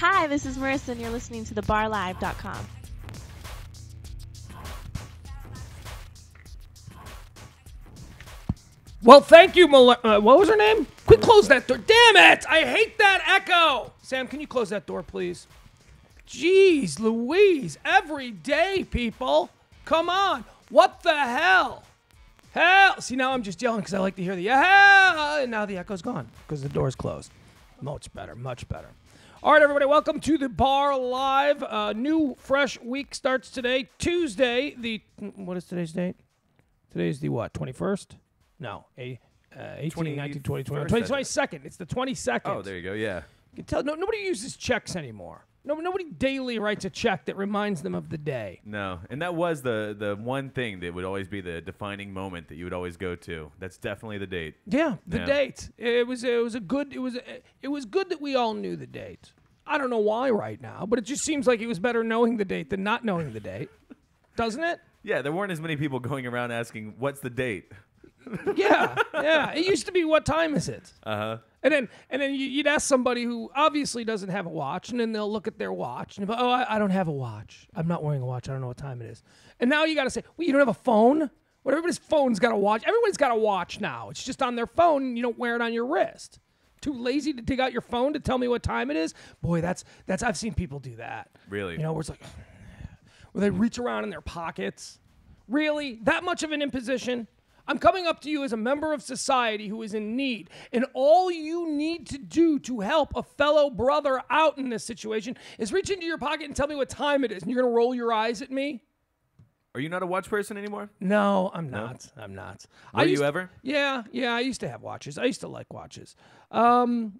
Hi, this is Marissa, and you're listening to thebarlive.com. Well, thank you, what was her name? Quick, close that door. Damn it! I hate that echo! Sam, can you close that door, please? Jeez Louise. Every day, people. Come on. What the hell? Hell. See, now I'm just yelling because I like to hear the hell, and now the echo's gone because the door's closed. Much better, much better. All right, everybody, welcome to the Bar Live. New, fresh week starts today, Tuesday. What is today's date? Today's the what, 21st? No, 18, 19, 20, 21, 22nd. It's the 22nd. Oh, there you go, yeah. You can tell nobody uses checks anymore. Nobody daily writes a check that reminds them of the day. No, and that was the one thing that would always be the defining moment that you would always go to. That's definitely the date. Yeah, the date. It was good that we all knew the date. I don't know why right now, but it just seems like it was better knowing the date than not knowing the date, doesn't it? Yeah, there weren't as many people going around asking, "What's the date?" Yeah. It used to be, "What time is it?" And then you'd ask somebody who obviously doesn't have a watch, and then they'll look at their watch and go, "Oh, I don't have a watch. I'm not wearing a watch. I don't know what time it is." And now you got to say, "Well, you don't have a phone?" Well, everybody's phone's got a watch. Everyone's got a watch now. It's just on their phone, and you don't wear it on your wrist. Too lazy to dig out your phone to tell me what time it is? Boy, that's I've seen people do that. Really? You know, where it's like, where they reach around in their pockets. Really? That much of an imposition? I'm coming up to you as a member of society who is in need, and all you need to do to help a fellow brother out in this situation is reach into your pocket and tell me what time it is, and you're going to roll your eyes at me? Are you not a watch person anymore? No, I'm not. I'm not. Were you ever? Yeah, I used to have watches. I used to like watches. One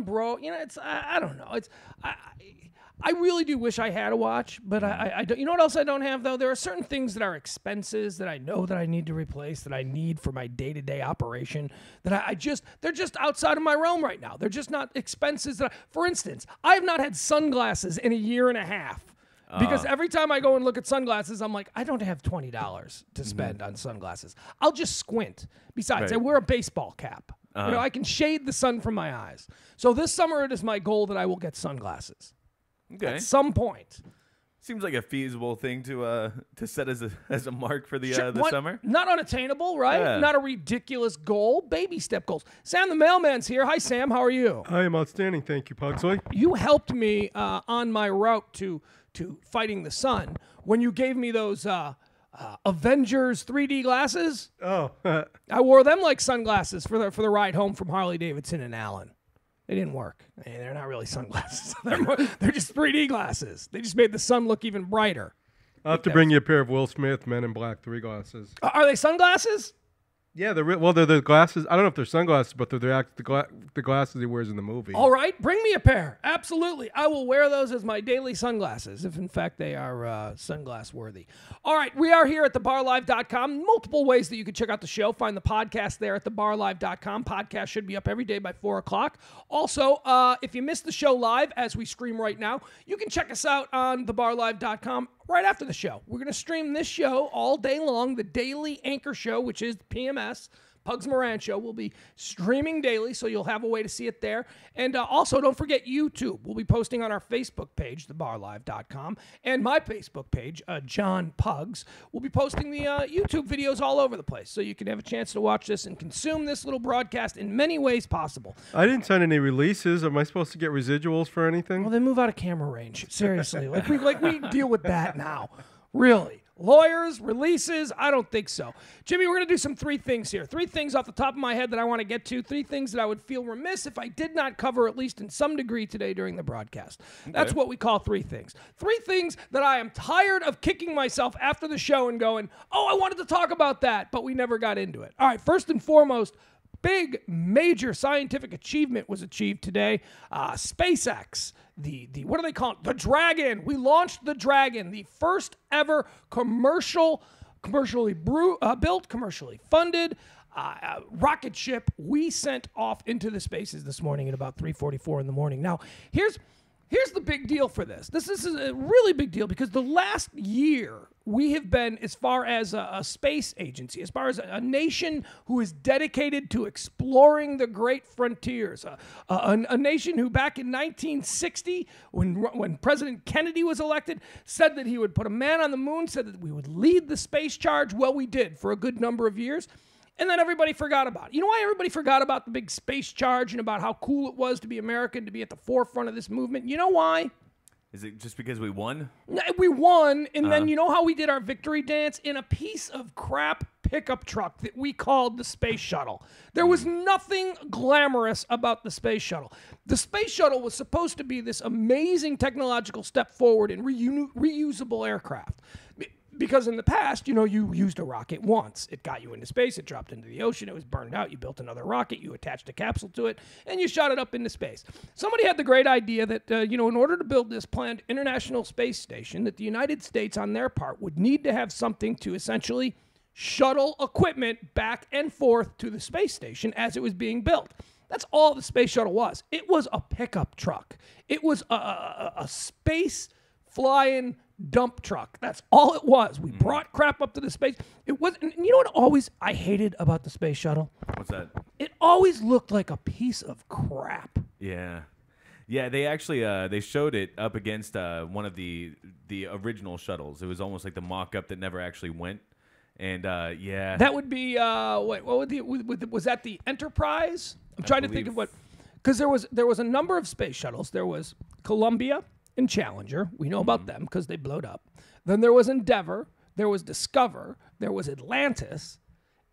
broke. You know, I don't know. I really do wish I had a watch, but I don't. You know what else I don't have, though? There are certain things that are expenses that I know that I need to replace, that I need for my day-to-day operation, that they're just outside of my realm right now. They're just not expenses for instance, I have not had sunglasses in a year and a half. Because every time I go and look at sunglasses, I'm like, I don't have $20 to spend on sunglasses. I'll just squint. Besides, I wear a baseball cap. You know, I can shade the sun from my eyes. So this summer, it is my goal that I will get sunglasses. Okay. At some point. Seems like a feasible thing to set as a mark for the summer. Not unattainable, right? Yeah. Not a ridiculous goal. Baby step goals. Sam the mailman's here. Hi, Sam. How are you? I am outstanding. Thank you, Pugsley. You helped me on my route to fighting the sun when you gave me those Avengers 3D glasses. Oh. I wore them like sunglasses for the ride home from Harley Davidson and Allen. They didn't work. I mean, they're not really sunglasses. They're just 3D glasses. They just made the sun look even brighter. I'll have to bring you a pair of Will Smith Men in Black 3 glasses. Are they sunglasses? Yeah, they're the glasses. I don't know if they're sunglasses, but they're the glasses he wears in the movie. All right, bring me a pair. Absolutely. I will wear those as my daily sunglasses, if in fact they are sunglass worthy. All right, we are here at thebarlive.com. Multiple ways that you can check out the show. Find the podcast there at thebarlive.com. Podcast should be up every day by 4 o'clock. Also, if you missed the show live, as we stream right now, you can check us out on thebarlive.com right after the show. We're going to stream this show all day long. The daily anchor show, which is PMS, Pugs Moran show, will be streaming daily, so you'll have a way to see it there. And also, don't forget YouTube. We'll be posting on our Facebook page, thebarlive.com, and my Facebook page, John Pugs. We'll be posting the YouTube videos all over the place, so you can have a chance to watch this and consume this little broadcast in many ways possible. I didn't sign any releases. Am I supposed to get residuals for anything? Well, then move out of camera range. Seriously. we deal with that now. Really. Lawyers, releases, I don't think so. Jimmy, we're going to do some 3 things here. 3 things off the top of my head that I want to get to. 3 things that I would feel remiss if I did not cover, at least in some degree today during the broadcast. Okay. That's what we call 3 things. 3 things that I am tired of kicking myself after the show and going, oh, I wanted to talk about that, but we never got into it. All right, first and foremost, big, major scientific achievement was achieved today. SpaceX, the what do they call it? The Dragon. We launched the Dragon, the first ever commercially built, commercially funded rocket ship we sent off into the spaces this morning at about 3:44 in the morning. Now, here's here's the big deal for this. This is a really big deal because the last year we have been, as far as a space agency, as far as a nation who is dedicated to exploring the great frontiers, a nation who back in 1960, when President Kennedy was elected, said that he would put a man on the moon, said that we would lead the space charge. Well, we did for a good number of years. And then everybody forgot about it. You know why everybody forgot about the big space charge and about how cool it was to be American, to be at the forefront of this movement? You know why? Is it just because we won? We won, and then you know how we did our victory dance? In a piece of crap pickup truck that we called the Space Shuttle. There was nothing glamorous about the Space Shuttle. The Space Shuttle was supposed to be this amazing technological step forward in reusable aircraft. Because in the past, you used a rocket once. It got you into space. It dropped into the ocean. It was burned out. You built another rocket. You attached a capsule to it, and you shot it up into space. Somebody had the great idea that, in order to build this planned International Space Station, that the United States, on their part, would need to have something to essentially shuttle equipment back and forth to the space station as it was being built. That's all the Space Shuttle was. It was a pickup truck. It was a space flying dump truck. That's all it was. We brought crap up to the space. It was, and you know what I hated about the Space Shuttle? What's that? It always looked like a piece of crap. Yeah. Yeah, they actually they showed it up against one of the original shuttles. It was almost like the mock-up that never actually went. And yeah. That would be what was that the Enterprise? I'm trying to think of what, because there was a number of space shuttles. There was Columbia and Challenger. We know about them because they blowed up. Then there was Endeavour. There was Discover. There was Atlantis.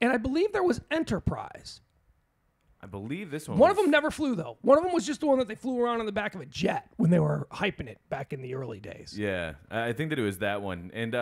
And I believe there was Enterprise. I believe this one. One of them never flew, though. One of them was just the one that they flew around on the back of a jet when they were hyping it back in the early days. Yeah, I think that it was that one. And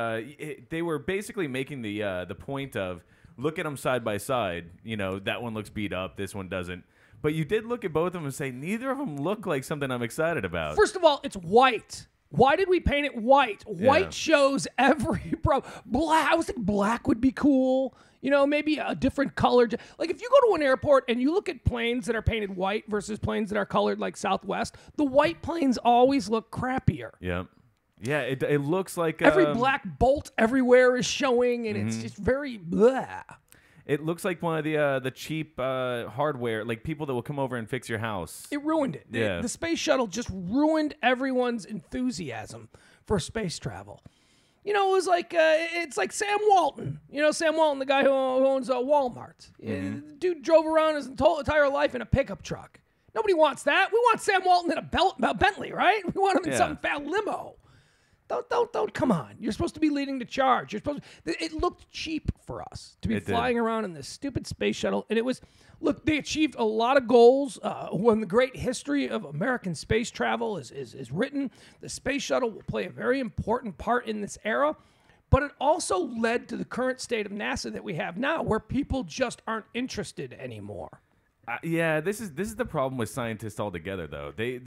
they were basically making the point of, look at them side by side. That one looks beat up. This one doesn't. But you did look at both of them and say, neither of them look like something I'm excited about. First of all, it's white. Why did we paint it white? White shows every problem. Black. I was thinking black would be cool. Maybe a different color. Like if you go to an airport and you look at planes that are painted white versus planes that are colored like Southwest, the white planes always look crappier. Yeah. Yeah, it looks like... every black bolt everywhere is showing, and it's just very blah. It looks like one of the cheap hardware, like people that will come over and fix your house. It ruined it. Yeah. The Space Shuttle just ruined everyone's enthusiasm for space travel. It was like it's like Sam Walton. Sam Walton, the guy who owns Walmart. Dude drove around his entire life in a pickup truck. Nobody wants that. We want Sam Walton in a Bentley, right? We want him in some fat limo. Don't come on. You're supposed to be leading the charge. It looked cheap for us to be flying around in this stupid space shuttle. And it was, look, they achieved a lot of goals. When the great history of American space travel is written, the space shuttle will play a very important part in this era. But it also led to the current state of NASA that we have now, where people just aren't interested anymore. Yeah, this is the problem with scientists altogether, though. They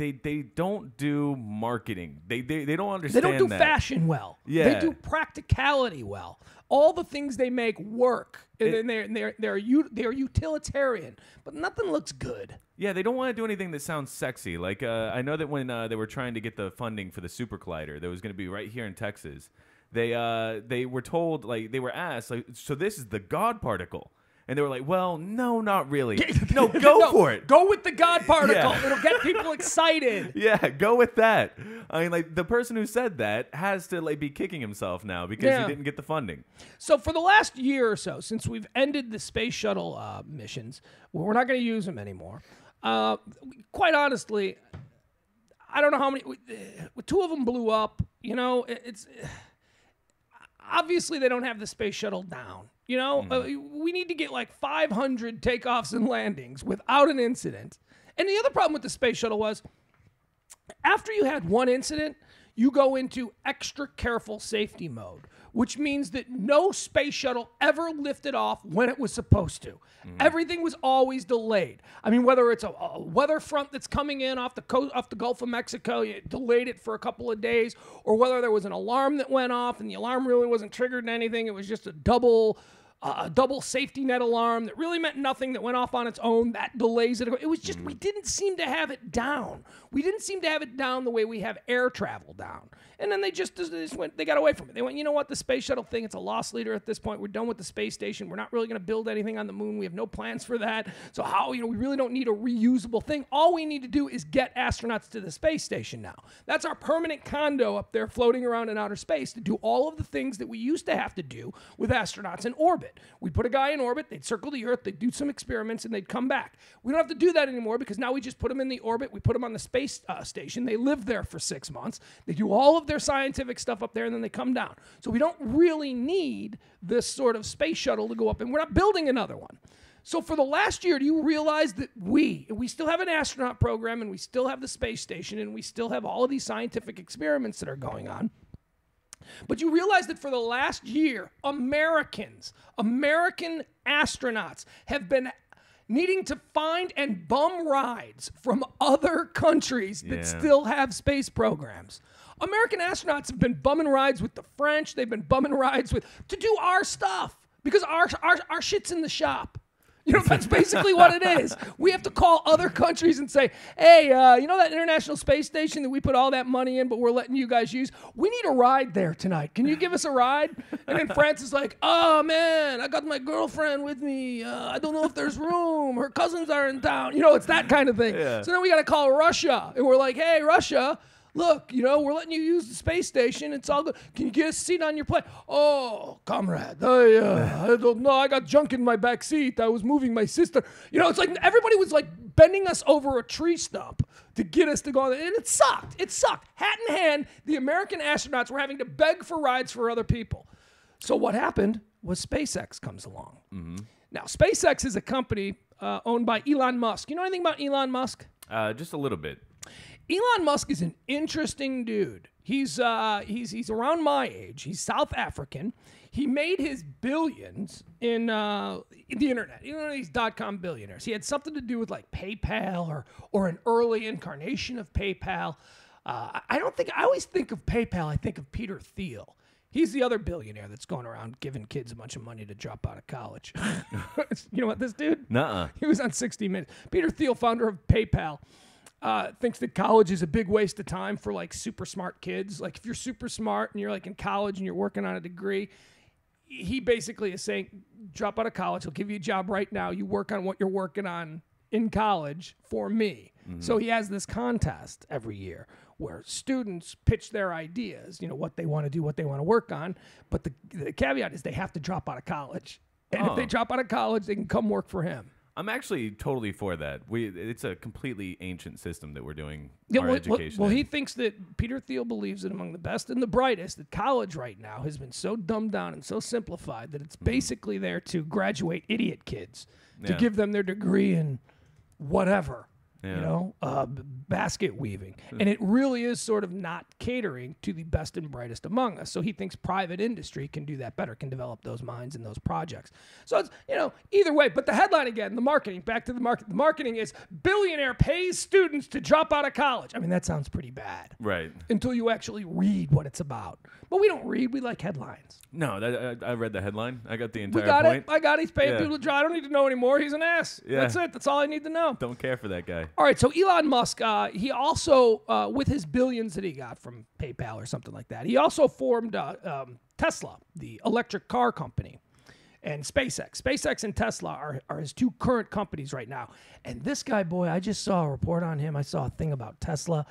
don't do marketing. They don't understand. They don't do fashion well. Yeah. They do practicality well. All the things they make work, and they're utilitarian, but nothing looks good. Yeah, they don't want to do anything that sounds sexy. Like I know that when they were trying to get the funding for the Super Collider that was going to be right here in Texas, they were told, like, they were asked, like, so this is the God particle. And they were like, well, no, not really. No, go for it. Go with the God particle. Yeah. It'll get people excited. Yeah, go with that. I mean, like, the person who said that has to, like, be kicking himself now because he didn't get the funding. So for the last year or so, since we've ended the space shuttle missions, we're not going to use them anymore. Quite honestly, I don't know how many. Two of them blew up. It's obviously they don't have the space shuttle down. We need to get like 500 takeoffs and landings without an incident. And the other problem with the space shuttle was, after you had one incident, you go into extra careful safety mode, which means that no space shuttle ever lifted off when it was supposed to. Everything was always delayed. I mean, whether it's a weather front that's coming in off the Gulf of Mexico, you delayed it for a couple of days, or whether there was an alarm that went off and the alarm really wasn't triggered in anything, it was just a double a double safety net alarm that really meant nothing, that went off on its own, that delays it. It was just, we didn't seem to have it down. We didn't seem to have it down the way we have air travel down. And then they just went, they got away from it. They went, you know what, the space shuttle thing, it's a loss leader at this point. We're done with the space station. We're not really going to build anything on the moon. We have no plans for that. So how, we really don't need a reusable thing. All we need to do is get astronauts to the space station now. That's our permanent condo up there floating around in outer space to do all of the things that we used to have to do with astronauts in orbit. We'd put a guy in orbit, they'd circle the Earth, they'd do some experiments, and they'd come back. We don't have to do that anymore because now we just put them in the orbit, we put them on the space station, they live there for 6 months, they do all of their scientific stuff up there, and then they come down. So we don't really need this sort of space shuttle to go up, and we're not building another one. So for the last year, do you realize that we still have an astronaut program, and we still have the space station, and we still have all of these scientific experiments that are going on? But you realize that for the last year, American astronauts have been needing to find and bum rides from other countries that still have space programs. American astronauts have been bumming rides with the French. They've been bumming rides to do our stuff because our shit's in the shop. That's basically what it is. We have to call other countries and say, hey, that International Space Station that we put all that money in, but we're letting you guys use? We need a ride there tonight. Can you give us a ride? And then France is like, oh, man, I got my girlfriend with me. I don't know if there's room. Her cousins are in town. It's that kind of thing. Yeah. So then we got to call Russia. And we're like, hey, Russia, look, we're letting you use the space station. It's all good. Can you get a seat on your plane? Oh, comrade, I don't know. I got junk in my back seat. I was moving my sister. It's like everybody was like bending us over a tree stump to get us to go on. And it sucked. It sucked. Hat in hand, the American astronauts were having to beg for rides for other people. So what happened was SpaceX comes along. Mm-hmm. Now, SpaceX is a company owned by Elon Musk. You know anything about Elon Musk? Just a little bit. Elon Musk is an interesting dude. He's around my age. He's South African. He made his billions in the internet. These .com billionaires. He had something to do with like PayPal or an early incarnation of PayPal. I always think of PayPal, I think of Peter Thiel. He's the other billionaire that's going around giving kids a bunch of money to drop out of college. You know what, this dude? Nuh-uh. He was on 60 Minutes. Peter Thiel, founder of PayPal. Thinks that college is a big waste of time for like super smart kids. Like if you're super smart and you're like in college and you're working on a degree, he basically is saying, drop out of college. He'll give you a job right now. You work on what you're working on in college for me. Mm-hmm. So he has this contest every year where students pitch their ideas, what they want to do, what they want to work on. But the caveat is they have to drop out of college. And if they drop out of college, they can come work for him. I'm actually totally for that. It's a completely ancient system that we're doing education. Well, he thinks that Peter Thiel believes that among the best and the brightest, that college right now has been so dumbed down and so simplified that it's basically there to graduate idiot kids, to give them their degree in whatever. Basket weaving. And it really is sort of not catering to the best and brightest among us. So he thinks private industry can do that better, can develop those minds and those projects. So it's, either way. But the headline again, the marketing, back to the market. The marketing is billionaire pays students to drop out of college. I mean, that sounds pretty bad. Right. Until you actually read what it's about. But we don't read. We like headlines. No, I read the headline. I got the entire point. It. I got it. He's paying people to drive. I don't need to know anymore. He's an ass. Yeah. That's it. That's all I need to know. Don't care for that guy. All right, so Elon Musk, he also, with his billions that he got from PayPal or something like that, he also formed Tesla, the electric car company, and SpaceX. SpaceX and Tesla are his two current companies right now. And this guy, boy, I just saw a report on him. I saw a thing about Tesla.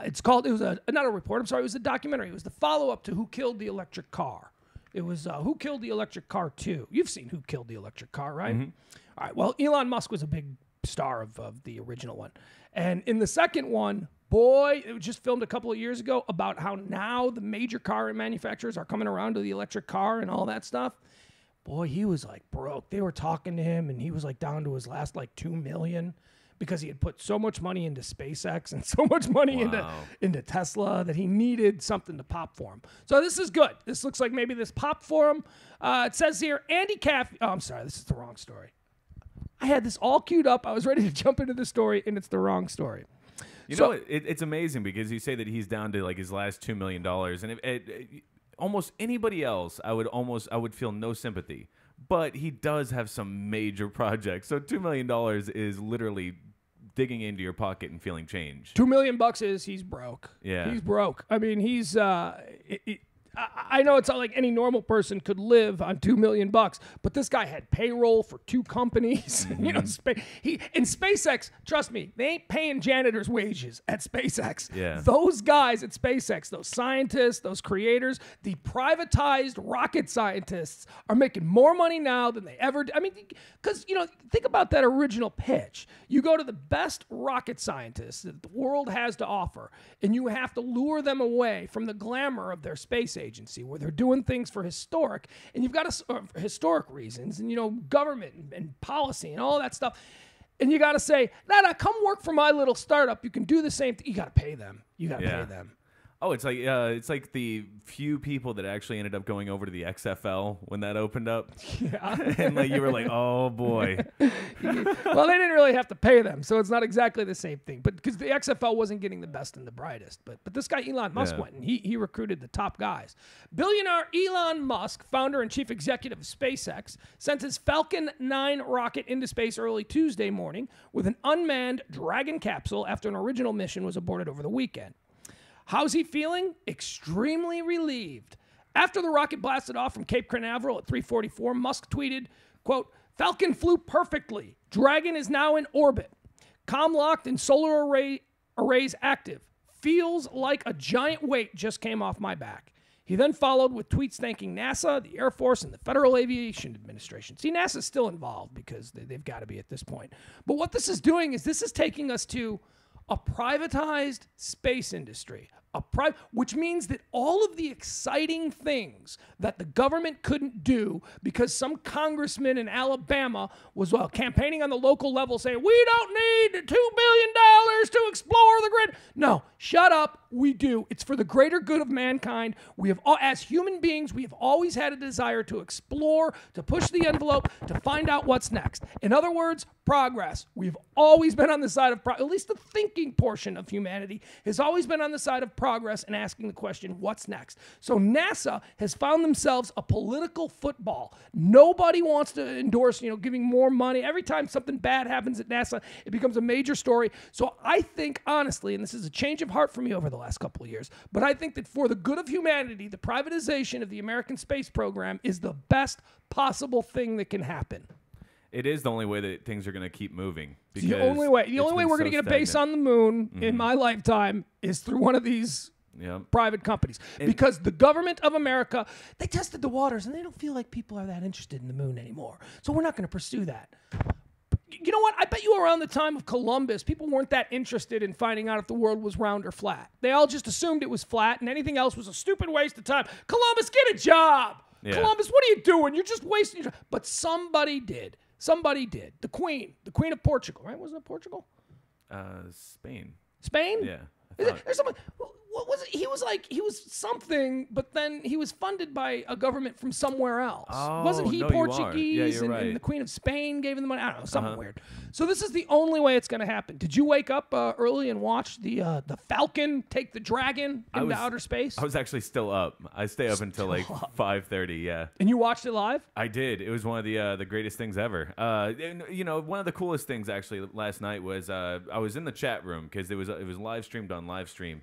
It was not a report, I'm sorry, it was a documentary. It was the follow-up to Who Killed the Electric Car. It was Who Killed the Electric Car 2. You've seen Who Killed the Electric Car, right? Mm-hmm. All right, well, Elon Musk was a big star of the original one. And in the second one, boy, it was just filmed a couple of years ago about how now the major car manufacturers are coming around to the electric car and all that stuff. Boy, he was like broke. They were talking to him and he was like down to his last like $2 million because he had put so much money into SpaceX and so much money into Tesla that he needed something to pop for him. So this is good. This looks like maybe this pop for him. It says here, Andy Caffey. Oh, I'm sorry. This is the wrong story. I had this all queued up. I was ready to jump into the story, and it's the wrong story. You know, it's amazing because you say that he's down to like his last $2 million, and almost anybody else, I would feel no sympathy. but he does have some major projects. So $2 million is literally digging into your pocket and feeling change. $2 million is he's broke. Yeah. He's broke. I mean, he's I know it's not like any normal person could live on $2 million, but this guy had payroll for 2 companies. You know, in SpaceX, trust me, they ain't paying janitors' wages at SpaceX. Yeah. Those guys at SpaceX, those scientists, those creators, the privatized rocket scientists are making more money now than they ever did. I mean, because, you know, think about that original pitch. You go to the best rocket scientists that the world has to offer, and you have to lure them away from the glamour of their space agency where they're doing things for historic, and you've got historic reasons, and, you know, government and policy and all that stuff. And you got to say, nah, come work for my little startup. You can do the same thing. You got to pay them. You got to pay them. Oh, it's like the few people that actually ended up going over to the XFL when that opened up. Yeah. And like you were like, oh boy. Well, they didn't really have to pay them, so it's not exactly the same thing. But because the XFL wasn't getting the best and the brightest. But this guy Elon Musk went and he recruited the top guys. Billionaire Elon Musk, founder and chief executive of SpaceX, sent his Falcon 9 rocket into space early Tuesday morning with an unmanned Dragon capsule after an original mission was aborted over the weekend. How's he feeling? Extremely relieved. After the rocket blasted off from Cape Canaveral at 3:44, Musk tweeted, quote, "Falcon flew perfectly. Dragon is now in orbit. Comm locked and solar arrays active. Feels like a giant weight just came off my back." He then followed with tweets thanking NASA, the Air Force, and the Federal Aviation Administration. See, NASA's still involved because they've got to be at this point. But what this is doing is this is taking us to a privatized space industry, which means that all of the exciting things that the government couldn't do because some congressman in Alabama was campaigning on the local level saying, we don't need $2 billion to explore the grid. No, shut up. We do. It's for the greater good of mankind. We have, as human beings, we have always had a desire to explore, to push the envelope, to find out what's next. In other words, progress. We've always been on the side of at least the thinking portion of humanity has always been on the side of progress and asking the question, what's next? So NASA has found themselves a political football. Nobody wants to endorse, giving more money. Every time something bad happens at NASA, it becomes a major story. So I think, honestly, and this is a change of heart for me over the last couple of years, but I think that for the good of humanity, the privatization of the American space program is the best possible thing that can happen. It is the only way that things are going to keep moving. The only way we're going to get a base on the moon in my lifetime is through one of these private companies. Because the government of America, they tested the waters and they don't feel like people are that interested in the moon anymore. So we're not going to pursue that. You know what? I bet you around the time of Columbus, people weren't that interested in finding out if the world was round or flat. They all just assumed it was flat and anything else was a stupid waste of time. Columbus, get a job. Yeah. Columbus, what are you doing? You're just wasting your time. But somebody did. Somebody did. The Queen of Portugal, right? Wasn't it Portugal? Spain. Spain? Yeah. There's someone. What was it? He was something, but then he was funded by a government from somewhere else. Oh, Wasn't he Portuguese? Yeah, you're right. And the Queen of Spain gave him the money. I don't know, something weird. So this is the only way it's going to happen. Did you wake up early and watch the Falcon take the Dragon into outer space? I was actually still up. I stay up until like 5:30. Yeah. And you watched it live? I did. It was one of the greatest things ever. One of the coolest things actually last night was I was in the chat room because it was live streamed on Livestream.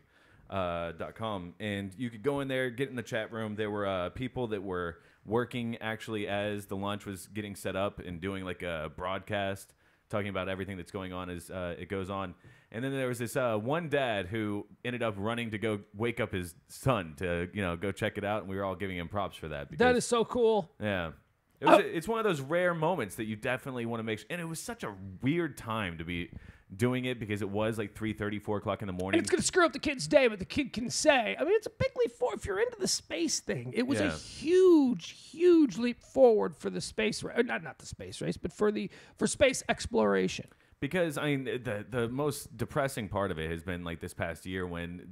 .com, and you could go in there, get in the chat room. There were people that were working actually as the launch was getting set up and doing like a broadcast talking about everything that's going on as it goes on. And then there was this one dad who ended up running to go wake up his son to go check it out, and we were all giving him props for that. That is so cool. Yeah. It's one of those rare moments that you definitely want to make and it was such a weird time to be doing it because it was like 3:30, 4 o'clock in the morning. And it's going to screw up the kid's day, but the kid can say, I mean, it's a big leap forward. If you're into the space thing, it was a huge, huge leap forward for the space race. Not the space race, but for space exploration. Because, I mean, the most depressing part of it has been like this past year when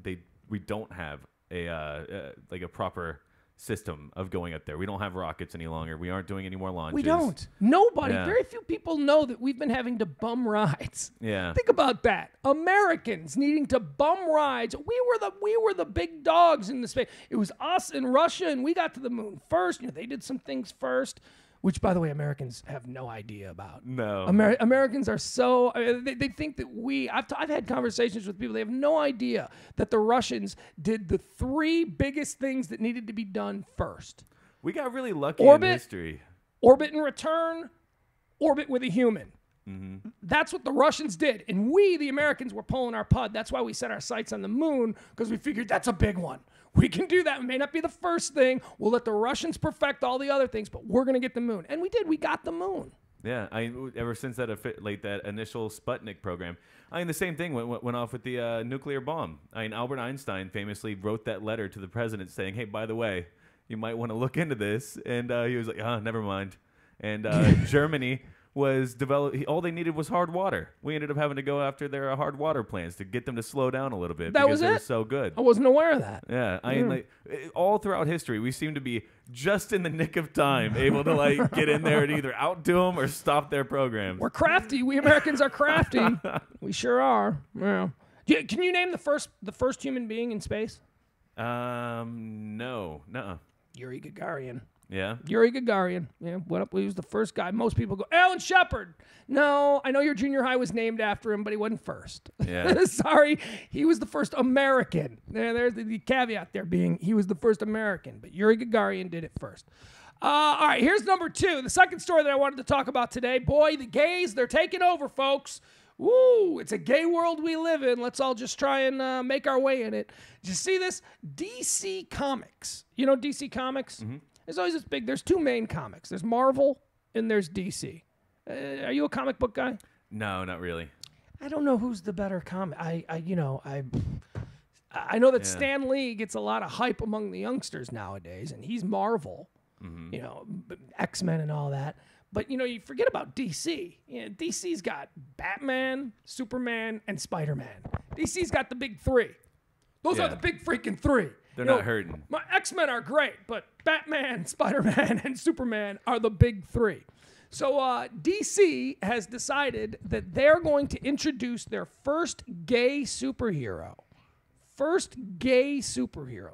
we don't have a proper system of going up there. We don't have rockets any longer. We aren't doing any more launches. We don't. Nobody. Yeah. Very few people know that we've been having to bum rides. Yeah. Think about that. Americans needing to bum rides. We were the big dogs in the space. It was us and Russia, and we got to the moon first. They did some things first. which, by the way, Americans have no idea about. No. Americans are so they think that I've had conversations with people. They have no idea that the Russians did the 3 biggest things that needed to be done first: We got really lucky in history. Orbit and return, orbit with a human. Mm-hmm. That's what the Russians did. And we, the Americans, were pulling our pud. That's why we set our sights on the moon, because we figured that's a big one. We can do that. It may not be the first thing. We'll let the Russians perfect all the other things, but we're going to get the moon. And we did. We got the moon. Yeah, ever since that initial Sputnik program, the same thing went off with the nuclear bomb. Albert Einstein famously wrote that letter to the president saying, "Hey, by the way, you might want to look into this," and he was like, never mind. And Germany was developed. All they needed was hard water. We ended up having to go after their hard water plants to get them to slow down a little bit because they were so good. I wasn't aware of that. Yeah, all throughout history, we seem to be just in the nick of time, able to get in there and either outdo them or stop their programs. We're crafty. We Americans are crafty. We sure are. Yeah. Can you name the first human being in space? No, nuh-uh. Yuri Gagarin. Yeah? Yuri Gagarin. Yeah, went up. He was the first guy. Most people go, Alan Shepard. No, I know your junior high was named after him, but he wasn't first. Yeah. Sorry. He was the first American. There's the caveat there being he was the first American, but Yuri Gagarin did it first. All right, here's number 2. The second story that I wanted to talk about today. Boy, the gays, they're taking over, folks. Woo, it's a gay world we live in. Let's all just try and make our way in it. Did you see this? DC Comics. You know DC Comics? Mm-hmm. There's always this there's 2 main comics. There's Marvel and there's DC. Are you a comic book guy? No, not really. I don't know who's the better comic. I know that Stan Lee gets a lot of hype among the youngsters nowadays, and he's Marvel, X-Men and all that. But, you forget about DC. DC's got Batman, Superman, and Spider-Man. DC's got the big 3. Those are the big freaking 3. They're not hurting. My X-Men are great, but Batman, Spider-Man, and Superman are the big 3. So DC has decided that they're going to introduce their first gay superhero.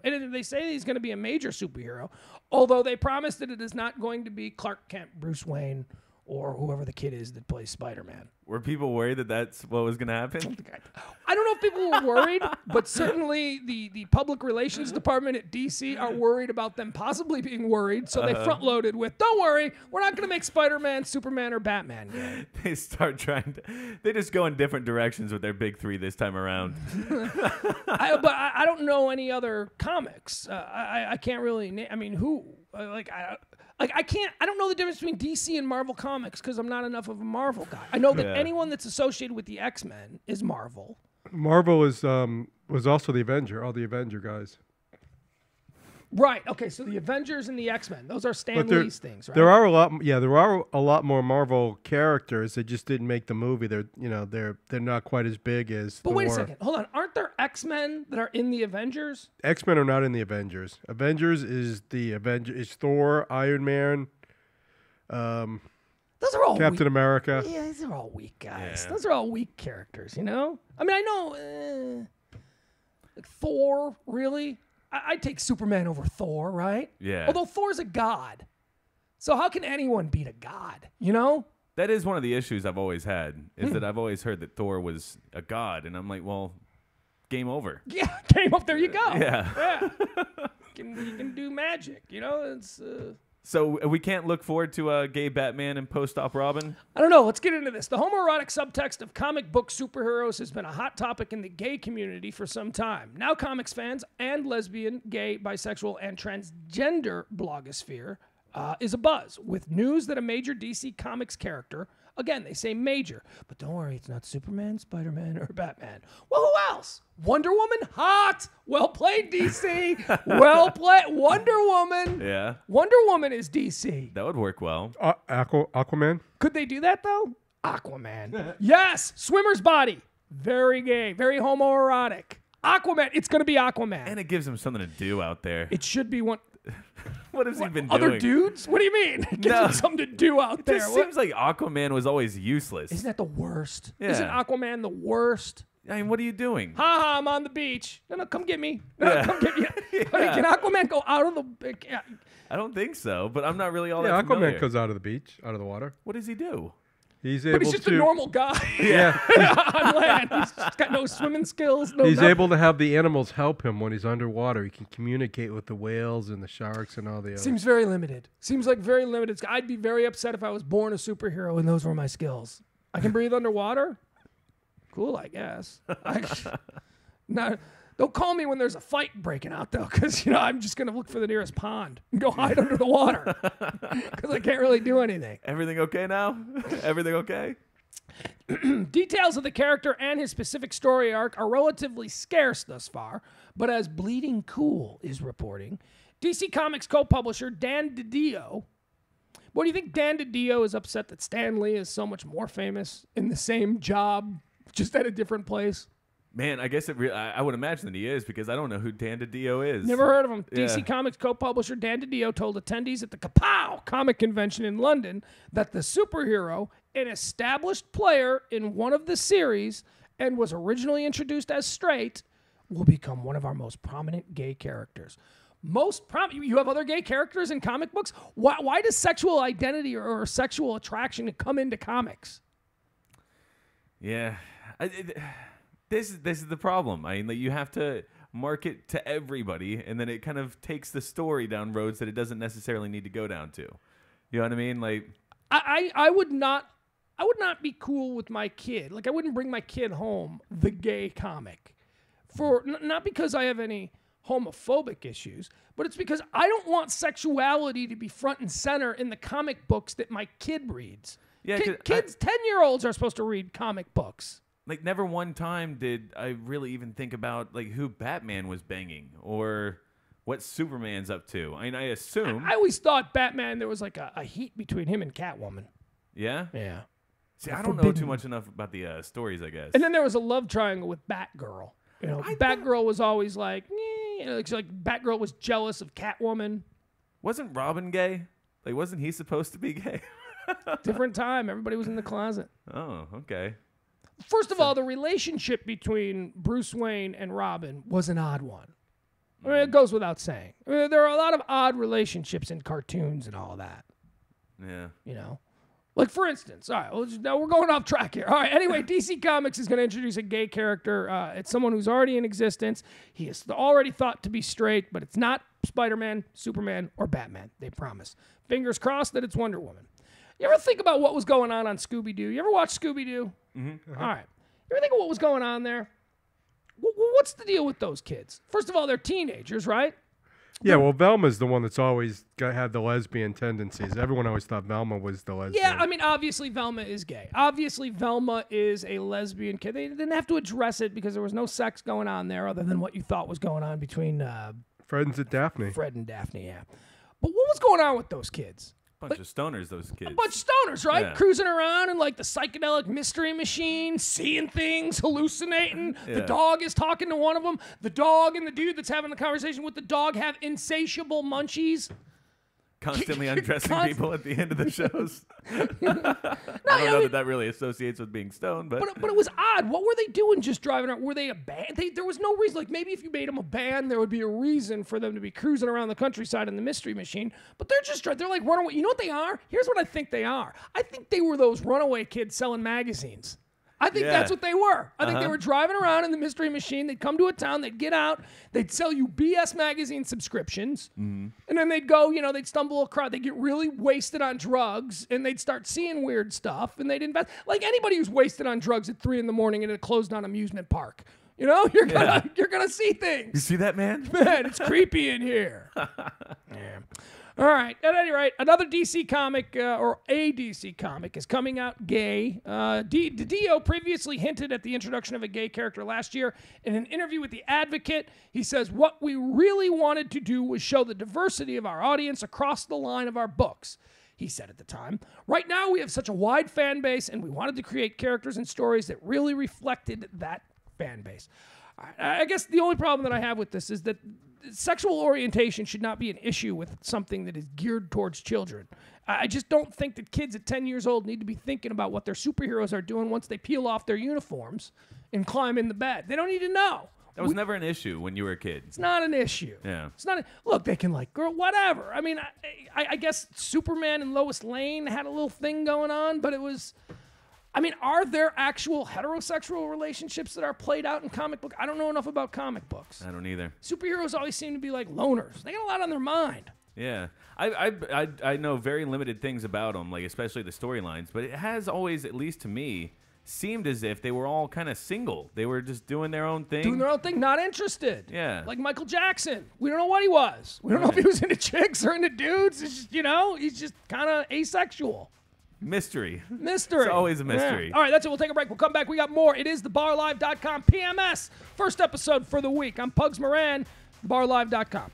And they say he's going to be a major superhero, although they promised that it is not going to be Clark Kent, Bruce Wayne, or whoever the kid is that plays Spider-Man. Were people worried that that's what was going to happen? I don't know if people were worried, but certainly the public relations department at DC are worried about them possibly being worried, so they front-loaded with, don't worry, we're not going to make Spider-Man, Superman, or Batman yet. They start they just go in different directions with their big 3 this time around. But I don't know any other comics. I can't really name, who? I don't know the difference between DC and Marvel Comics because I'm not enough of a Marvel guy. I know that anyone that's associated with the X-Men is Marvel. Marvel was also the Avenger, all the Avenger guys. Right. Okay. So the Avengers and the X-Men, those are Stan Lee's things, right? There are a lot more Marvel characters. They just didn't make the movie. They're not quite as big as. But Thor. wait a second. Hold on. Aren't there X-Men that are in the Avengers? X-Men are not in the Avengers. Avengers is Thor, Iron Man. Those are all Captain America. Yeah, these are all weak guys. Yeah. Those are all weak characters. I know. Like Thor, really. I'd take Superman over Thor, right? Yeah. Although Thor's a god. So how can anyone beat a god, That is one of the issues I've always had, is that I've always heard that Thor was a god, and I'm like, well, game over. Yeah, game up, there you go. Yeah. You can do magic, it's... So we can't look forward to gay Batman and post-op Robin? I don't know. Let's get into this. The homoerotic subtext of comic book superheroes has been a hot topic in the gay community for some time. Now comics fans and lesbian, gay, bisexual, and transgender blogosphere is abuzz with news that a major DC Comics character, again, they say major, but don't worry, it's not Superman, Spider-Man, or Batman. Well, who else? Wonder Woman? Hot! Well played, DC! Well played. Wonder Woman! Yeah. Wonder Woman is DC. That would work well. Aquaman? Could they do that, though? Aquaman. Yes! Swimmer's body. Very gay. Very homoerotic. Aquaman. It's going to be Aquaman. And it gives him something to do out there. It should be one... What has he been doing? Other dudes? What do you mean? It gives him something to do out there. It just seems like Aquaman was always useless. Isn't that the worst? Yeah. Isn't Aquaman the worst? I mean, what are you doing? Ha, I'm on the beach. No, come get me. No, come get me. Can Aquaman go out of the... I don't think so, but I'm not really all Yeah, that familiar. Aquaman comes out of the beach, out of the water. What does he do? He's But able he's just to. a normal guy Yeah, on land. He's just got no swimming skills. No he's nothing. able to have the animals help him when he's underwater. He can communicate with the whales and the sharks and all the other. Seems very limited. Seems like very limited. I'd be very upset if I was born a superhero and those were my skills. I can breathe underwater? Cool, I guess. Don't call me when there's a fight breaking out, though, because, I'm just going to look for the nearest pond and go hide under the water because I can't really do anything. Everything okay now? Everything okay? Details of the character and his specific story arc are relatively scarce thus far, but as Bleeding Cool is reporting, DC Comics co-publisher Dan DiDio. What do you think Dan DiDio is upset that Stan Lee is so much more famous in the same job, just at a different place? Man, I guess I would imagine that he is because I don't know who Dan DiDio is. Never heard of him. Yeah. DC Comics co-publisher Dan DiDio told attendees at the Kapow comic convention in London that the superhero, an established player in one of the series and was originally introduced as straight, will become one of our most prominent gay characters. You have other gay characters in comic books? Why does sexual identity or sexual attraction come into comics? Yeah. This is the problem. I mean, you have to market to everybody, and then it kind of takes the story down roads that it doesn't necessarily need to go down to. You know what I mean? Like, I would not be cool with my kid. Like, I wouldn't bring my kid home the gay comic, not because I have any homophobic issues, but it's because I don't want sexuality to be front and center in the comic books that my kid reads. Yeah, kids, 10-year-olds are supposed to read comic books. like never one time did I really even think about like who Batman was banging or what Superman's up to. I mean, I assume. I always thought Batman, there was like a heat between him and Catwoman. Yeah? Yeah. See, I don't know too much enough about the stories, I guess. And then there was a love triangle with Batgirl. Batgirl was always like, Batgirl was jealous of Catwoman. Wasn't Robin gay? Like, wasn't he supposed to be gay? Different time. Everybody was in the closet. Oh, okay. First of all, the relationship between Bruce Wayne and Robin was an odd one. I mean, it goes without saying. I mean, there are a lot of odd relationships in cartoons and all that. Yeah. Like, for instance, all right, now we're going off track here. All right, anyway, DC Comics is going to introduce a gay character. It's someone who's already in existence. He is already thought to be straight, but it's not Spider-Man, Superman, or Batman, they promise. Fingers crossed that it's Wonder Woman. You ever think about what was going on Scooby-Doo? You ever watch Scooby-Doo? Mm-hmm. All right. You ever think of what was going on there? What's the deal with those kids? First of all, they're teenagers, right? Yeah, well, Velma's the one that's always had the lesbian tendencies. Everyone always thought Velma was the lesbian. Yeah, I mean, obviously Velma is gay. Obviously Velma is a lesbian kid. They didn't have to address it because there was no sex going on there other than what you thought was going on between Fred and Daphne. Fred and Daphne, yeah. But what was going on with those kids? Bunch of stoners, those kids. A bunch of stoners, right? Yeah. Cruising around in like the psychedelic mystery machine, seeing things, hallucinating. Yeah. The dog is talking to one of them. The dog and the dude that's having the conversation with the dog have insatiable munchies. Constantly undressing people at the end of the shows. I don't know that really associates with being stoned, but it was odd. What were they doing just driving around? Were they a band? There was no reason. Like, maybe if you made them a band, there would be a reason for them to be cruising around the countryside in the mystery machine. But they're like runaway. You know what they are? Here's what I think they are. I think they were those runaway kids selling magazines. I think that's what they were. I think they were driving around in the mystery machine. They'd come to a town. They'd get out. They'd sell you BS magazine subscriptions. Mm-hmm. And then they'd go, they'd stumble across. They'd get really wasted on drugs. And they'd start seeing weird stuff. And they'd invest. Like anybody who's wasted on drugs at 3 a.m. in a closed-down amusement park. You're gonna see things. You see that, man? Man, it's creepy in here. Yeah. All right. At any rate, another DC comic, or a DC comic, is coming out gay. DiDio previously hinted at the introduction of a gay character last year. In an interview with The Advocate, he says, "What we really wanted to do was show the diversity of our audience across the line of our books," he said at the time. "Right now, we have such a wide fan base, and we wanted to create characters and stories that really reflected that fan base." I guess the only problem that I have with this is that sexual orientation should not be an issue with something that is geared towards children. I just don't think that kids at 10 years old need to be thinking about what their superheroes are doing once they peel off their uniforms and climb in the bed. They don't need to know. That was never an issue when you were a kid. It's not an issue. Yeah. It's not. Look, they can like girl, whatever. I mean, I guess Superman and Lois Lane had a little thing going on, but it was. I mean, are there actual heterosexual relationships that are played out in comic book? I don't know enough about comic books. I don't either. Superheroes always seem to be like loners. They got a lot on their mind. Yeah, I know very limited things about them, like especially the storylines. But it has always, at least to me, seemed as if they were all kind of single. They were just doing their own thing. Doing their own thing, not interested. Yeah. Like Michael Jackson. We don't know what he was. We don't know if he was into chicks or into dudes. It's just, he's just kind of asexual. Mystery. Mystery. It's always a mystery. Yeah. All right, that's it. We'll take a break. We'll come back. We got more. It is thebarlive.com PMS. First episode for the week. I'm Pugs Moran, thebarlive.com.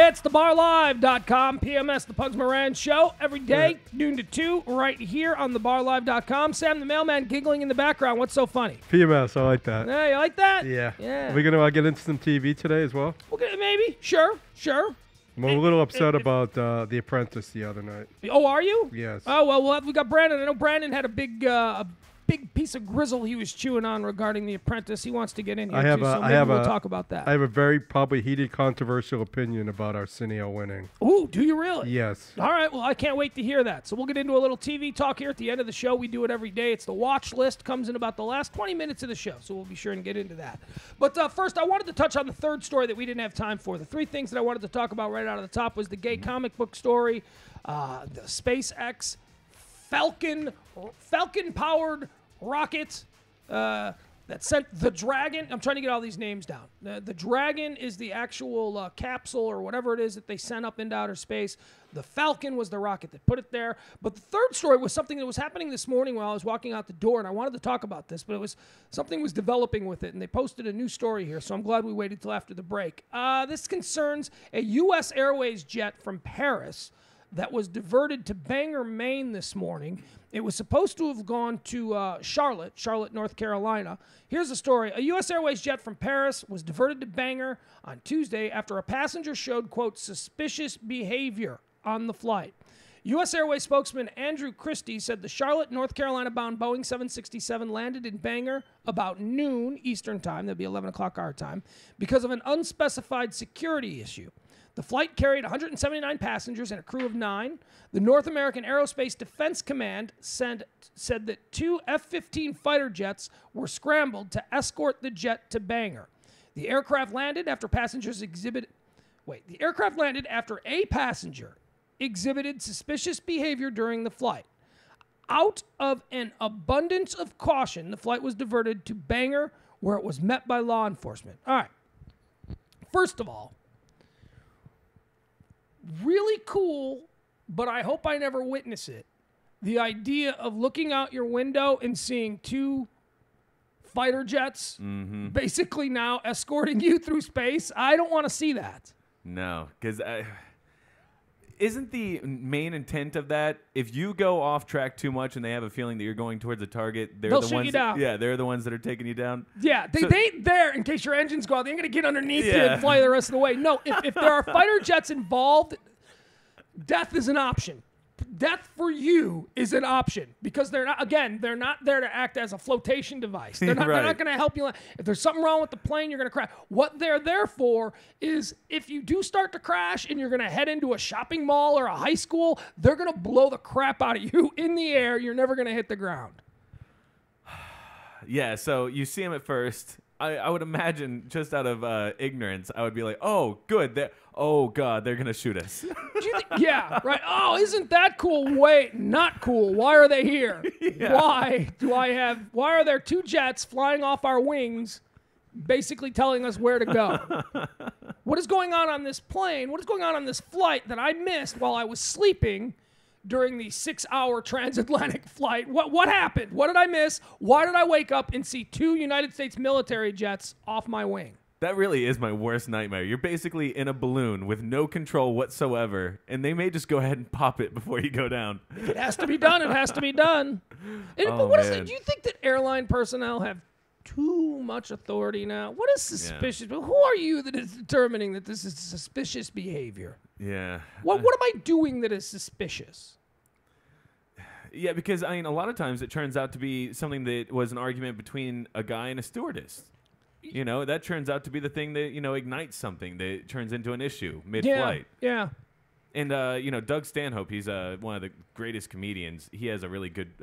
It's thebarlive.com, PMS, the Pugs Moran Show, every day, noon to 2, right here on thebarlive.com. Sam, the mailman, giggling in the background. What's so funny? PMS, I like that. Yeah, you like that? Yeah. Yeah. Are we going to get into some TV today as well? Okay, maybe. Sure. I'm a little upset about The Apprentice the other night. Oh, are you? Yes. Oh, well, we got Brandon. I know Brandon had a big big piece of grizzle he was chewing on regarding The Apprentice. He wants to get in here, so we'll talk about that. I have a very probably heated, controversial opinion about Arsenio winning. Ooh, do you really? Yes. All right, well, I can't wait to hear that. So we'll get into a little TV talk here at the end of the show. We do it every day. It's the watch list. Comes in about the last 20 minutes of the show, so we'll be sure and get into that. But first, I wanted to touch on the third story that we didn't have time for. The three things that I wanted to talk about right out of the top was the gay comic book story, the SpaceX Falcon-powered rocket that sent the Dragon. I'm trying to get all these names down. The Dragon is the actual capsule or whatever it is that they sent up into outer space. The Falcon was the rocket that put it there. But the third story was something that was happening this morning while I was walking out the door, and I wanted to talk about this, but it was something was developing with it, and they posted a new story here, so I'm glad we waited till after the break. This concerns a U.S. Airways jet from Paris that was diverted to Bangor, Maine this morning. It was supposed to have gone to Charlotte, North Carolina. Here's the story. A U.S. Airways jet from Paris was diverted to Bangor on Tuesday after a passenger showed, quote, suspicious behavior on the flight. U.S. Airways spokesman Andrew Christie said the Charlotte, North Carolina-bound Boeing 767 landed in Bangor about noon Eastern time, that'd be 11 o'clock our time, because of an unspecified security issue. The flight carried 179 passengers and a crew of 9. The North American Aerospace Defense Command said that 2 F-15 fighter jets were scrambled to escort the jet to Bangor. The aircraft landed after a passenger exhibited suspicious behavior during the flight. Out of an abundance of caution, the flight was diverted to Bangor, where it was met by law enforcement. All right. First of all, really cool, but I hope I never witness it. The idea of looking out your window and seeing 2 fighter jets basically now escorting you through space. I don't want to see that. No, because isn't the main intent of that, if you go off track too much and they have a feeling that you're going towards a target, they'll shoot you down. Yeah, they're the ones that are taking you down. Yeah, they ain't there in case your engines go out. They ain't going to get underneath you and fly the rest of the way. No, if there are fighter jets involved, death is an option. Death for you is an option because they're not there to act as a flotation device. They're not going to help you. If there's something wrong with the plane, you're going to crash. What they're there for is if you do start to crash and you're going to head into a shopping mall or a high school, they're going to blow the crap out of you in the air. You're never going to hit the ground. Yeah, so you see them at first. I would imagine just out of ignorance, I would be like, oh, good. Oh, God, they're going to shoot us. Yeah, right. Oh, isn't that cool? Wait, not cool. Why are they here? Yeah. Why are there 2 jets flying off our wings basically telling us where to go? What is going on this plane? What is going on this flight that I missed while I was sleeping during the 6-hour transatlantic flight? What happened? What did I miss? Why did I wake up and see 2 United States military jets off my wing? That really is my worst nightmare. You're basically in a balloon with no control whatsoever, and they may just go ahead and pop it before you go down. If it has to be done, it has to be done. But what is it? Do you think that airline personnel have too much authority now? What is suspicious? Yeah. Who are you that is determining that this is suspicious behavior? Yeah. What am I doing that is suspicious? Yeah, because, a lot of times it turns out to be something that was an argument between a guy and a stewardess. That turns out to be the thing that, ignites something that turns into an issue mid-flight. Yeah. And, Doug Stanhope, he's one of the greatest comedians. He has a really good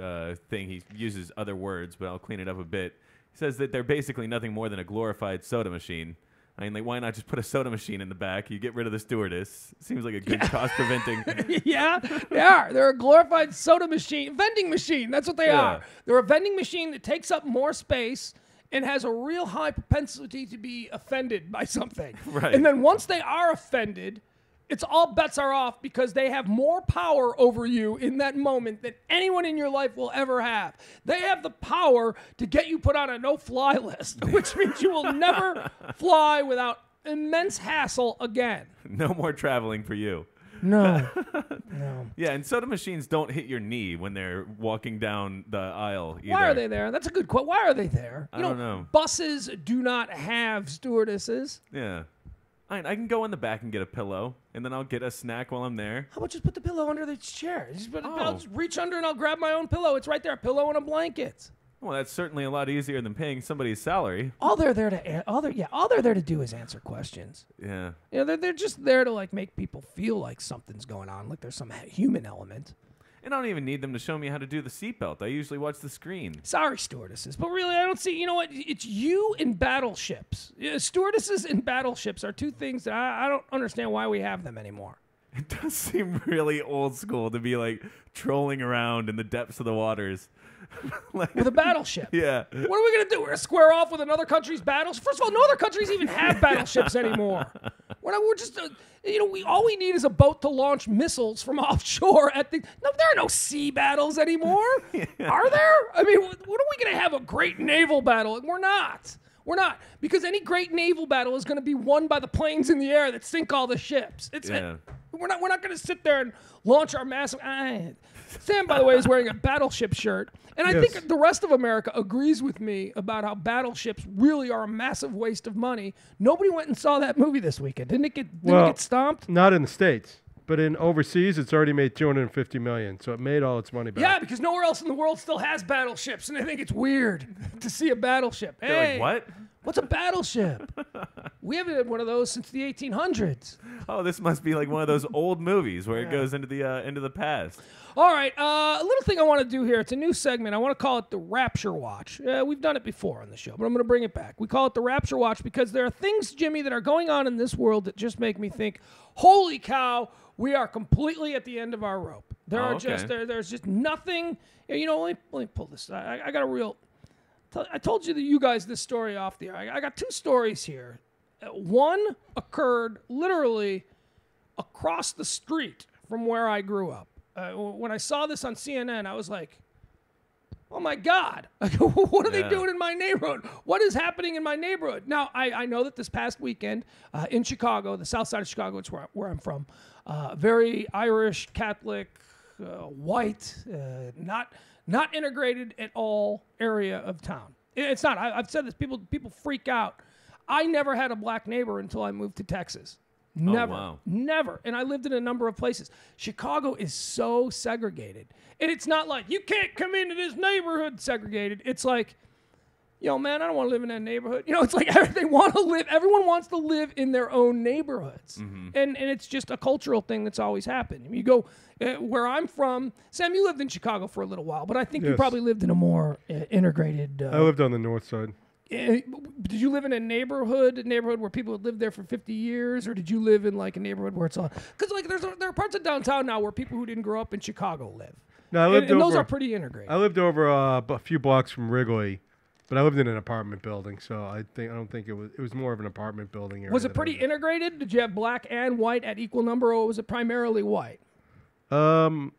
thing. He uses other words, but I'll clean it up a bit. He says that they're basically nothing more than a glorified soda machine. Why not just put a soda machine in the back? You get rid of the stewardess. Seems like a good cost-preventing. Yeah, they are. They're a glorified soda machine, vending machine. That's what they are. They're a vending machine that takes up more space and has a real high propensity to be offended by something. Right. And then once they are offended, it's all bets are off because they have more power over you in that moment than anyone in your life will ever have. They have the power to get you put on a no-fly list, which means you will never fly without immense hassle again. No more traveling for you. No. Yeah, and soda machines don't hit your knee when they're walking down the aisle either. Why are they there? That's a good question. Why are they there? I don't know. Buses do not have stewardesses. Yeah. I can go in the back and get a pillow, and then I'll get a snack while I'm there. How about just put the pillow under the chair? I'll just reach under and I'll grab my own pillow. It's right there, a pillow and a blanket. Well, that's certainly a lot easier than paying somebody's salary. All they're there to do is answer questions. Yeah. You know, they're just there to like make people feel like something's going on, like there's some human element. And I don't even need them to show me how to do the seatbelt. I usually watch the screen. Sorry, stewardesses, but really, I don't see. You know what? It's you and battleships. Stewardesses and battleships are two things that I don't understand why we have them anymore. It does seem really old school to be like trolling around in the depths of the waters. With a battleship. Yeah. What are we going to do? We're going to square off with another country's battleship? First of all, no other countries even have battleships anymore. We're just, all we need is a boat to launch missiles from offshore at the. No, there are no sea battles anymore. Yeah. Are there? I mean, what are we going to have a great naval battle? We're not. We're not. Because any great naval battle is going to be won by the planes in the air that sink all the ships. We're not going to sit there and launch our massive. Sam, by the way, is wearing a battleship shirt. And I think the rest of America agrees with me about how battleships really are a massive waste of money. Nobody went and saw that movie this weekend. Didn't it get stomped? Not in the States. But in overseas, it's already made $250 million, so it made all its money back. Yeah, because nowhere else in the world still has battleships, and I think it's weird to see a battleship. They're like, what? What's a battleship? We haven't had one of those since the 1800s. Oh, this must be like one of those old movies where it goes into the past. All right, a little thing I want to do here. It's a new segment. I want to call it the Rapture Watch. We've done it before on the show, but I'm going to bring it back. We call it the Rapture Watch because there are things, Jimmy, that are going on in this world that just make me think, holy cow, we are completely at the end of our rope. There's just nothing. Let me pull this. I got a real. I told you guys this story off the air. I got two stories here. One occurred literally across the street from where I grew up. When I saw this on CNN, I was like, oh my God, what are they doing in my neighborhood? What is happening in my neighborhood? Now, I know that this past weekend in Chicago, the south side of Chicago, it's where I'm from, very Irish, Catholic, white, not integrated at all area of town. It's not. I've said this. People freak out. I never had a black neighbor until I moved to Texas. Never. Oh, wow. Never. And I lived in a number of places. Chicago is so segregated. And it's not like, you can't come into this neighborhood segregated. It's like, man, I don't want to live in that neighborhood. It's like everyone wants to live in their own neighborhoods. Mm-hmm. And it's just a cultural thing that's always happened. You go where I'm from. Sam, you lived in Chicago for a little while, but I think you probably lived in a more integrated. I lived on the north side. Did you live in a neighborhood where people had lived there for 50 years, or did you live in like a neighborhood where it's all? Because like there are parts of downtown now where people who didn't grow up in Chicago live. No, I lived and those are pretty integrated. I lived over a few blocks from Wrigley, but I lived in an apartment building, so I don't think it was more of an apartment building area. Was it pretty integrated? Did you have black and white at equal number, or was it primarily white? Honestly,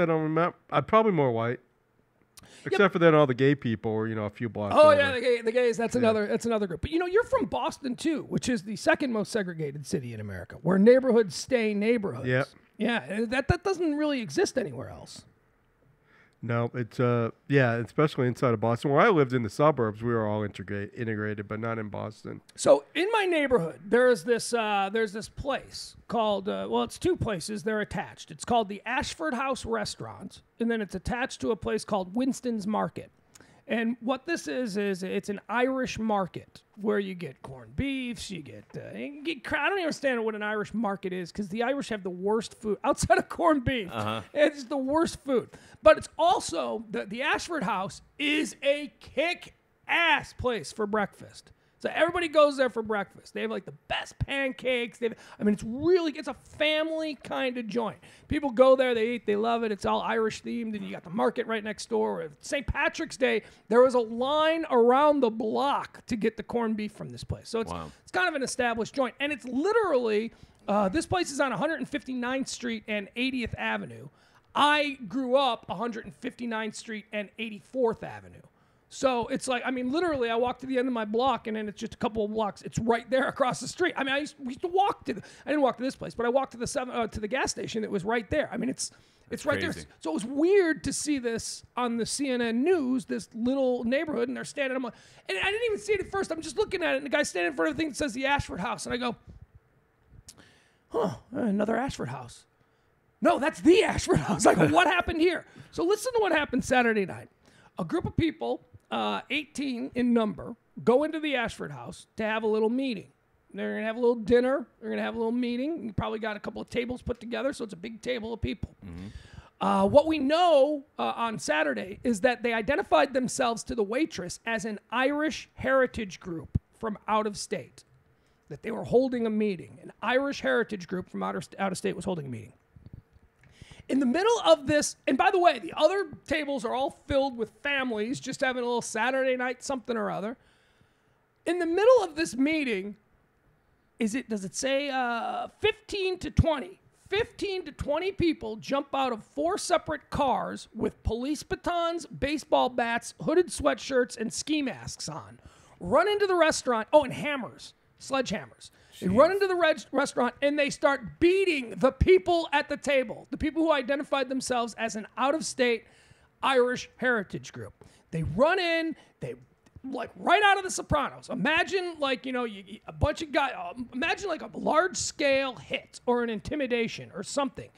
I don't remember. Probably more white. Except for then all the gay people were, a few blocks over. Yeah, the gays, that's another group. But you're from Boston too, which is the second most segregated city in America, where neighborhoods stay neighborhoods. Yep. Yeah, that doesn't really exist anywhere else. No, it's especially inside of Boston. Where I lived in the suburbs, we were all integrated, but not in Boston. So in my neighborhood, there's this place called it's two places. They're attached. It's called the Ashford House Restaurant, and then it's attached to a place called Winston's Market. And what this is it's an Irish market where you get corned beefs, you get I don't even understand what an Irish market is because the Irish have the worst food outside of corned beef. Uh-huh. It's the worst food. But it's also the Ashford House is a kick-ass place for breakfast. So everybody goes there for breakfast. They have like the best pancakes. It's a family kind of joint. People go there, they eat, they love it. It's all Irish themed, and you got the market right next door. St. Patrick's Day, there was a line around the block to get the corned beef from this place. So it's kind of an established joint, and it's literally this place is on 159th Street and 80th Avenue. I grew up 159th Street and 84th Avenue. So it's like, literally, I walked to the end of my block, and then it's just a couple of blocks. It's right there across the street. We used to walk to. I didn't walk to this place, but I walked to the gas station. It was right there. It's right there. So it was weird to see this on the CNN news, this little neighborhood, and they're standing. And I didn't even see it at first. I'm just looking at it, and the guy's standing in front of the thing that says the Ashford House, and I go, another Ashford House. No, that's the Ashford House. I go, what happened here? So listen to what happened Saturday night. A group of people, 18 in number, go into the Ashford house to have a little meeting. They're going to have a little dinner. They're going to have a little meeting. You probably got a couple of tables put together, so it's a big table of people. What we know on Saturday is that they identified themselves to the waitress as an Irish heritage group from out of state, that they were holding a meeting. An Irish heritage group from out of state was holding a meeting. In the middle of this, and by the way, the other tables are all filled with families just having a little Saturday night something or other. In the middle of this meeting, does it say 15 to 20? 15 to 20 people jump out of 4 separate cars with police batons, baseball bats, hooded sweatshirts, and ski masks on. Run into the restaurant. Oh, and hammers, sledgehammers. They run into the restaurant and they start beating the people at the table, the people who identified themselves as an out-of-state Irish heritage group. They run in, like right out of The Sopranos. Imagine like, a bunch of guys, imagine like a large-scale hit or an intimidation or something.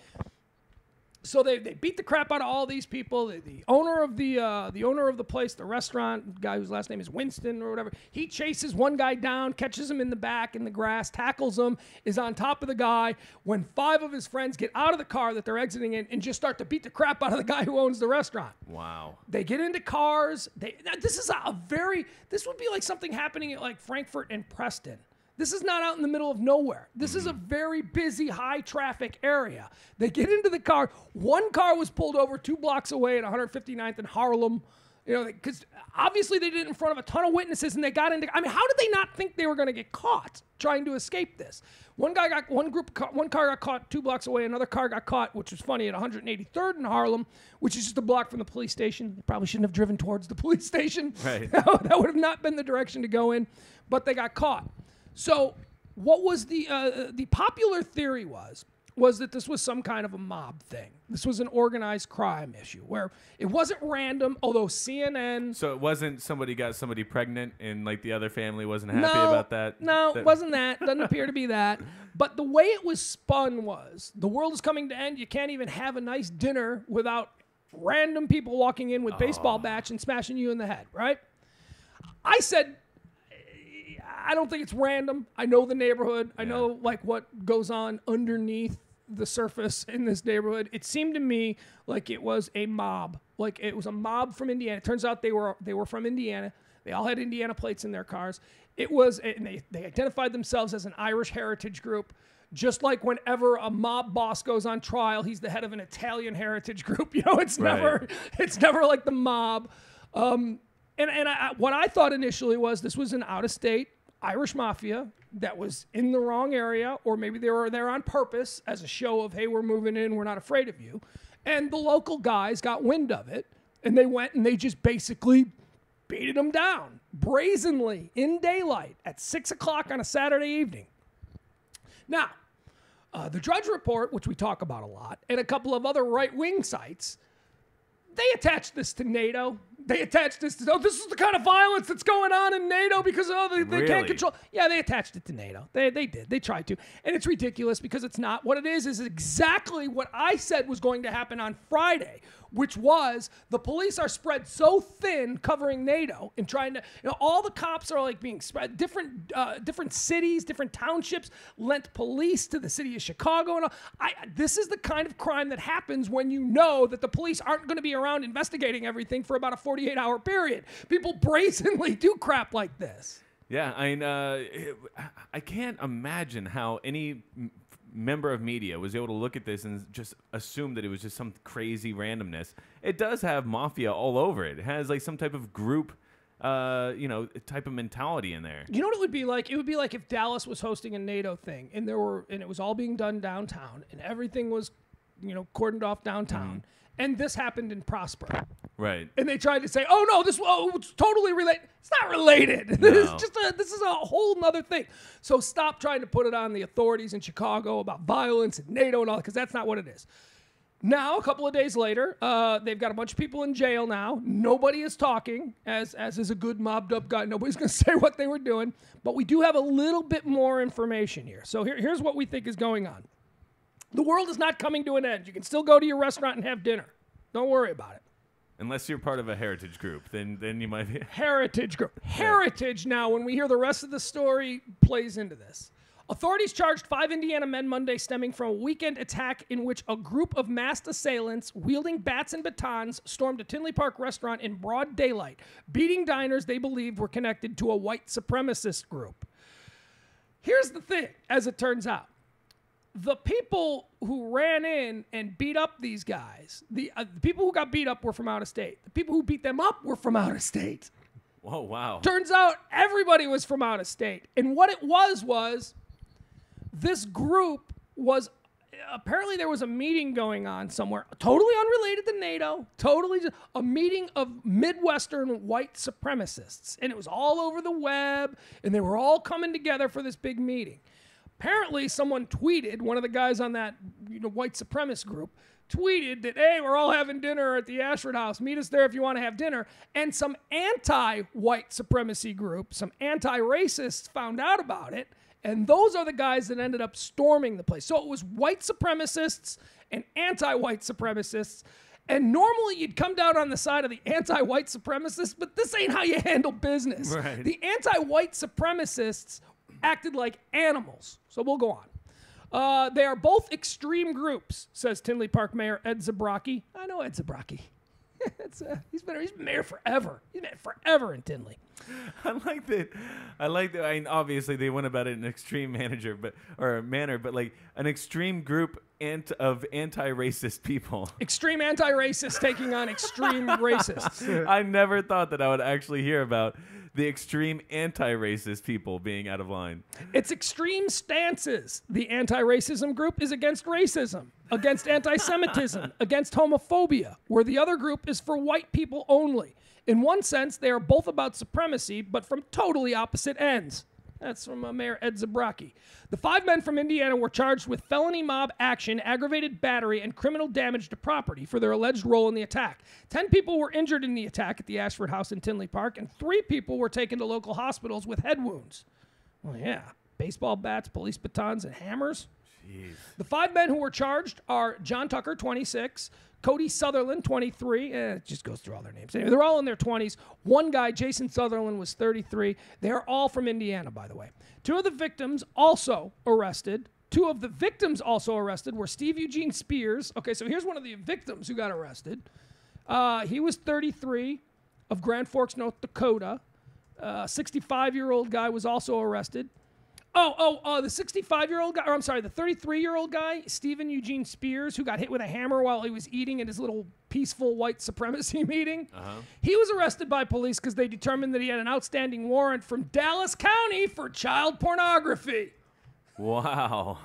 So they beat the crap out of all these people. The owner of the place, the restaurant, the guy whose last name is Winston or whatever, he chases one guy down, catches him in the back in the grass, tackles him, is on top of the guy. When 5 of his friends get out of the car that they're exiting in and just start to beat the crap out of the guy who owns the restaurant. Wow. They get into cars. This would be like something happening at like Frankfurt and Preston. This is not out in the middle of nowhere. This is a very busy, high-traffic area. They get into the car. One car was pulled over 2 blocks away at 159th and Harlem, because obviously they did it in front of a ton of witnesses, and they got into. I mean, how did they not think they were going to get caught trying to escape this? One car got caught 2 blocks away. Another car got caught, which was funny, at 183rd in Harlem, which is just a block from the police station. They probably shouldn't have driven towards the police station. Right. That would have not been the direction to go in, but they got caught. So what was the popular theory was that this was some kind of a mob thing. This was an organized crime issue where it wasn't random, although CNN... So it wasn't somebody got somebody pregnant and like the other family wasn't happy about that? No, it wasn't that. Doesn't appear to be that. But the way it was spun was the world is coming to end. You can't even have a nice dinner without random people walking in with baseball bats and smashing you in the head, right? I said... I don't think it's random. I know the neighborhood. I know like what goes on underneath the surface in this neighborhood. It seemed to me like it was a mob. Like it was a mob from Indiana. It turns out they were from Indiana. They all had Indiana plates in their cars. It was, and they identified themselves as an Irish heritage group. Just like whenever a mob boss goes on trial, he's the head of an Italian heritage group. It's never like the mob. And what I thought initially was this was an out-of-state Irish mafia that was in the wrong area, or maybe they were there on purpose as a show of, hey, we're moving in, we're not afraid of you. And the local guys got wind of it, and they went and they just basically beated them down brazenly in daylight at 6 o'clock on a Saturday evening. Now, the Drudge Report, which we talk about a lot, and a couple of other right-wing sites, they attached this to NATO. They attached this to, this is the kind of violence that's going on in NATO because they can't control. Yeah, they attached it to NATO. They did. They tried to. And it's ridiculous because it's not. What it is exactly what I said was going to happen on Friday, which was the police are spread so thin covering NATO and trying to, all the cops are like being spread. Different cities, different townships lent police to the city of Chicago. And this is the kind of crime that happens when you know that the police aren't going to be around investigating everything for about a 48-hour period. People brazenly do crap like this. Yeah, I can't imagine how any member of media was able to look at this and just assume that it was just some crazy randomness. It does have mafia all over it. It has like some type of group, type of mentality in there. You know what it would be like? It would be like if Dallas was hosting a NATO thing and it was all being done downtown and everything was, cordoned off downtown. And this happened in Prosper. Right. And they tried to say, oh, no, it's totally related. It's not related. No. This is a whole nother thing. So stop trying to put it on the authorities in Chicago about violence and NATO and all that, because that's not what it is. Now, a couple of days later, they've got a bunch of people in jail now. Nobody is talking, as is a good mobbed up guy. Nobody's going to say what they were doing. But we do have a little bit more information here. So here's what we think is going on. The world is not coming to an end. You can still go to your restaurant and have dinner. Don't worry about it. Unless you're part of a heritage group, then you might be. Heritage group. Heritage now, when we hear the rest of the story, plays into this. Authorities charged 5 Indiana men Monday stemming from a weekend attack in which a group of masked assailants wielding bats and batons stormed a Tinley Park restaurant in broad daylight, beating diners they believed were connected to a white supremacist group. Here's the thing, as it turns out. The people who ran in and beat up these guys, the people who got beat up were from out of state. The people who beat them up were from out of state. Oh, wow. Turns out everybody was from out of state. And what it was this group was, apparently there was a meeting going on somewhere, totally unrelated to NATO, totally just a meeting of Midwestern white supremacists. And it was all over the web, and they were all coming together for this big meeting. Apparently, someone tweeted, one of the guys on that white supremacist group, tweeted that, hey, we're all having dinner at the Ashford House. Meet us there if you want to have dinner. And some anti-white supremacy group, some anti-racists found out about it. And those are the guys that ended up storming the place. So it was white supremacists and anti-white supremacists. And normally you'd come down on the side of the anti-white supremacists, but this ain't how you handle business. Right. The anti-white supremacists acted like animals. So we'll go on. They are both extreme groups, says Tinley Park Mayor Ed Zabrocki. I know Ed Zabrocki. He's been mayor forever. He's been forever in Tinley. I like that. I mean, obviously they went about it in an extreme manner, but like an extreme group of anti-racist people. Extreme anti-racists taking on extreme racists. I never thought that I would actually hear about the extreme anti-racist people being out of line. It's extreme stances. The anti-racism group is against racism, against anti-Semitism, against homophobia, where the other group is for white people only. In one sense, they are both about supremacy, but from totally opposite ends. That's from Mayor Ed Zabrocki. The 5 men from Indiana were charged with felony mob action, aggravated battery, and criminal damage to property for their alleged role in the attack. 10 people were injured in the attack at the Ashford House in Tinley Park, and 3 people were taken to local hospitals with head wounds. Well, yeah, baseball bats, police batons, and hammers. Jeez. The 5 men who were charged are John Tucker, 26, Cody Sutherland, 23. It just goes through all their names. Anyway, they're all in their 20s. One guy, Jason Sutherland, was 33. They're all from Indiana, by the way. 2 of the victims also arrested. 2 of the victims also arrested were Steve Eugene Spears. Okay, so here's one of the victims who got arrested. He was 33, of Grand Forks, North Dakota. 65-year-old guy was also arrested. The 65-year-old guy, or I'm sorry, the 33-year-old guy, Stephen Eugene Spears, who got hit with a hammer while he was eating at his little peaceful white supremacy meeting. He was arrested by police because they determined that he had an outstanding warrant from Dallas County for child pornography. Wow.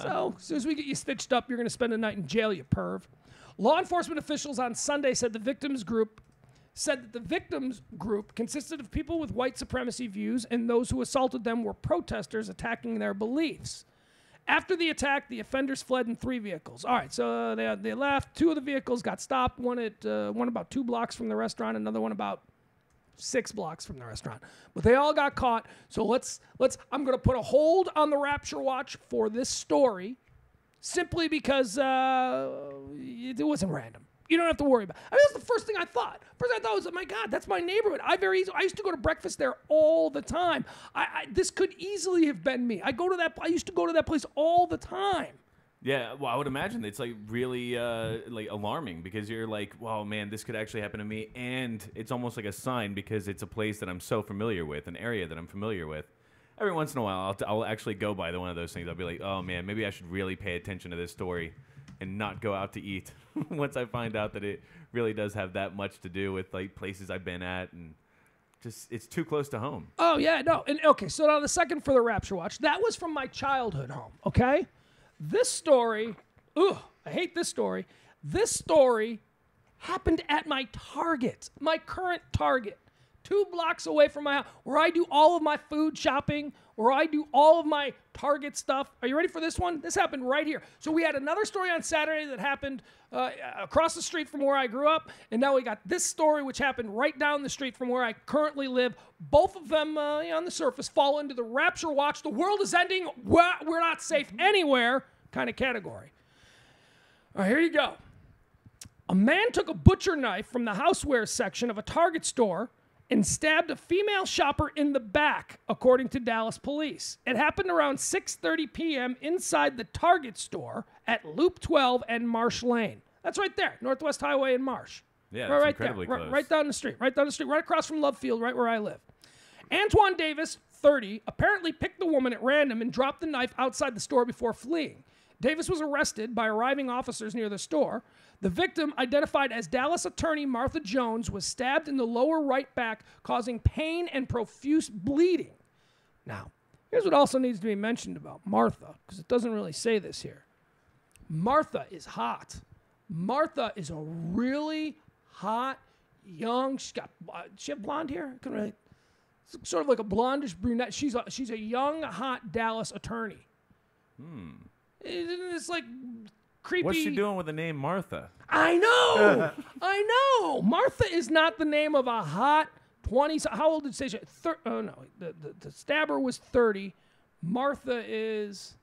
So, as soon as we get you stitched up, you're going to spend a night in jail, you perv. Law enforcement officials on Sunday said that the victims group consisted of people with white supremacy views, and those who assaulted them were protesters attacking their beliefs. After the attack, the offenders fled in 3 vehicles. All right, so they left. 2 of the vehicles got stopped. One about 2 blocks from the restaurant, another one about 6 blocks from the restaurant. But they all got caught. So I'm going to put a hold on the Rapture Watch for this story, simply because it wasn't random. You don't have to worry about it. I mean, that's the first thing I thought. First I thought was, oh my God, that's my neighborhood. I used to go to breakfast there all the time. This could easily have been me. I used to go to that place all the time. Yeah, well, I would imagine it's like really like alarming, because you're like, well, man, this could actually happen to me, and it's almost like a sign because it's a place that I'm so familiar with, an area that I'm familiar with. Every once in a while, I'll actually go by one of those things. I'll be like, oh man, maybe I should really pay attention to this story and not go out to eat once I find out that it really does have that much to do with like places I've been at, and just it's too close to home. Oh yeah, no. And okay, so now the second for the Rapture Watch, that was from my childhood home, okay? This story, I hate this story. This story happened at my Target, my current Target, 2 blocks away from my house, where I do all of my food shopping, where I do all of my Target stuff. Are you ready for this one? This happened right here. So we had another story on Saturday that happened across the street from where I grew up, and now we got this story which happened right down the street from where I currently live. Both of them, on the surface, fall into the Rapture Watch, the world is ending, we're not safe anywhere kind of category. All right, here you go. A man took a butcher knife from the housewares section of a Target store and stabbed a female shopper in the back, according to Dallas police. It happened around 6:30 p.m. inside the Target store at Loop 12 and Marsh Lane. That's right there, Northwest Highway and Marsh. Yeah, that's incredibly there, close. right down the street, right across from Love Field, right where I live. Antoine Davis, 30, apparently picked the woman at random and dropped the knife outside the store before fleeing. Davis was arrested by arriving officers near the store. The victim, identified as Dallas attorney Martha Jones, was stabbed in the lower right back, causing pain and profuse bleeding. Now, here's what also needs to be mentioned about Martha, because it doesn't really say this here. Martha is hot. Martha is a really hot, young, she have blonde hair? Couldn't really, sort of like a blondish brunette. She's a young, hot Dallas attorney. It's like creepy. What's she doing with the name Martha? I know. I know. Martha is not the name of a hot 20. How old did she say? Oh, no. The stabber was 30. Martha is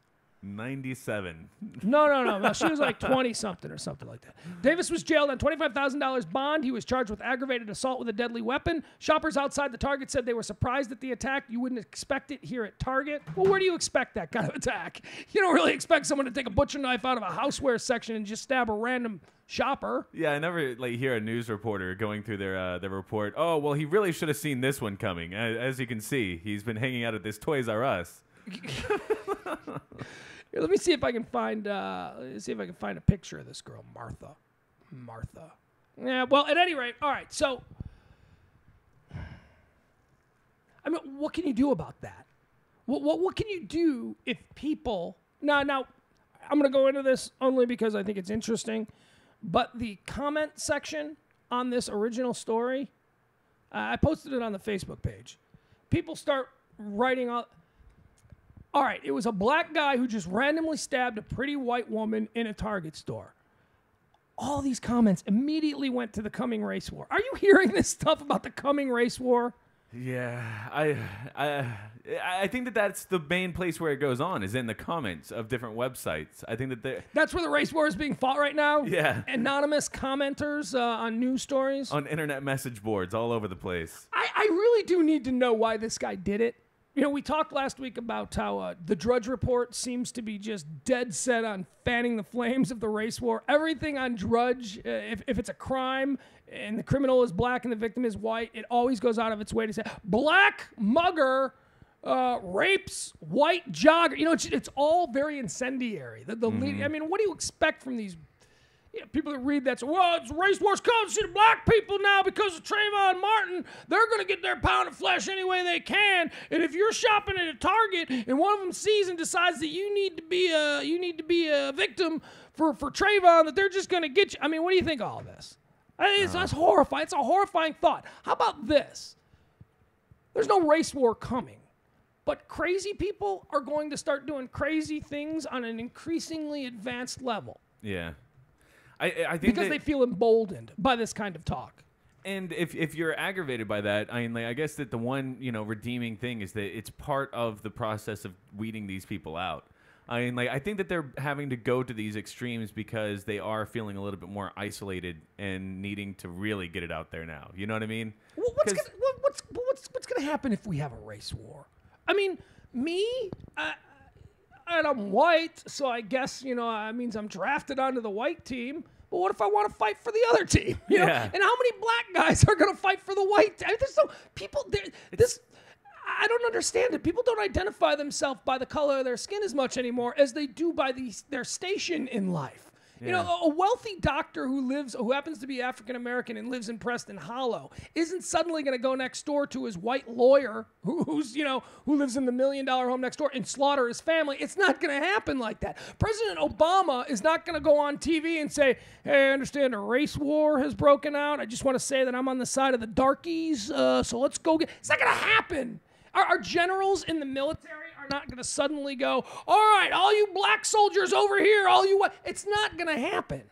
97. No. She was like 20-something or something like that. Davis was jailed on $25,000 bond. He was charged with aggravated assault with a deadly weapon. Shoppers outside the Target said they were surprised at the attack. You wouldn't expect it here at Target. Well, where do you expect that kind of attack? You don't really expect someone to take a butcher knife out of a houseware section and just stab a random shopper. Yeah, I never hear a news reporter going through their report. Oh, well, he really should have seen this one coming. As you can see, he's been hanging out at this Toys R Us. Here, let me see if I can find a picture of this girl, Martha. Yeah, well, at any rate, all right. So, I mean, what can you do about that? What can you do if people now? I'm going to go into this only because I think it's interesting, but the comment section on this original story, I posted it on the Facebook page. People start writing out. All right, it was a black guy who just randomly stabbed a pretty white woman in a Target store. All these comments immediately went to the coming race war. Are you hearing this stuff about the coming race war? Yeah, I think that's the main place where it goes on is in the comments of different websites. I think that's where the race war is being fought right now. Yeah, anonymous commenters on news stories, on internet message boards all over the place. I really do need to know why this guy did it. You know, we talked last week about how the Drudge Report seems to be just dead set on fanning the flames of the race war. Everything on Drudge, if it's a crime and the criminal is black and the victim is white, it always goes out of its way to say, black mugger rapes white jogger. You know, it's all very incendiary. I mean, what do you expect from these people that read that? So, well, it's race wars coming to the black people now because of Trayvon Martin. They're going to get their pound of flesh any way they can. And if you're shopping at a Target and one of them sees and decides that you need to be a victim for Trayvon, that they're just going to get you. I mean, what do you think of all this? That's horrifying. It's a horrifying thought. How about this? There's no race war coming, but crazy people are going to start doing crazy things on an increasingly advanced level. Yeah. I think because they feel emboldened by this kind of talk. And if you're aggravated by that, I mean, I guess that the one redeeming thing is that it's part of the process of weeding these people out. I mean, I think that they're having to go to these extremes because they are feeling a little bit more isolated and needing to really get it out there now. You know what I mean? Well, what's going to happen if we have a race war? I mean, and I'm white, so I guess, it means I'm drafted onto the white team. But what if I want to fight for the other team? You know? And how many black guys are going to fight for the white team? There's no people there. I don't understand it. People don't identify themselves by the color of their skin as much anymore as they do by their station in life. Yeah. You know, a wealthy doctor who happens to be African American and lives in Preston Hollow isn't suddenly going to go next door to his white lawyer who lives in the $1 million home next door and slaughter his family. It's not going to happen like that. President Obama is not going to go on TV and say, "Hey, I understand a race war has broken out. I just want to say that I'm on the side of the darkies. So let's go get." It's not going to happen. Our generals in the military are not going to suddenly go, "All right, all you black soldiers over here, all you what?" It's not going to happen.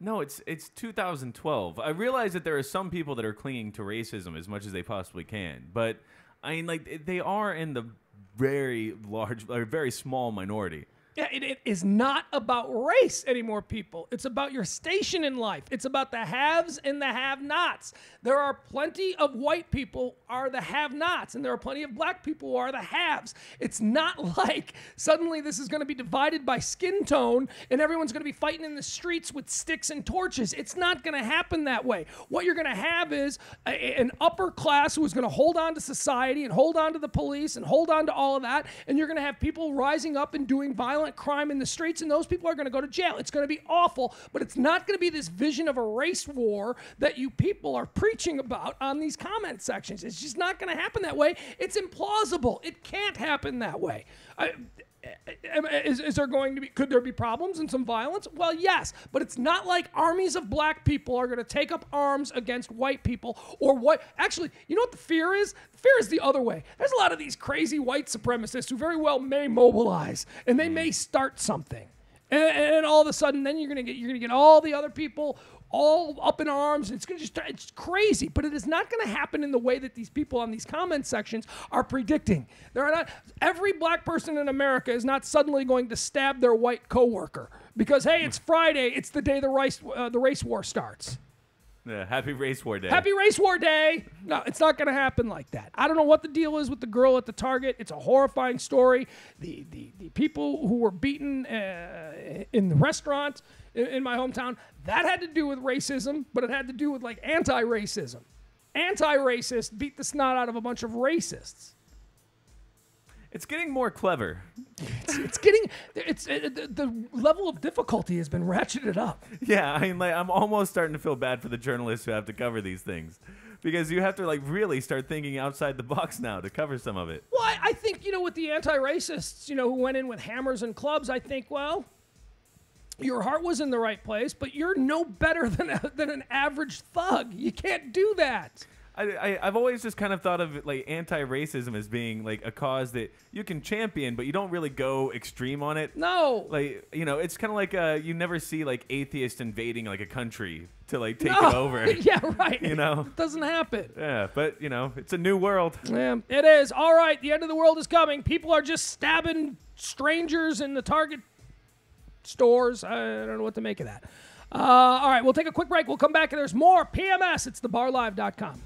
No, it's 2012. I realize that there are some people that are clinging to racism as much as they possibly can, but I mean, they are in the very large, or very small minority. Yeah, it is not about race anymore, people. It's about your station in life. It's about the haves and the have-nots. There are plenty of white people are the have-nots, and there are plenty of black people who are the haves. It's not like suddenly this is going to be divided by skin tone and everyone's going to be fighting in the streets with sticks and torches. It's not going to happen that way. What you're going to have is an upper class who is going to hold on to society and hold on to the police and hold on to all of that, and you're going to have people rising up and doing violent crime in the streets, and those people are going to go to jail. It's going to be awful, but it's not going to be this vision of a race war that you people are preaching about on these comment sections. It's just not going to happen that way. It's implausible. It can't happen that way. Is there going to be, could there be problems and some violence? Well, yes, but it's not like armies of black people are going to take up arms against white people or what. Actually, you know what the fear is? The fear is the other way. There's a lot of these crazy white supremacists who very well may mobilize and they may start something. And all of a sudden, then you're gonna get all the other people all up in arms. It's gonna just, it's crazy, but it is not gonna happen in the way that these people on these comment sections are predicting. There are not, every black person in America is not suddenly going to stab their white coworker because, hey, it's Friday, it's the day the race war starts. Yeah, happy Race War Day. Happy Race War Day. No, it's not going to happen like that. I don't know what the deal is with the girl at the Target. It's a horrifying story. The people who were beaten in the restaurant in my hometown, that had to do with racism, but it had to do with like anti-racism. Anti-racist beat the snot out of a bunch of racists. It's getting more clever. The level of difficulty has been ratcheted up. Yeah, I mean, like, I'm almost starting to feel bad for the journalists who have to cover these things, because you have to like really start thinking outside the box now to cover some of it. Well, I think, with the anti-racists, who went in with hammers and clubs, I think, well, your heart was in the right place, but you're no better than an average thug. You can't do that. I've always just kind of thought of like anti-racism as being like a cause that you can champion, but you don't really go extreme on it. No. Like, it's kind of like you never see like atheists invading like a country to like take it over. Yeah, right. It doesn't happen. Yeah, but it's a new world. Yeah, it is. All right, the end of the world is coming. People are just stabbing strangers in the Target stores. I don't know what to make of that. All right, we'll take a quick break. We'll come back and there's more PMS. It's thebarlive.com.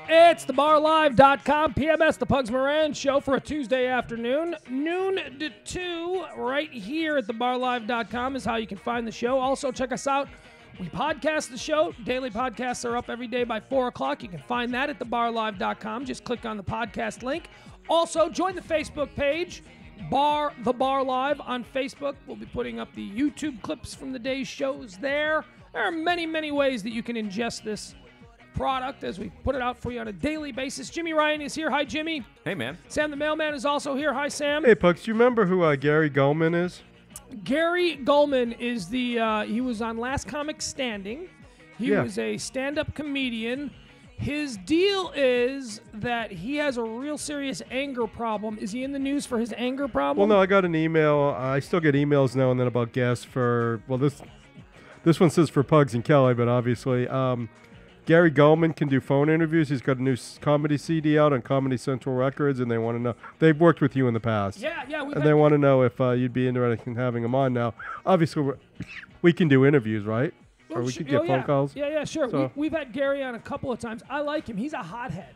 It's thebarlive.com, PMS, the Pugs Moran show for a Tuesday afternoon, noon to 2, right here at thebarlive.com is how you can find the show. Also, check us out. We podcast the show. Daily podcasts are up every day by 4 o'clock. You can find that at thebarlive.com. Just click on the podcast link. Also, join the Facebook page, The Bar Live on Facebook. We'll be putting up the YouTube clips from the day's shows there. There are many, many ways that you can ingest this product as we put it out for you on a daily basis. Jimmy Ryan is here. Hi, Jimmy. Hey, man. Sam the Mailman is also here. Hi, Sam. Hey, Pugs, do you remember who Gary Goldman is? Gary Goldman is he was on Last Comic Standing. He was a stand-up comedian. His deal is that he has a real serious anger problem. Is he in the news for his anger problem? Well, no, I got an email. I still get emails now and then about guests for, well, this one says for Pugs and Kelly, but obviously Gary Goldman can do phone interviews. He's got a new comedy CD out on Comedy Central Records, and they want to know. They've worked with you in the past. Yeah. And they want to know if you'd be interested in having him on now. Obviously, we can do interviews, right? Or we could get phone calls. Yeah, sure. So. We've had Gary on a couple of times. I like him. He's a hothead.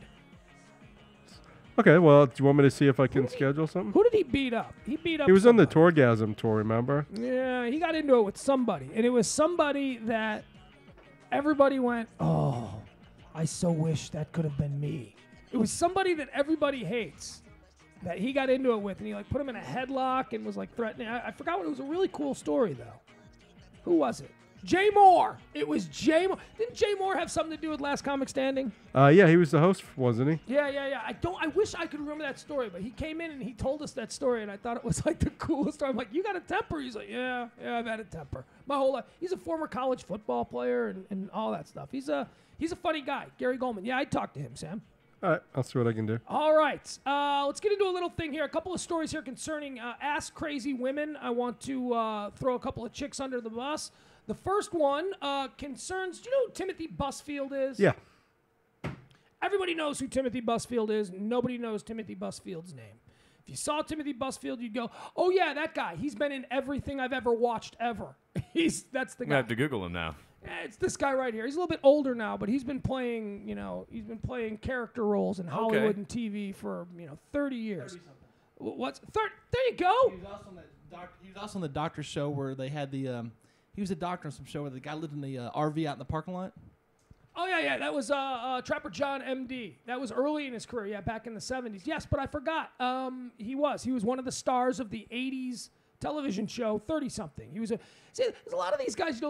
Okay, well, do you want me to see if I can schedule something? Who did he beat up? He was on the Tourgasm tour, remember? Yeah, he got into it with somebody. And it was somebody that everybody went, oh, I so wish that could have been me. It was somebody that everybody hates that he got into it with. And he put him in a headlock and was threatening. I forgot what it was. A really cool story, though. Who was it? Jay Moore. It was Jay Moore. Didn't Jay Moore have something to do with Last Comic Standing? Yeah, he was the host, wasn't he? Yeah. I wish I could remember that story, but he came in and he told us that story, and I thought it was the coolest story. I'm like, you got a temper? He's like, yeah, I've had a temper my whole life. He's a former college football player and all that stuff. He's a funny guy, Gary Goldman. Yeah, I'd talk to him, Sam. All right, I'll see what I can do. All right, let's get into a little thing here. A couple of stories here concerning Ask Crazy Women. I want to throw a couple of chicks under the bus. The first one concerns, do you know who Timothy Busfield is? Yeah. Everybody knows who Timothy Busfield is. Nobody knows Timothy Busfield's name. If you saw Timothy Busfield, you'd go, oh, yeah, that guy. He's been in everything I've ever watched ever. That's the guy. I have to Google him now. It's this guy right here. He's a little bit older now, but he's been playing, character roles in Hollywood and TV for, 30 years. 30-something. What's there you go. He was also on the doctor show where they had the he was a doctor on some show where the guy lived in the RV out in the parking lot. Oh, yeah. That was Trapper John M.D. That was early in his career, back in the 70s. Yes, but I forgot. He was one of the stars of the 80s television show 30-something. There's a lot of these guys,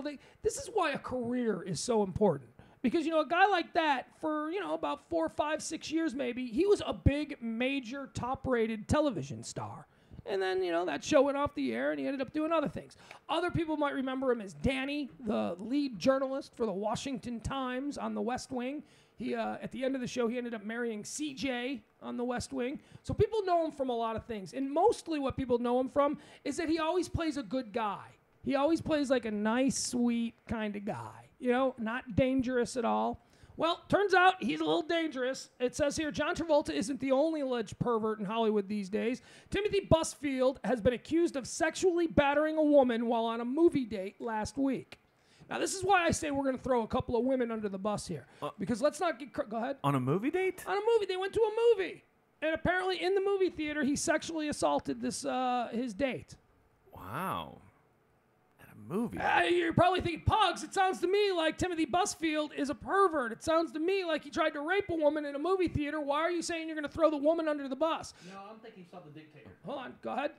this is why a career is so important. Because, a guy like that, for, about 4, 5, 6 years maybe, he was a big, major, top-rated television star. And then, that show went off the air, and he ended up doing other things. Other people might remember him as Danny, the lead journalist for the Washington Times on The West Wing. He, at the end of the show, he ended up marrying CJ on The West Wing. So people know him from a lot of things. And mostly what people know him from is that he always plays a good guy. He always plays like a nice, sweet kind of guy. Not dangerous at all. Well, turns out he's a little dangerous. It says here, John Travolta isn't the only alleged pervert in Hollywood these days. Timothy Busfield has been accused of sexually battering a woman while on a movie date last week. Now, this is why I say we're going to throw a couple of women under the bus here. Because let's not get... Go ahead. On a movie date? On a movie. They went to a movie. And apparently in the movie theater, he sexually assaulted his date. Wow. Movie. You're probably thinking, Pugs, it sounds to me like Timothy Busfield is a pervert. It sounds to me like he tried to rape a woman in a movie theater. Why are you saying you're going to throw the woman under the bus? No, I'm thinking he saw The Dictator. Hold on. Go ahead.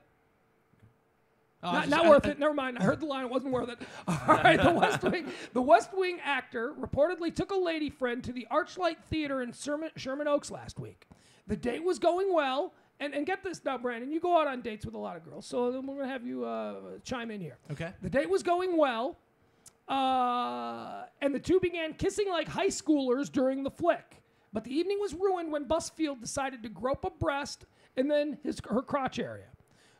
Oh, not worth it. Never mind. I heard the line. It wasn't worth it. All right. The West Wing actor reportedly took a lady friend to the Archlight Theater in Sherman Oaks last week. The date was going well. And get this now, Brandon. You go out on dates with a lot of girls, so we're going to have you chime in here. Okay. The date was going well, and the two began kissing like high schoolers during the flick. But the evening was ruined when Busfield decided to grope a breast and then her crotch area.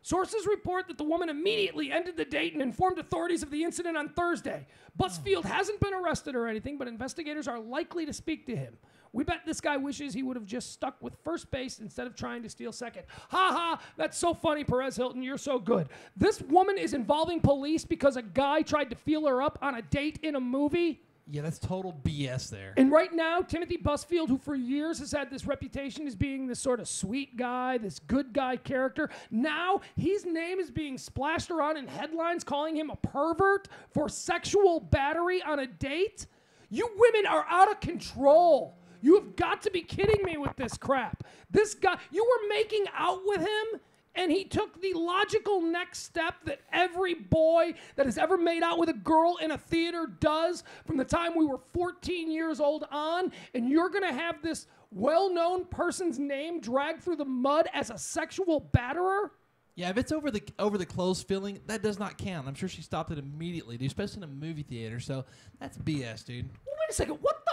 Sources report that the woman immediately ended the date and informed authorities of the incident on Thursday. Busfield hasn't been arrested or anything, but investigators are likely to speak to him. We bet this guy wishes he would have just stuck with first base instead of trying to steal second. Ha ha, that's so funny, Perez Hilton, you're so good. This woman is involving police because a guy tried to feel her up on a date in a movie? Yeah, that's total BS there. And right now, Timothy Busfield, who for years has had this reputation as being this sort of sweet guy, this good guy character, now his name is being splashed around in headlines calling him a pervert for sexual battery on a date. You women are out of control. You have got to be kidding me with this crap. This guy, you were making out with him, and he took the logical next step that every boy that has ever made out with a girl in a theater does from the time we were 14 years old on, and you're going to have this well-known person's name dragged through the mud as a sexual batterer? Yeah, if it's over the clothes feeling, that does not count. I'm sure she stopped it immediately, dude, especially in a movie theater. So that's BS, dude. Well, wait a second. What the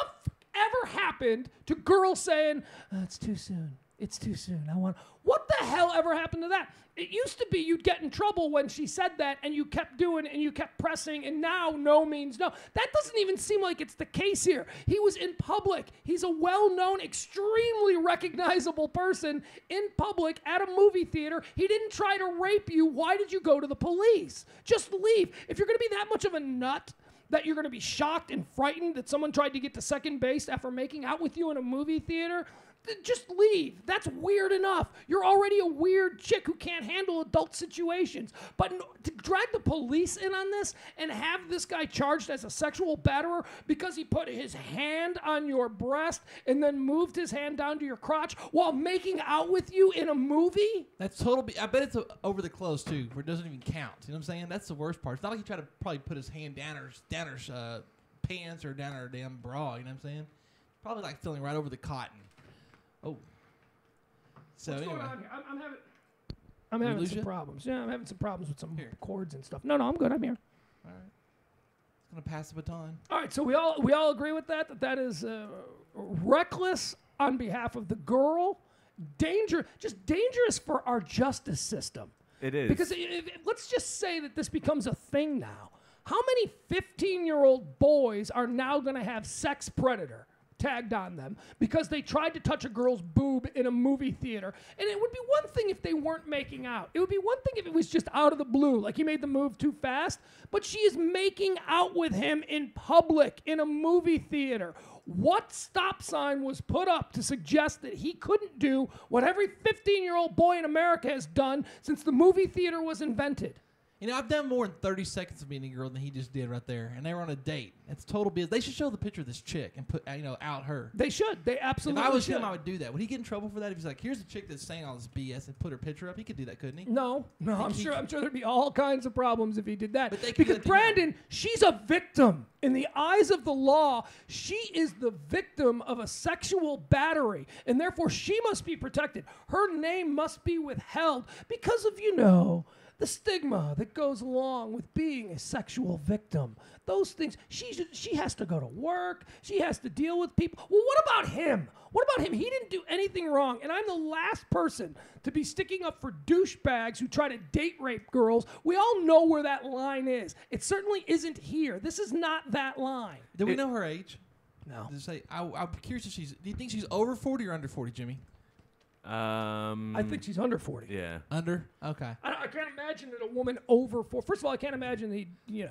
ever happened to girls saying, it's too soon? It's too soon. What the hell ever happened to that? It used to be you'd get in trouble when she said that, and you kept doing and you kept pressing, and now no means no. That doesn't even seem like it's the case here. He was in public. He's a well-known, extremely recognizable person in public at a movie theater. He didn't try to rape you. Why did you go to the police? Just leave. If you're going to be that much of a nut that you're going to be shocked and frightened that someone tried to get to second base after making out with you in a movie theater, just leave. That's weird enough. You're already a weird chick who can't handle adult situations. But to drag the police in on this and have this guy charged as a sexual batterer because he put his hand on your breast and then moved his hand down to your crotch while making out with you in a movie? That's total. I bet it's over the clothes too, where it doesn't even count. You know what I'm saying? That's the worst part. It's not like he tried to probably put his hand down her pants or down her damn bra. You know what I'm saying? Probably like feeling right over the cotton. Oh. So What's anyway. going on here? I'm having some problems. Yeah, I'm having some problems with some cords and stuff. No, I'm good. I'm here. All right. It's gonna pass the baton. All right, so we all agree with that is reckless on behalf of the girl, dangerous for our justice system. It is. Because let's just say that this becomes a thing now. How many 15-year-old boys are now going to have sex predator tagged on them because they tried to touch a girl's boob in a movie theater? And it would be one thing if they weren't making out. It would be one thing if it was just out of the blue, like he made the move too fast. But she is making out with him in public in a movie theater. What stop sign was put up to suggest that he couldn't do what every 15-year-old boy in America has done since the movie theater was invented? You know, I've done more than 30 seconds of meeting a girl than he just did right there, and they were on a date. It's total BS. They should show the picture of this chick and put, out her. They should. They absolutely should. If I was should. him, I would do that. Would he get in trouble for that? If he's like, here's a chick that's saying all this BS and put her picture up, he could do that, couldn't he? No. I'm sure there'd be all kinds of problems if he did that. But they could because let them Brandon, she's a victim. In the eyes of the law, she is the victim of a sexual battery, and therefore she must be protected. Her name must be withheld because of, the stigma that goes along with being a sexual victim. Those things. She has to go to work. She has to deal with people. Well, what about him? What about him? He didn't do anything wrong. And I'm the last person to be sticking up for douchebags who try to date rape girls. We all know where that line is. It certainly isn't here. This is not that line. Do we know her age? No. Just say, I'm curious if do you think she's over 40 or under 40, Jimmy? I think she's under 40. Yeah. Under? Okay. I can't imagine that a woman over 40. First of all, I can't imagine that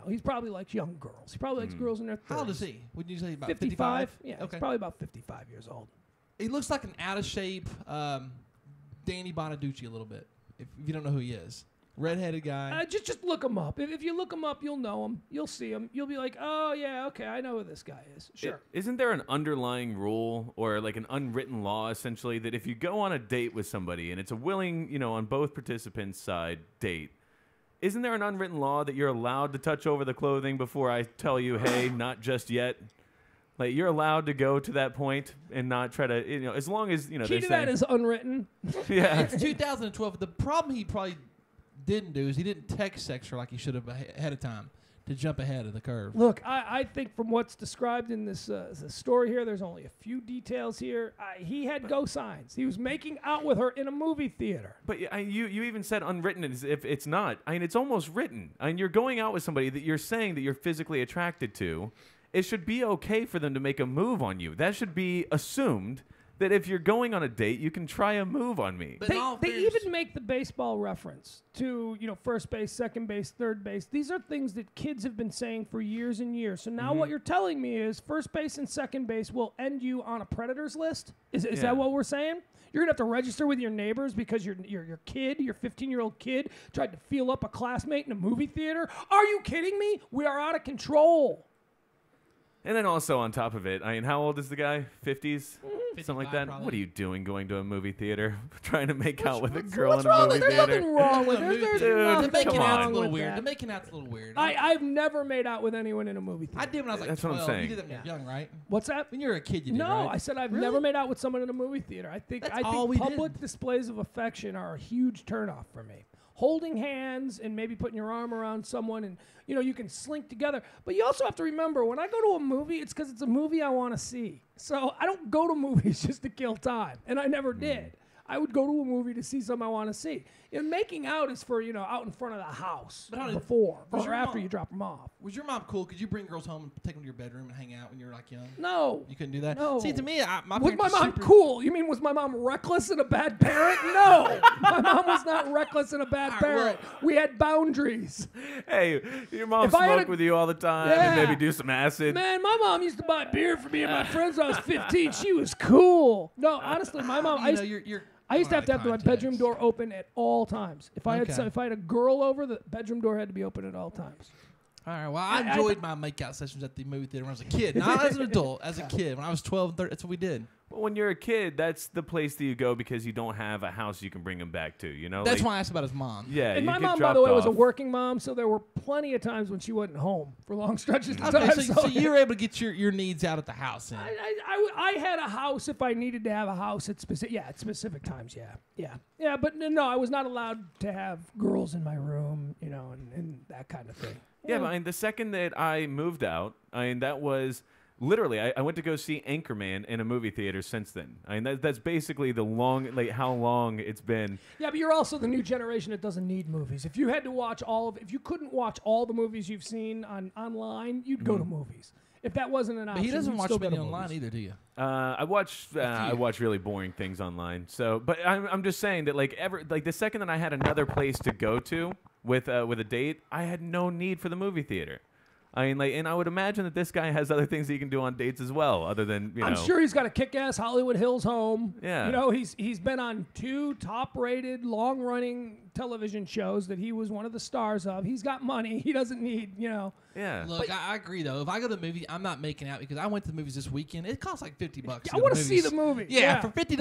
he's probably likes young girls. He probably likes girls in their 30s. How old is he? Would you say about 55? Yeah, okay. He's probably about 55 years old. He looks like an out of shape Danny Bonaducci a little bit. If you don't know who he is. Redheaded guy. Just look him up. If you look him up, you'll know him. You'll see him. You'll be like, oh, yeah, okay, I know who this guy is. Sure. Isn't there an underlying rule or like an unwritten law, essentially, that if you go on a date with somebody and it's a willing, on both participants' side date, isn't there an unwritten law that you're allowed to touch over the clothing before I tell you, hey, not just yet? Like, you're allowed to go to that point and not try to, as long as, Key to that is unwritten. Yeah. It's 2012. The problem he probably didn't do is he didn't text sex her like he should have ahead of time to jump ahead of the curve. Look, I think from what's described in this story here, there's only a few details here. He had go signs. He was making out with her in a movie theater. But you even said unwritten as if it's not. I mean, it's almost written. I mean, you're going out with somebody that you're saying that you're physically attracted to. It should be okay for them to make a move on you. That should be assumed that if you're going on a date, you can try a move on me. But in all They fairness- even make the baseball reference to, first base, second base, third base. These are things that kids have been saying for years and years. So now what you're telling me is first base and second base will end you on a predators list? Is Yeah. that what we're saying? You're going to have to register with your neighbors because your kid, your 15-year-old kid, tried to feel up a classmate in a movie theater? Are you kidding me? We are out of control. And then also on top of it, I mean, how old is the guy? 50s? Something like 55 that? probably. What are you doing going to a movie theater? Trying to make out with a girl What's in a wrong movie with There's theater? nothing wrong with No, it. There's dude, nothing The making come out's on. a little with weird. that. The making out's a little weird. I've never made out with anyone in a movie theater. I did when I was like That's what I'm 12. saying. You did that when you were young, right? What's that? When you were a kid, you did, No, right? I said I've Really? never made out with someone in a movie theater. I think That's all we public did. displays of affection are a huge turnoff for me. Holding hands and maybe putting your arm around someone and you can slink together. But you also have to remember when I go to a movie, it's because it's a movie I want to see. So I don't go to movies just to kill time, and I never did. I would go to a movie to see something I want to see. Making out is for out in front of the house But honey, before was or your after mom- you drop them off. Was your mom cool? Could you bring girls home and take them to your bedroom and hang out when you were like young? No. You couldn't do that? No. See, to me, my Was parents my were mom super- cool? You mean was my mom reckless and a bad parent? No. My mom was not reckless and a bad All right, parent. We had boundaries. Hey, your mom If I had smoked a- with you all the time Yeah. and maybe do some acid. Man, my mom used to buy beer for me and my friends when I was 15. She was cool. No, honestly, my mom. I used to have my bedroom door open at all times. If I Okay. had a girl over, the bedroom door had to be open at all times. All right. Well, I enjoyed my makeout sessions at the movie theater when I was a kid. Not as an adult, as a kid. When I was 12 and 13, that's what we did. Well, when you're a kid, that's the place that you go because you don't have a house you can bring him back to. That's Like, why I asked about his mom. Yeah, And you my get mom, by dropped the way, was a off. working mom, so there were plenty of times when she wasn't home for long stretches of Okay, time. so you were able to get your needs out at the house then. I had a house if I needed to have a house at specific times. Yeah. But no, I was not allowed to have girls in my room, and that kind of thing. Yeah, but I mean, the second that I moved out, that was literally, I went to go see Anchorman in a movie theater since then. That's basically how long it's been. Yeah, but you're also the new generation that doesn't need movies. If you had to watch if you couldn't watch all the movies you've seen online, you'd go to movies. If that wasn't an option, But he doesn't you'd watch still go many to online movies. either, do you? I watch really boring things online. So, but I'm just saying that the second that I had another place to go to with a date, I had no need for the movie theater. And I would imagine that this guy has other things that he can do on dates as well, other than I'm sure he's got a kick-ass Hollywood Hills home. Yeah. He's been on 2 top-rated, long-running television shows that he was one of the stars of. He's got money. He doesn't need, Yeah. Look, I agree though. If I go to the movie, I'm not making out because I went to the movies this weekend. It costs like $50. I want to see the movie. Yeah, for $50,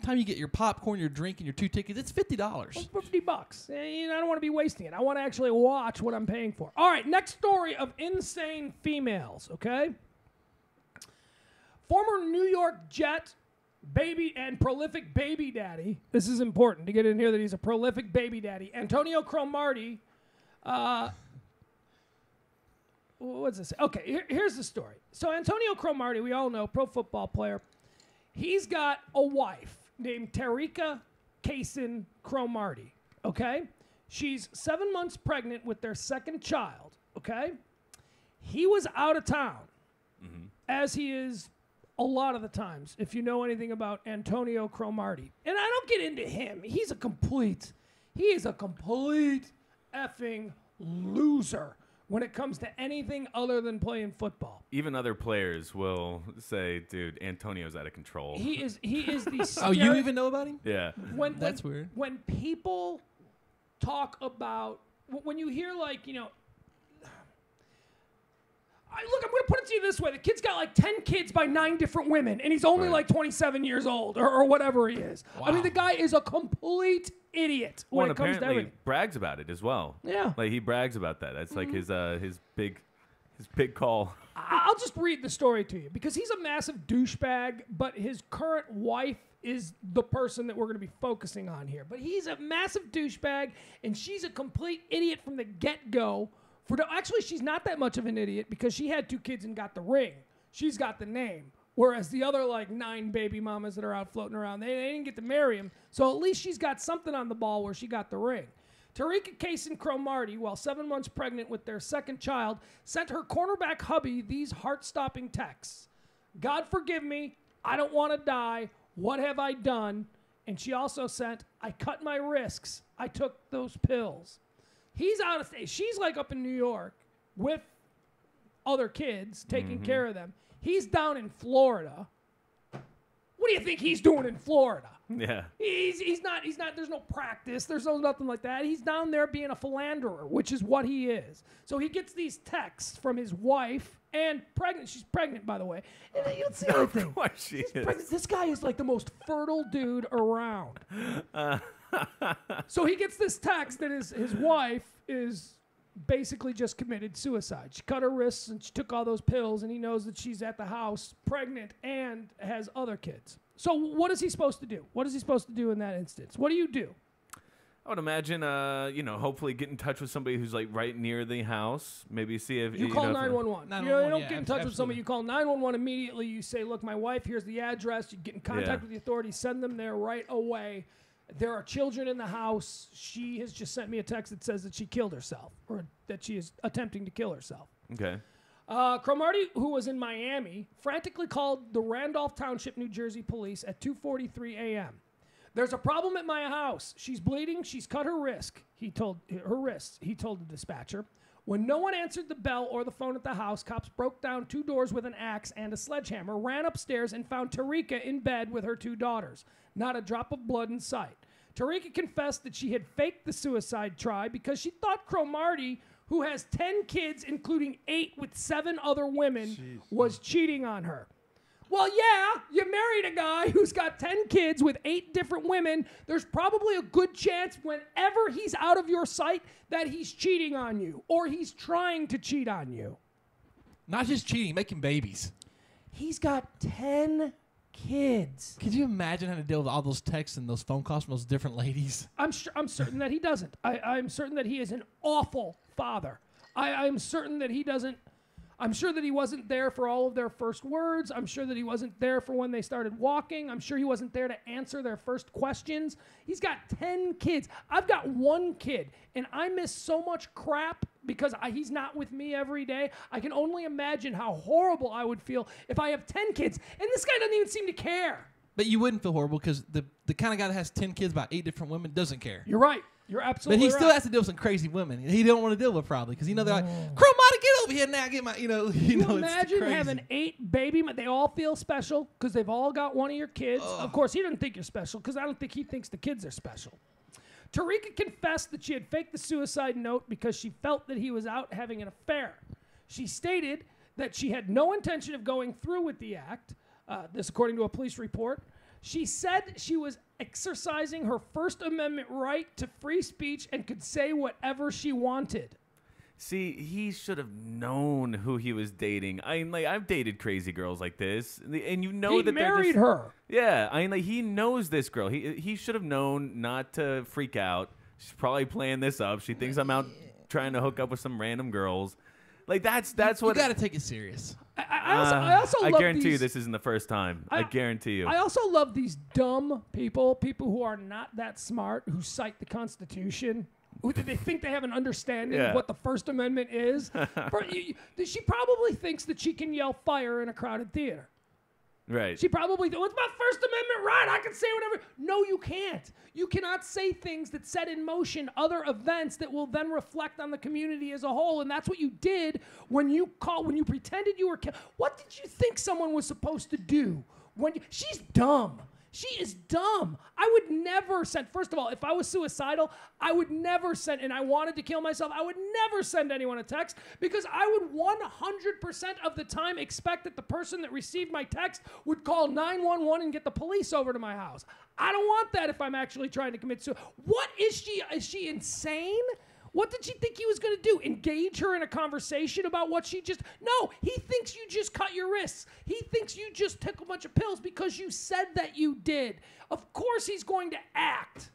time you get your popcorn, your drink, and your 2 tickets, it's $50. $50. I don't want to be wasting it. I want to actually watch what I'm paying for. All right, next story of insane females, okay? Former New York Jet baby and prolific baby daddy. This is important to get in here that he's a prolific baby daddy. Antonio Cromartie. What's this? Okay, here's the story. So Antonio Cromartie, we all know, pro football player. He's got a wife named Tarika Kaysen Cromartie, okay? She's 7 months pregnant with their second child, okay? He was out of town, as he is a lot of the times, if you know anything about Antonio Cromartie. And I don't get into him. He is a complete effing loser when it comes to anything other than playing football. Even other players will say, "Dude, Antonio's out of control." He is the Oh, you even know about him? Yeah. That's weird. When people talk about, when you hear look, I'm going to put it to you this way. The kid's got like 10 kids by 9 different women, and he's only like 27 years old or whatever he is. Wow. I mean, the guy is a complete idiot when it comes to apparently everything. brags about it as well. Yeah. Like he brags about that. That's like his big call. I'll just read the story to you because he's a massive douchebag, but his current wife is the person that we're going to be focusing on here. But he's a massive douchebag, and she's a complete idiot from the get-go. Actually, she's not that much of an idiot because she had 2 kids and got the ring. She's got the name. Whereas the other 9 baby mamas that are out floating around, they didn't get to marry him. So at least she's got something on the ball where she got the ring. Tarika Kaysen Cromartie, while 7 months pregnant with their second child, sent her cornerback hubby these heart-stopping texts. God forgive me, I don't want to die. What have I done? And she also sent, I cut my risks. I took those pills. He's out of state. She's like up in New York with other kids, taking care of them. He's down in Florida. What do you think he's doing in Florida? Yeah. He's not, there's no practice. There's nothing like that. He's down there being a philanderer, which is what he is. So he gets these texts from his wife and pregnant. She's pregnant, by the way. And then you'll see everything. Of course she is. Pregnant. This guy is like the most fertile dude around. So he gets this text that his wife is basically just committed suicide. She cut her wrists and she took all those pills, and he knows that she's at the house pregnant and has other kids. So what is he supposed to do? What is he supposed to do in that instance? What do you do? I would imagine, hopefully get in touch with somebody who's like right near the house. Maybe see if You call if- 911. You 911, don't yeah, get in touch with somebody. absolutely. You call 911 immediately. You say, look, my wife, here's the address. You get in contact with the authorities. Send them there right away. There are children in the house. She has just sent me a text that says that she killed herself, or that she is attempting to kill herself. Okay. Cromartie, who was in Miami, frantically called the Randolph Township, New Jersey police at 2:43 a.m. There's a problem at my house. She's bleeding. She's cut her wrist. He told the dispatcher. When no one answered the bell or the phone at the house, cops broke down 2 doors with an axe and a sledgehammer, ran upstairs, and found Tarika in bed with her 2 daughters. Not a drop of blood in sight. Tarika confessed that she had faked the suicide try because she thought Cromartie, who has 10 kids, including 8 with 7 other women, was cheating on her. Well, yeah, you married a guy who's got 10 kids with 8 different women. There's probably a good chance whenever he's out of your sight that he's cheating on you or he's trying to cheat on you. Not just cheating, making babies. He's got 10 kids. Could you imagine having to deal with all those texts and those phone calls from those different ladies? I'm certain that he doesn't. I'm certain that he is an awful father. I'm certain that he doesn't. I'm sure that he wasn't there for all of their first words. I'm sure that he wasn't there for when they started walking. I'm sure he wasn't there to answer their first questions. He's got 10 kids. I've got 1 kid, and I miss so much crap because he's not with me every day. I can only imagine how horrible I would feel if I have 10 kids, and this guy doesn't even seem to care. But you wouldn't feel horrible because the kind of guy that has 10 kids, about 8 different women, doesn't care. You're right. You're But absolutely he right. still has to deal with some crazy women. He don't want to deal with probably because they're like, Cromartie, get over here now, get my, you know, imagine it's crazy. having 8 baby, they all feel special because they've all got one of your kids. Of course, he doesn't think you're special because I don't think he thinks the kids are special. Tarika confessed that she had faked the suicide note because she felt that he was out having an affair. She stated that she had no intention of going through with the act, this according to a police report. She said she was exercising her First Amendment right to free speech and could say whatever she wanted. See, he should have known who he was dating. I've dated crazy girls like this, and you know He that they're married just, her. Yeah, he knows this girl. He should have known not to freak out. She's probably playing this up. She thinks I'm out trying to hook up with some random girls. Like that's what You got to take it serious. I also I love guarantee you these, this isn't the first time. I guarantee you. I also love these dumb people who are not that smart, who cite the Constitution. They think they have an understanding of what the First Amendment is. She probably thinks that she can yell fire in a crowded theater. Right. She probably thinks, it's my First Amendment right. I can say whatever. No, you can't. You cannot say things that set in motion other events that will then reflect on the community as a whole. And that's what you did when you pretended you were. What did you think someone was supposed to do? She's dumb. She is dumb. I would never send, first of all, if I was suicidal, I would never send, and I wanted to kill myself, I would never send anyone a text because I would 100% of the time expect that the person that received my text would call 911 and get the police over to my house. I don't want that if I'm actually trying to commit suicide. What is she? Is she insane? What did she think he was going to do? Engage her in a conversation about what she just... No, he thinks you just cut your wrists. He thinks you just took a bunch of pills because you said that you did. Of course he's going to act.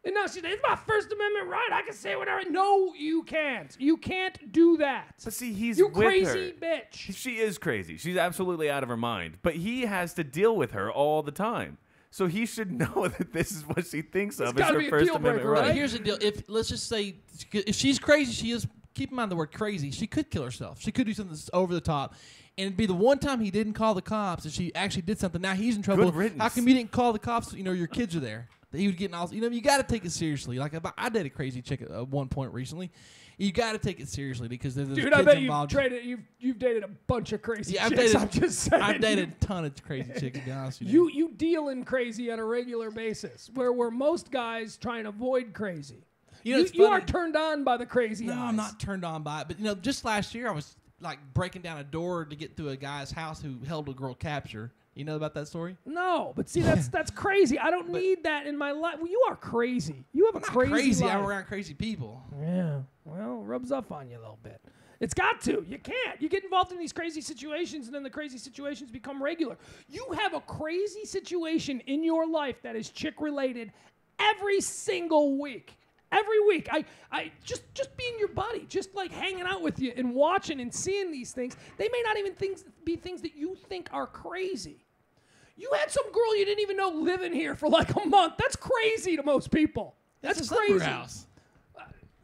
And now she's like, it's my First Amendment right. I can say whatever. No, you can't. You can't do that. But see, he's you with crazy her. bitch. She is crazy. She's absolutely out of her mind. But he has to deal with her all the time. So he should know that this is what she thinks of as gotta her be a First deal Amendment breaker, right. right? Here's the deal. Let's just say if she's crazy, she is keep in mind the word crazy. She could kill herself. She could do something that's over the top. And it'd be the one time he didn't call the cops and she actually did something. Now he's in trouble. Good riddance. How come you didn't call the cops? You know, your kids are there. That he would get all. You know, you got to take it seriously. Like I dated a crazy chick at one point recently. You got to take it seriously because there's Dude, kids I bet involved. you've dated a bunch of crazy Yeah, chicks. I'm just saying. I've dated a ton of crazy chicks. To be honest with you. You deal in crazy on a regular basis, where most guys try and avoid crazy. You know, it's you funny. are turned on by the crazy. No, eyes. I'm not turned on by it. But, you know, just last year I was, like, breaking down a door to get to a guy's house who held a girl capture. You know about that story? No, but see, that's crazy. I don't need that in my life. Well, you are crazy. You have a crazy life. I'm around crazy people. Yeah, well, rubs off on you a little bit. It's got to. You can't. You get involved in these crazy situations, and then the crazy situations become regular. You have a crazy situation in your life that is chick-related every single week. Every week, I just being your buddy, just like hanging out with you and watching and seeing these things. They may not even be things that you think are crazy. You had some girl you didn't even know living here for like a month. That's crazy to most people. That's It's a crazy. Sunbrew house.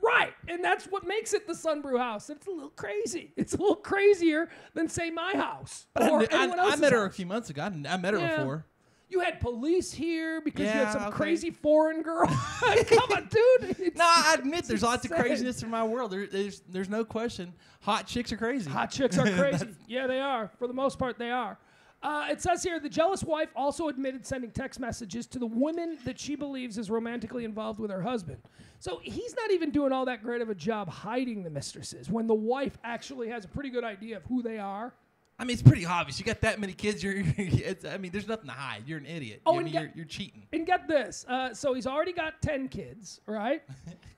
Right, and that's what makes it the Sunbrew house. It's a little crazy. It's a little crazier than, say, my house or anyone I else's met her a house. few months ago. I met her before. You had police here because you Yeah, had some okay. crazy foreign girl. Come on, dude. It's- No, I admit there's lots of insane. craziness in my world. There's no question. Hot chicks are crazy. Hot chicks are crazy. Yeah, they are. For the most part, they are. It says here, the jealous wife also admitted sending text messages to the woman that she believes is romantically involved with her husband. So he's not even doing all that great of a job hiding the mistresses when the wife actually has a pretty good idea of who they are. I mean, it's pretty obvious. You got that many kids. I mean, there's nothing to hide. You're an idiot. Oh, I and mean, you're cheating. And get this. So he's already got 10 kids, right?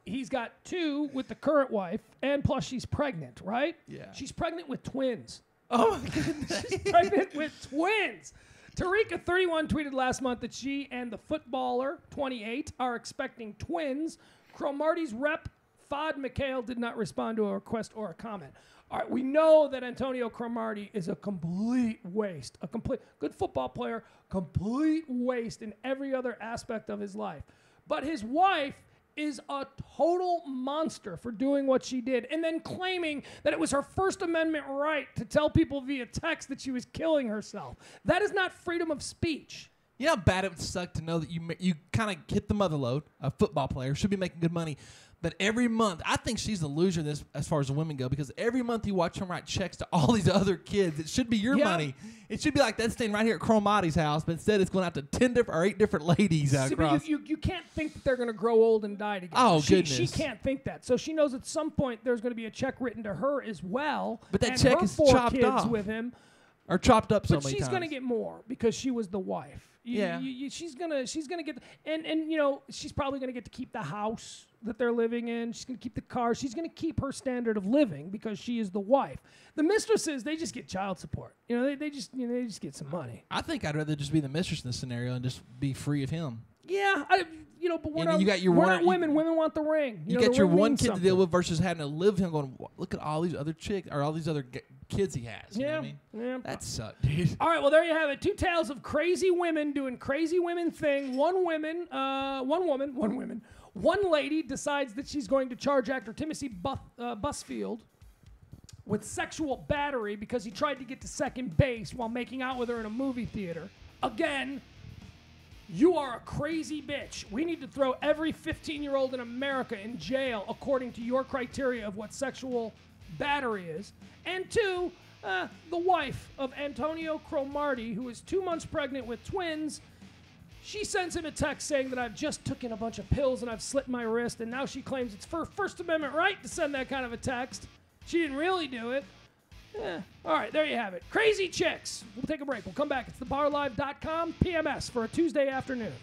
He's got 2 with the current wife, and plus she's pregnant, right? Yeah. She's pregnant with twins. Oh, my God. She's pregnant with twins. Tarika, 31, tweeted last month that she and the footballer, 28, are expecting twins. Cromartie's rep, Fod McHale, did not respond to a request or a comment. All right, we know that Antonio Cromartie is a complete waste, a complete good football player, complete waste in every other aspect of his life. But his wife is a total monster for doing what she did and then claiming that it was her First Amendment right to tell people via text that she was killing herself. That is not freedom of speech. You know how bad it would suck to know that you kind of hit the mother load. A football player should be making good money. But every month, I think she's the loser in this as far as the women go, because every month you watch him write checks to all these other kids. It should be your money. It should be like that staying right here at Cromartie's house, but instead it's going out to 10 different or 8 different ladies See, but across. you can't think that they're going to grow old and die together. Oh, She goodness. can't think that. So she knows at some point there's going to be a check written to her as well. But that and check her is 4 chopped kids off. with him. Or chopped up so But many she's times. going to get more because she was the wife. Yeah. She's gonna get, and you know, she's probably gonna get to keep the house that they're living in. She's gonna keep the car. She's gonna keep her standard of living because she is the wife. The mistresses, they just get child support. You know, they just get some money. I think I'd rather just be the mistress in this scenario and just be free of him. Yeah, but we're And not, you got your we're one- not women. Women want the ring. You know, got the your ring one means kid to something. deal with versus having to live with him going, look at all these other chicks or all these other kids he has. You know what I mean? Yeah. That sucked, dude. All right, well, there you have it. 2 tales of crazy women doing crazy women thing. One lady decides that she's going to charge actor Timothy Busfield with sexual battery because he tried to get to second base while making out with her in a movie theater. Again, you are a crazy bitch. We need to throw every 15-year-old in America in jail according to your criteria of what sexual battery is. And 2, the wife of Antonio Cromartie, who is 2 months pregnant with twins, she sends him a text saying that I've just taken a bunch of pills and I've slit my wrist, and now she claims it's her First Amendment right to send that kind of a text. She didn't really do it. All right, there you have it. Crazy chicks. We'll take a break. We'll come back. It's thebarlive.com PMS for a Tuesday afternoon.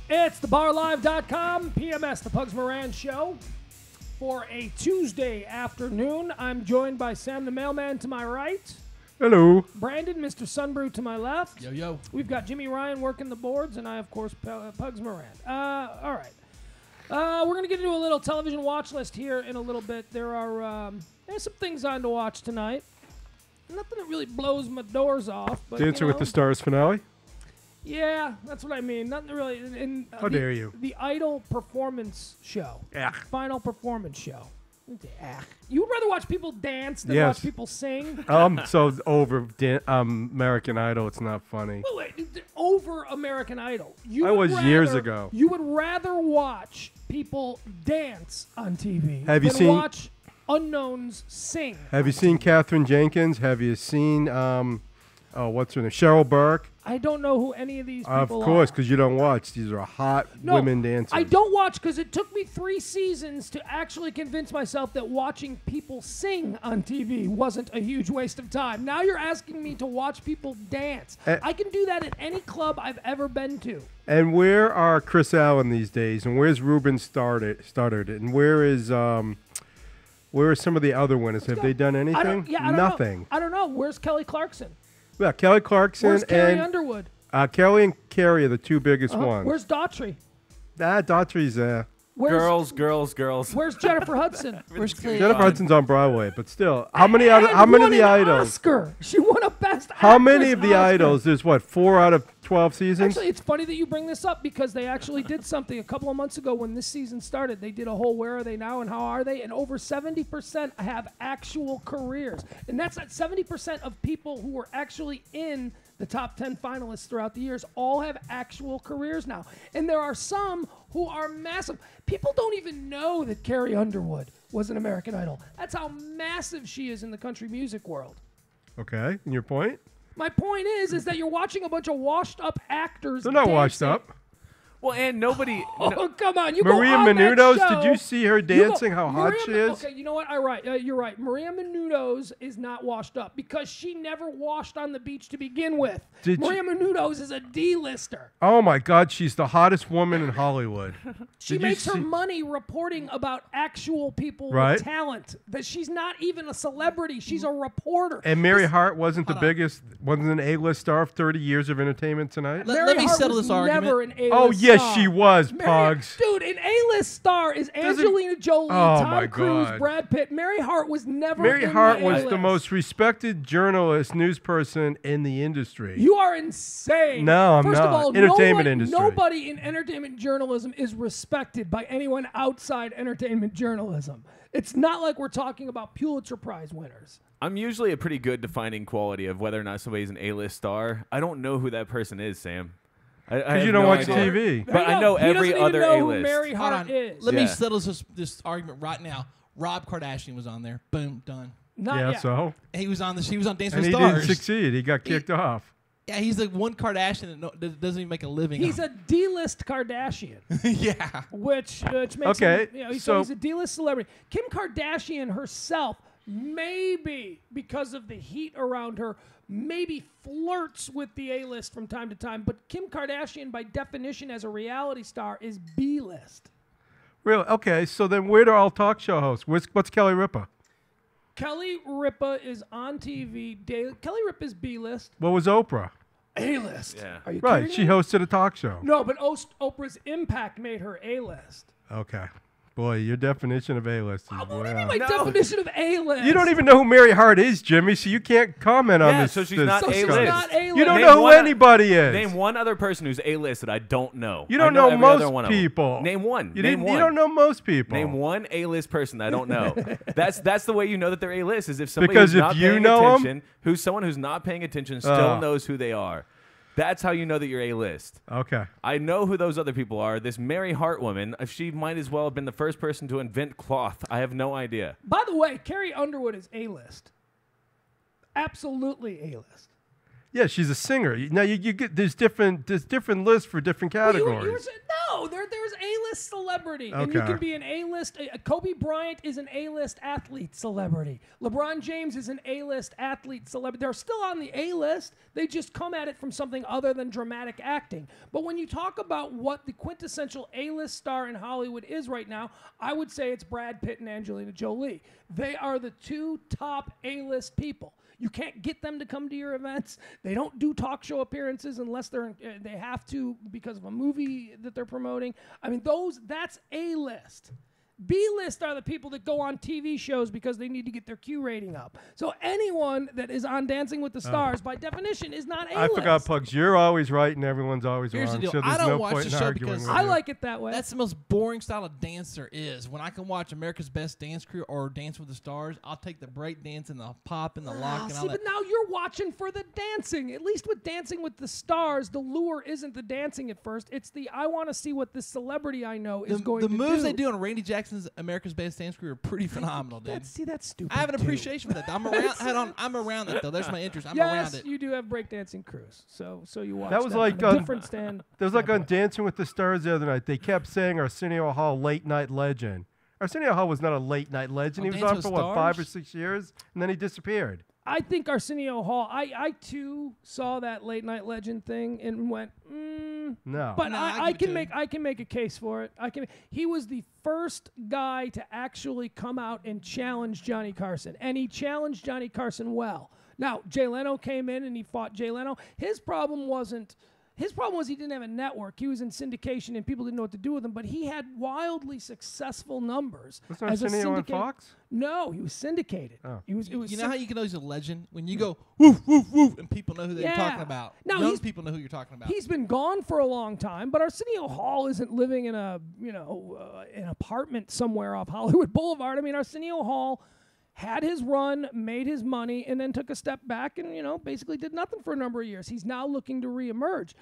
It's thebarlive.com, PMS, the Pugs Moran Show. For a Tuesday afternoon, I'm joined by Sam the Mailman to my right. Hello. Brandon, Mr. Sunbrew to my left. Yo, yo. We've got Jimmy Ryan working the boards, and I, of course, Pugs Moran. All right. We're going to get into a little television watch list here in a little bit. There's some things on to watch tonight. Nothing that really blows my doors off. But, Dancing with the Stars finale? Yeah, that's what I mean. Nothing really. How dare you? The Idol performance show. Ugh. Final performance show. You would rather watch people dance than Yes. watch people sing? I'm so over American Idol. It's not funny. Wait, over American Idol. I was years ago. You would rather watch people dance on TV Have you than seen- watch unknowns sing. Have you seen Katherine Jenkins? Have you seen, what's her name? Cheryl Burke? I don't know who any of these people Of are. course, because you don't watch. These are hot No, women dancers. I don't watch because it took me 3 seasons to actually convince myself that watching people sing on TV wasn't a huge waste of time. Now you're asking me to watch people dance. I can do that at any club I've ever been to. And where are Chris Allen these days? And where's Ruben started? And where is some of the other winners? Have they done anything? I don't Nothing. Know. I don't know. Where's Kelly Clarkson? Yeah, Kelly Clarkson Where's Carrie and Underwood? Kelly and Carrie are the two biggest ones. Where's Daughtry? Daughtry's Where's, Girls. Where's Jennifer Hudson? Where's Clay? Jennifer Hudson's on Broadway, but still, how many of the idols? Oscar. She won a Best How many Actress of the Oscar. idols? There's what, 4 out of 12 seasons? Actually, it's funny that you bring this up because they actually did something a couple of months ago when this season started. They did a whole Where Are They Now and How Are They? And over 70% have actual careers. And that's at 70% of people who were actually in the top 10 finalists throughout the years all have actual careers now. And there are some who are massive. People don't even know that Carrie Underwood was an American Idol. That's how massive she is in the country music world. Okay, and your point? My point is that you're watching a bunch of washed-up actors. They're not dancing. washed up. Well, and nobody. Oh, come on. You Maria go on that Menounos, show, did you see her you dancing, go- how hot Maria she Men- is? Okay, you know what? You're right. Maria Menounos is not washed up because she never washed on the beach to begin with. Maria Menounos is a D-lister. Oh, my God, she's the hottest woman in Hollywood. She Did you makes her see- money reporting about actual people Right. with talent. That she's not even a celebrity. She's a reporter. And Mary Hart wasn't the biggest, wasn't an A-list star of 30 years of Entertainment Tonight? Let Mary me Hart settle was this argument. never an A-list Oh, yes, star. she was, Mary- Pugs. Dude, an A-list star is Angelina Jolie, Oh, Tom my Cruise, God. Brad Pitt. Mary Hart was never Mary in Hart the was A-list. the most respected journalist, news person in the industry. You are insane. No, I'm First not. of all, Entertainment industry. Nobody in entertainment journalism is respected by anyone outside entertainment journalism. It's not like we're talking about Pulitzer Prize winners. I'm usually a pretty good defining quality of whether or not somebody's an A-list star. I don't know who that person is, Sam. Because you don't watch idea. TV. But I know He every doesn't even other know who A-list. Mary Hold Hart on. is. Let me Yeah. settle this argument right now. Rob Kardashian was on there. Boom, done. Not Yeah, yet. so? He was on Dancing And with he Stars. didn't succeed. He got kicked off. Yeah, he's the one Kardashian that doesn't even make a living. He's a D-list Kardashian, yeah. which makes Okay, him, he's so- a D-list celebrity. Kim Kardashian herself, maybe because of the heat around her, maybe flirts with the A-list from time to time. But Kim Kardashian, by definition, as a reality star, is B-list. Really? Okay, so then where do all talk show hosts? What's Kelly Ripa? Kelly Ripa is on TV daily. Kelly Ripa is B-list. What was Oprah? A-list. Yeah. Are you Right, kidding she me? hosted a talk show. No, but Oprah's impact made her A-list. Okay. Boy, your definition of A-list is What do you mean wow. my definition of A-list? You don't even know who Mary Hart is, Jimmy, so you can't comment on Yeah, this. so she's this not So she's A-list. not A-list. You don't Name know who one- anybody is. Name one other person who's A-list that I don't know. You I don't know every other most one of them. people. Name one. You, Name didn't- one. you don't know most people. Name one A-list person that I don't know. That's the way you know that they're A-list is if somebody Because who's if not you paying know 'em- attention, who's someone who's not paying attention still knows who they are. That's how you know that you're A-list. Okay. I know who those other people are. This Mary Hart woman, she might as well have been the first person to invent cloth. I have no idea. By the way, Carrie Underwood is A-list. Absolutely A-list. Yeah, she's a singer. Now you get there's different lists for different Well, categories. you were saying, no, there's A-list A-list celebrity, and you Okay. can be an A-list. Kobe Bryant is an A-list athlete celebrity. LeBron James is an A-list athlete celebrity. They're still on the A-list. They just come at it from something other than dramatic acting. But when you talk about what the quintessential A-list star in Hollywood is right now, I would say it's Brad Pitt and Angelina Jolie. They are the two top A-list people. You can't get them to come to your events. They don't do talk show appearances unless they have to because of a movie that they're promoting. I mean, that's A-list. B-list are the people that go on TV shows because they need to get their Q rating up. So anyone that is on Dancing with the Stars, by definition, is not A-list. I forgot, Pugs. You're always right and everyone's always Here's the wrong. deal. So I there's don't no watch point the in show arguing because with I you. like it that way. That's the most boring style of dance there is. When I can watch America's Best Dance Crew or Dance with the Stars, I'll take the break dance and the pop and the lock and all See, that. but now you're watching for the dancing. At least with Dancing with the Stars, the lure isn't the dancing at first. It's the I want to see what this celebrity I know is going to do. The moves they do on Randy Jackson's America's Best Dance Crew are pretty phenomenal, dude. That's stupid. I have an too. appreciation for that. I'm around. I'm around it though. There's my interest. I'm around Yes, it. you do have breakdancing crews. So you watch That was on like a on- different stand. There was like on Dancing with the Stars the other night. They kept saying Arsenio Hall late night legend. Arsenio Hall was not a late night legend. On He was Dancing on with for what, Stars? 5 or 6 years, and then he disappeared. I think Arsenio Hall. I too saw that late night legend thing and went. No. But No, I I give it can to make him. a case for it. He was the first guy to actually come out and challenge Johnny Carson, and he challenged Johnny Carson well. Now Jay Leno came in and he fought Jay Leno. His problem was he didn't have a network. He was in syndication and people didn't know what to do with him. But he had wildly successful numbers. was as a Arsenio on syndicated- Fox? No, he was syndicated. Oh. It was You know how you can know he's a legend when you go woof woof woof and people know who you're Yeah. talking about. No, Young he's- people know who you're talking about. He's been gone for a long time, but Arsenio Hall isn't living in an apartment somewhere off Hollywood Boulevard. I mean, Arsenio Hall had his run, made his money, and then took a step back and, basically did nothing for a number of years. He's now looking to reemerge.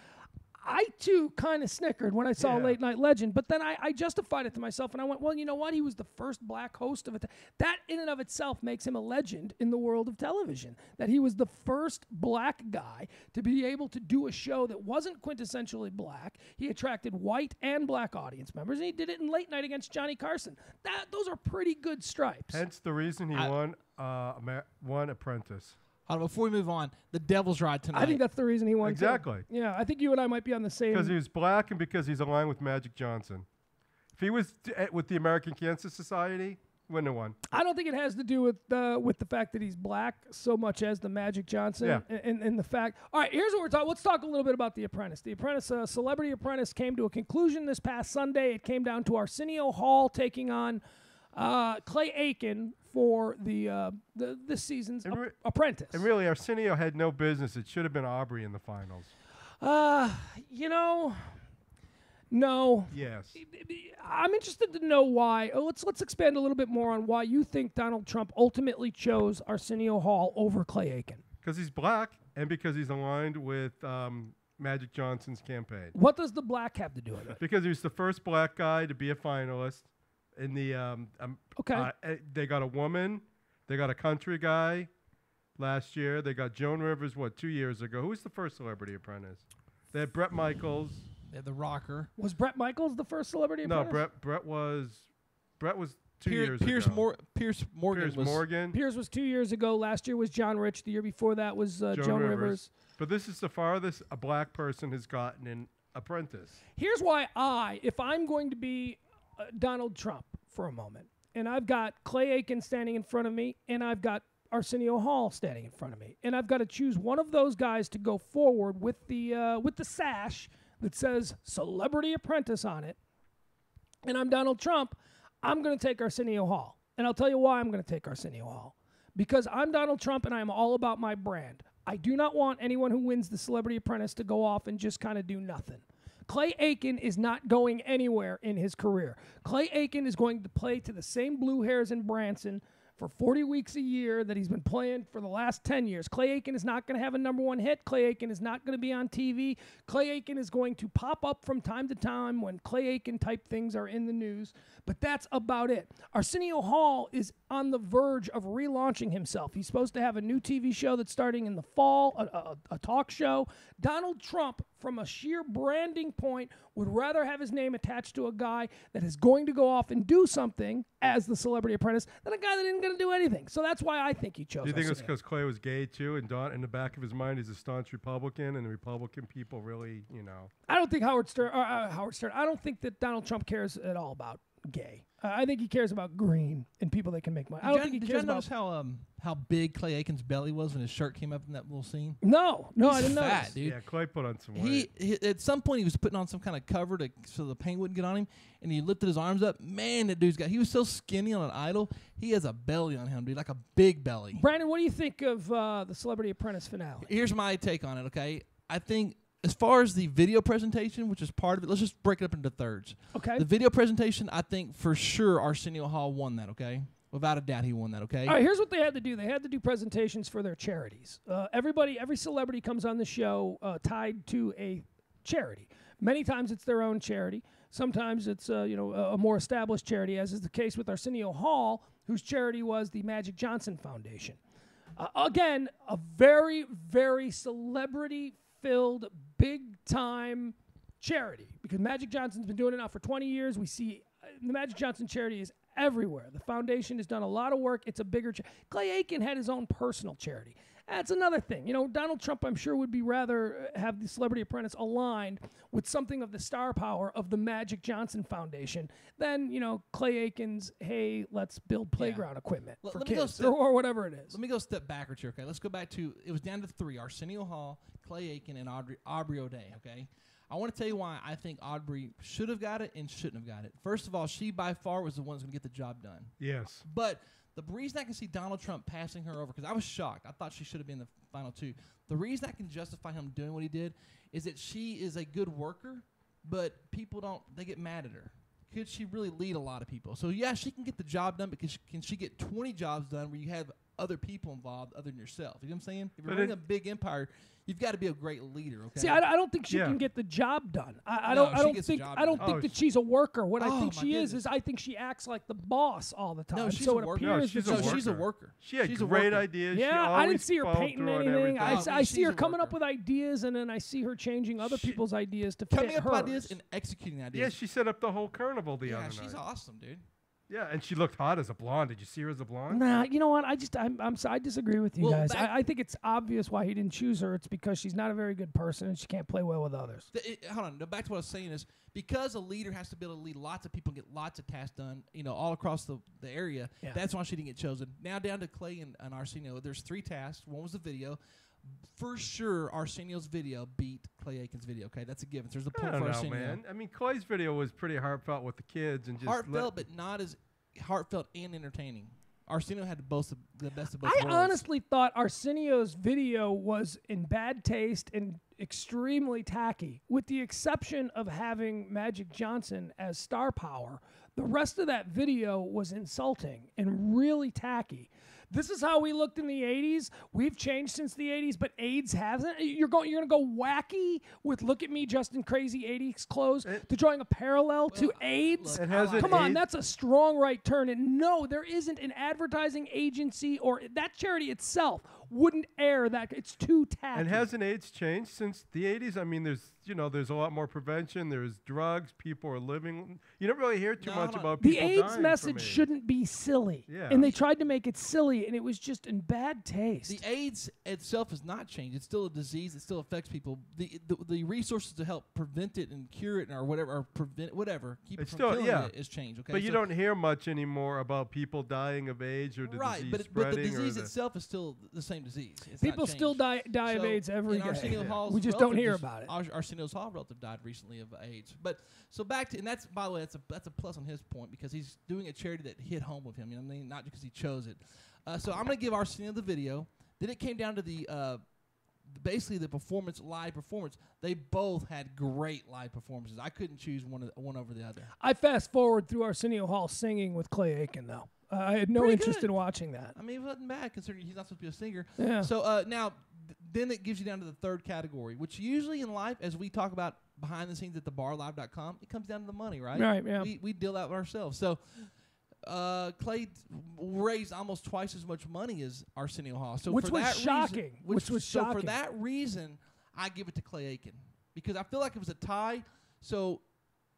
I, too, kind of snickered when I saw Yeah. Late Night Legend, but then I justified it to myself, and I went, well, you know what? He was the first black host of it. That, in and of itself, makes him a legend in the world of television, that he was the first black guy to be able to do a show that wasn't quintessentially black. He attracted white and black audience members, and he did it in Late Night against Johnny Carson. Those are pretty good stripes. Hence the reason he won Apprentice. Hold on, before we move on, the Devil's Ride tonight. I think that's the reason he won. too. Exactly. Yeah, I think you and I might be on the same. Because he was black and because he's aligned with Magic Johnson. If he was with the American Cancer Society, he wouldn't have won. I don't think it has to do with the fact that he's black so much as the Magic Johnson Yeah. and the fact. All right, here's what we're talking. Let's talk a little bit about The Apprentice. The Apprentice, Celebrity Apprentice, came to a conclusion this past Sunday. It came down to Arsenio Hall taking on Clay Aiken for this season's Apprentice. And really, Arsenio had no business. It should have been Aubrey in the finals. No. Yes. I'm interested to know why. Let's expand a little bit more on why you think Donald Trump ultimately chose Arsenio Hall over Clay Aiken. Because he's black and because he's aligned with Magic Johnson's campaign. What does the black have to do with it? Because he was the first black guy to be a finalist in the Okay. they got a woman, they got a country guy last year. They got Joan Rivers 2 years ago. Who was the first Celebrity Apprentice? They had Brett Michaels. Yeah, the rocker. Was Brett Michaels the first Celebrity No, Apprentice? Brett was 2 years Pierce ago. Pierce Morgan Piers was Morgan. Piers was 2 years ago. Last year was John Rich. The year before that was Joan Rivers. But this is the farthest a black person has gotten in Apprentice. Here's why if I'm going to be Donald Trump for a moment, and I've got Clay Aiken standing in front of me, and I've got Arsenio Hall standing in front of me, and I've got to choose one of those guys to go forward with the sash that says Celebrity Apprentice on it, and I'm Donald Trump, I'm going to take Arsenio Hall. And I'll tell you why I'm going to take Arsenio Hall. Because I'm Donald Trump and I'm all about my brand. I do not want anyone who wins the Celebrity Apprentice to go off and just kind of do nothing. Clay Aiken is not going anywhere in his career. Clay Aiken is going to play to the same blue hairs in Branson for 40 weeks a year that he's been playing for the last 10 years. Clay Aiken is not going to have a number one hit. Clay Aiken is not going to be on TV. Clay Aiken is going to pop up from time to time when Clay Aiken type things are in the news, but that's about it. Arsenio Hall is on the verge of relaunching himself. He's supposed to have a new TV show that's starting in the fall, a talk show. Donald Trump, from a sheer branding point, would rather have his name attached to a guy that is going to go off and do something as the Celebrity Apprentice than a guy that isn't going to do anything. So that's why I think he chose. Do you think it's Arsenio. because Clay was gay too, and in the back of his mind, he's a staunch Republican, and the Republican people really, I don't think Howard Stern. I don't think that Donald Trump cares at all about gay. I think he cares about green and people that can make money. I don't think he Did cares you about. notice how big Clay Aiken's belly was when his shirt came up in that little scene? No, I He's didn't fat, notice. dude. Yeah, Clay put on some weight. He at some point he was putting on some kind of cover so the paint wouldn't get on him, and he lifted his arms up. Man, that dude's he was so skinny on an Idol. He has a belly on him, dude, like a big belly. Brandon, what do you think of the Celebrity Apprentice finale? Here's my take on it. Okay, I think as far as the video presentation, which is part of it, let's just break it up into thirds. Okay. The video presentation, I think for sure Arsenio Hall won that. Okay, without a doubt he won that. Okay. All right, here's what they had to do. They had to do presentations for their charities. Every celebrity comes on the show tied to a charity. Many times it's their own charity. Sometimes it's a more established charity, as is the case with Arsenio Hall, whose charity was the Magic Johnson Foundation. Again, a very, very celebrity-filled, big-time charity, because Magic Johnson's been doing it now for 20 years. We see the Magic Johnson charity is everywhere. The foundation has done a lot of work. It's a bigger Clay Aiken had his own personal charity. That's another thing. Donald Trump, I'm sure, would be rather have the Celebrity Apprentice aligned with something of the star power of the Magic Johnson Foundation than, Clay Aiken's, hey, let's build playground equipment for kids or whatever it is. Let me go a step backwards here, okay? Let's go back to, it was down to 3, Arsenio Hall, Clay Aiken, and Aubrey O'Day, okay? I want to tell you why I think Aubrey should have got it and shouldn't have got it. First of all, she by far was the one who's going to get the job done. Yes. But the reason I can see Donald Trump passing her over, because I was shocked. I thought she should have been the final 2. The reason I can justify him doing what he did is that she is a good worker, but people they get mad at her. Could she really lead a lot of people? So, yeah, she can get the job done, because can she get 20 jobs done where you have other people involved other than yourself? You know what I'm saying? If you're running a big empire, you've got to be a great leader, okay? See, I don't think she can get the job done. I don't think that she's a worker. What I think she is I think she acts like the boss all the time. No, she's so a it worker. appears she's a worker. She had she's great ideas. Yeah, I didn't see her painting anything. I see her a coming up worker. with ideas, and then I see her changing other people's ideas to fit Coming up with hers. ideas and executing ideas. Yeah, she set up the whole carnival the other night. Yeah, she's awesome, dude. Yeah, and she looked hot as a blonde. Did you see her as a blonde? Nah, you know what? I disagree with you guys. back- I think it's obvious why he didn't choose her. It's because she's not a very good person and she can't play well with others. Hold on. Back to what I was saying is because a leader has to be able to lead lots of people, get lots of tasks done, all across the area. Yeah. That's why she didn't get chosen. Now down to Clay and Arsenio. There's 3 tasks. One was the video. For sure, Arsenio's video beat Clay Aiken's video. Okay, that's a given. So there's a I point don't for know, Arsenio. man. I mean, Clay's video was pretty heartfelt with the kids and just Heartfelt, but not as heartfelt and entertaining. Arsenio had the best of both I worlds. honestly thought Arsenio's video was in bad taste and extremely tacky, with the exception of having Magic Johnson as star power. The rest of that video was insulting and really tacky. This is how we looked in the 80s. We've changed since the 80s, but AIDS hasn't. You're going to go wacky with look at me just in crazy 80s clothes to drawing a parallel to AIDS? It hasn't Come on, aged- that's a strong right turn. And no, there isn't an advertising agency or that charity itself wouldn't air that. It's too tacky. And hasn't AIDS changed since the 80s? I mean, there's a lot more prevention. There's drugs. People are living. You don't really hear too much about the people AIDS dying message from AIDS. shouldn't be silly. Yeah. And they tried to make it silly, and it was just in bad taste. The AIDS itself has not changed. It's still a disease. It still affects people. The resources to help prevent it and cure it or whatever, or prevent whatever, keep It's it still- from killing yeah. it, is changed. Okay, But you So- don't hear much anymore about people dying of AIDS or the right, disease but the spreading. disease or itself is still the same disease. It's People not still changed. die of So, AIDS every and day. Arsenio Hall's We just don't relative hear about it. Arsenio's Hall relative died recently of AIDS. But so back to, and that's, by the way, that's a plus on his point because he's doing a charity that hit home with him. You know what I mean? Not because he chose it. So I'm going to give Arsenio the video. Then it came down to basically the live performance. They both had great live performances. I couldn't choose one over the other. I fast forward through Arsenio Hall singing with Clay Aiken, though. I had no Pretty interest good. in watching that. I mean, it wasn't bad considering he's not supposed to be a singer. Yeah. So now, then it gives you down to the third category, which usually in life, as we talk about behind the scenes at thebarlive.com, it comes down to the money, right? Right, yeah. We deal out with ourselves. So Clay raised almost twice as much money as Arsenio Hall. So Which for was that shocking. Reason, Which was so shocking. for that reason, I give it to Clay Aiken. because I feel like it was a tie. So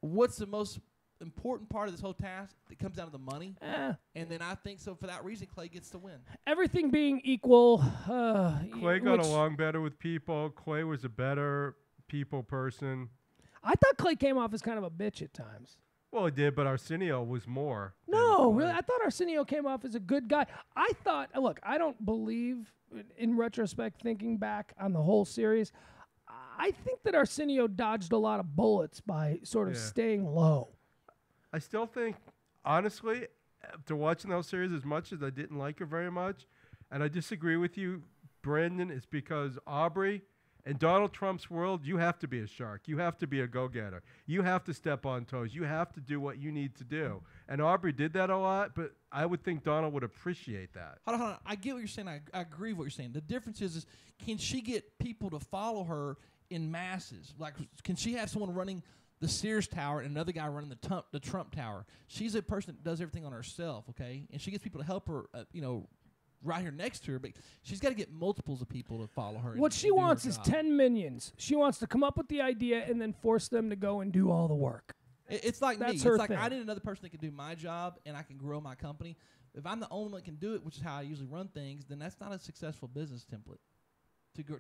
what's the most important part of this whole task? It comes down to the money. And then I think so for that reason, Clay gets to win. Everything being equal. Clay got along better with people. Clay was a better people person. I thought Clay came off as kind of a bitch at times. Well, he did, but Arsenio was more. No, really. I thought Arsenio came off as a good guy. I thought, look, I don't believe, in retrospect, thinking back on the whole series, I think that Arsenio dodged a lot of bullets by sort of staying low. I still think, honestly, after watching those series as much as I didn't like her very much, and I disagree with you, Brandon, it's because Aubrey, in Donald Trump's world, you have to be a shark. You have to be a go-getter. You have to step on toes. You have to do what you need to do. And Aubrey did that a lot, but I would think Donald would appreciate that. Hold on. I get what you're saying. I agree with what you're saying. The difference is can she get people to follow her in masses? Like, can she have someone running the Sears Tower and another guy running the Trump Tower? She's a person that does everything on herself, okay? And she gets people to help her, right here next to her, but she's got to get multiples of people to follow her. What she wants is 10 minions. She wants to come up with the idea and then force them to go and do all the work. It's like That's me. her It's like thing. I need another person that can do my job and I can grow my company. If I'm the only one that can do it, which is how I usually run things, then that's not a successful business template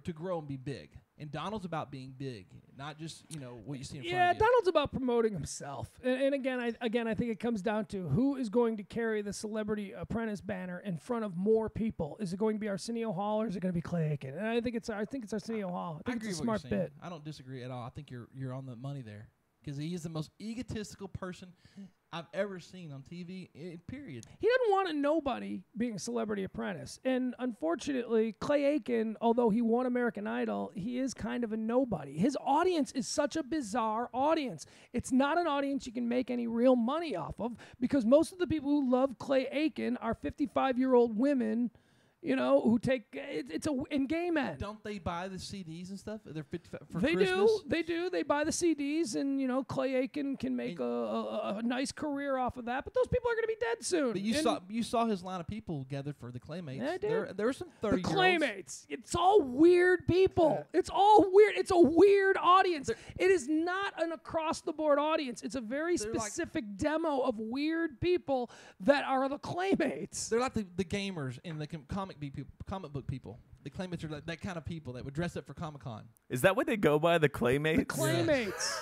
to grow and be big. And Donald's about being big, not just what you see in front of you. Yeah, Donald's about promoting himself. And again, I think it comes down to who is going to carry the Celebrity Apprentice banner in front of more people. Is it going to be Arsenio Hall or is it going to be Clay Aiken? And I think it's Arsenio Hall. I think agree it's a with what smart you're saying. bit. I don't disagree at all. I think you're on the money there because he is the most egotistical person I've ever seen on TV, period. He doesn't want a nobody being a Celebrity Apprentice. And unfortunately, Clay Aiken, although he won American Idol, he is kind of a nobody. His audience is such a bizarre audience. It's not an audience you can make any real money off of because most of the people who love Clay Aiken are 55-year-old women, who take and gay men. Don't they buy the CDs and stuff? They're for They Christmas? do. They buy the CDs, and Clay Aiken can make a nice career off of that. But those people are going to be dead soon. But you saw his line of people gathered for the Claymates. Yeah, I did. There were some The 30-year-olds. Claymates. It's all weird people. It's all weird. It's a weird audience. It is not an across-the-board audience. It's a very specific demo of weird people that are the Claymates. They're like the gamers and the comic book people. The Claymates are like that kind of people that would dress up for Comic-Con. Is that what they go by, the Claymates? The Claymates.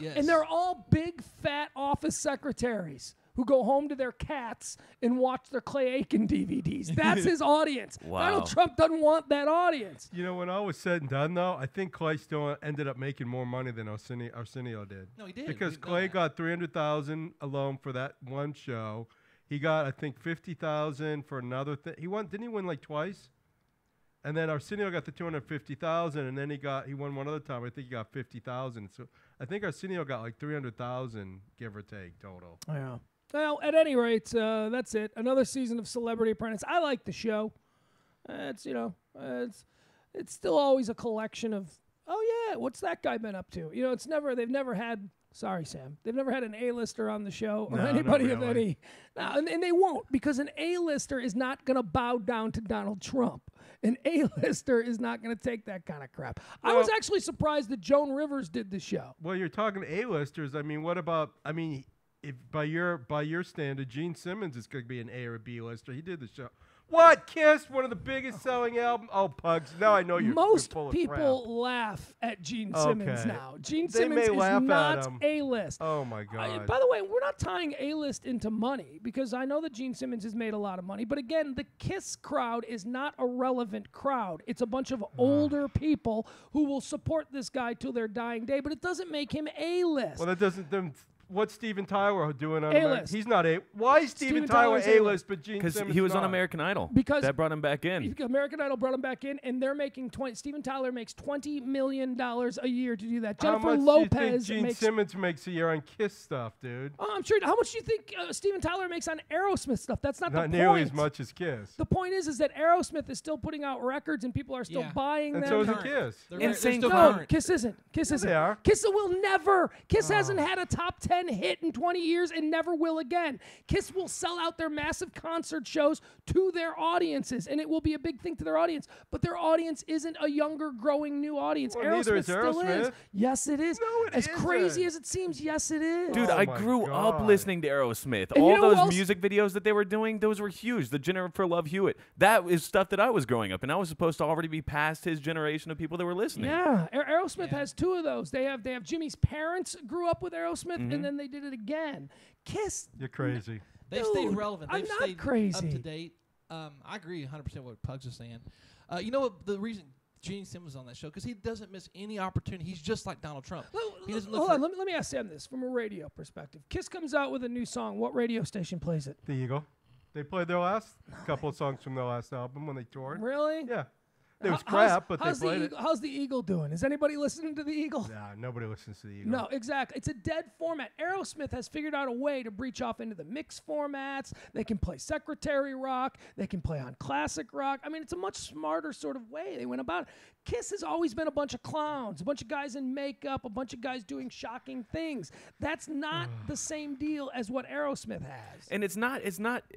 Yes. And they're all big, fat office secretaries who go home to their cats and watch their Clay Aiken DVDs. That's his audience. Wow. Donald Trump doesn't want that audience. When all was said and done, though, I think Clay still ended up making more money than Arsenio did. No, he did. Because We've done Clay that. got $300,000 alone for that one show. He got, I think, $50,000 for another thing. Didn't he win like twice? And then Arsenio got the $250,000, and then he won one other time. I think he got $50,000. So I think Arsenio got like $300,000, give or take, total. Yeah. Well, at any rate, that's it. Another season of Celebrity Apprentice. I like the show. It's still always a collection of, oh yeah, what's that guy been up to? They've never had. Sorry, Sam. They've never had an A-lister on the show or No, anybody not of really. any. And they won't because an A-lister is not going to bow down to Donald Trump. An A-lister is not going to take that kind of crap. I was actually surprised that Joan Rivers did the show. Well, you're talking A-listers. What about? If by your standard, Gene Simmons is going to be an A or a B-lister. He did the show. What? Kiss, one of the biggest selling albums. Oh, Pugs. Now I know you're Most full of people crap. laugh at Gene Simmons Okay. now. Gene They Simmons may is laugh at not him. A-list. Oh my God. By the way, we're not tying A-list into money because I know that Gene Simmons has made a lot of money. But again, the Kiss crowd is not a relevant crowd. It's a bunch of older people who will support this guy till their dying day. But it doesn't make him A-list. Well, that doesn't. What's Steven Tyler doing on A-list. He's not A. Why is Steven Tyler Tyler's A-list, but Gene Because Simmons he was on not? American Idol. Because that brought him back in. American Idol brought him back in, and they're making Steven Tyler makes $20 million a year to do that. How Jennifer much Lopez do you think Gene makes. Simmons makes a year on Kiss stuff, dude? Oh, I'm sure. How much do you think Steven Tyler makes on Aerosmith stuff? That's not the Not point. nearly as much as Kiss. The point is that Aerosmith is still putting out records, and people are still Yeah. buying And them. so is current. Kiss. They're Insane still No, current. Kiss isn't. Kiss isn't. they are. Kiss will never. Kiss hasn't had a top 10 10 hit in 20 years and never will again. Kiss will sell out their massive concert shows to their audiences, and it will be a big thing to their audience. But their audience isn't a younger, growing, new audience. Well, neither is still is. Aerosmith. Yes, it is. No, it as crazy isn't. as it seems, yes, it is. Dude, Oh I my grew up God. listening to Aerosmith. And you All know who those else- music videos that they were doing, those were huge. The Jennifer Love Hewitt. That is stuff that I was growing up, and I was supposed to already be past his generation of people that were listening. Yeah, Aerosmith has two of those. They have Jimmy's parents grew up with Aerosmith, Mm-hmm. and then they did it again. Kiss. You're crazy. They've Dude, stayed relevant. I'm They've not stayed crazy. up to date. I agree 100% what Pugs is saying. You know what the reason Gene Simmons was on that show? Because he doesn't miss any opportunity. He's just like Donald Trump. He doesn't look Hold for on, let me ask Sam this from a radio perspective. Kiss comes out with a new song. What radio station plays it? The Eagle. They played their last couple of songs from their last album when they toured. Really? Yeah. It was How's- crap, but they how's the played it. Eagle, how's the Eagle doing? Is anybody listening to the Eagle? Nah, nobody listens to the Eagle. No, exactly. It's a dead format. Aerosmith has figured out a way to breach off into the mix formats. They can play secretary rock. They can play on classic rock. I mean, it's a much smarter sort of way they went about it. Kiss has always been a bunch of clowns, a bunch of guys in makeup, a bunch of guys doing shocking things. That's not the same deal as what Aerosmith has. And it's not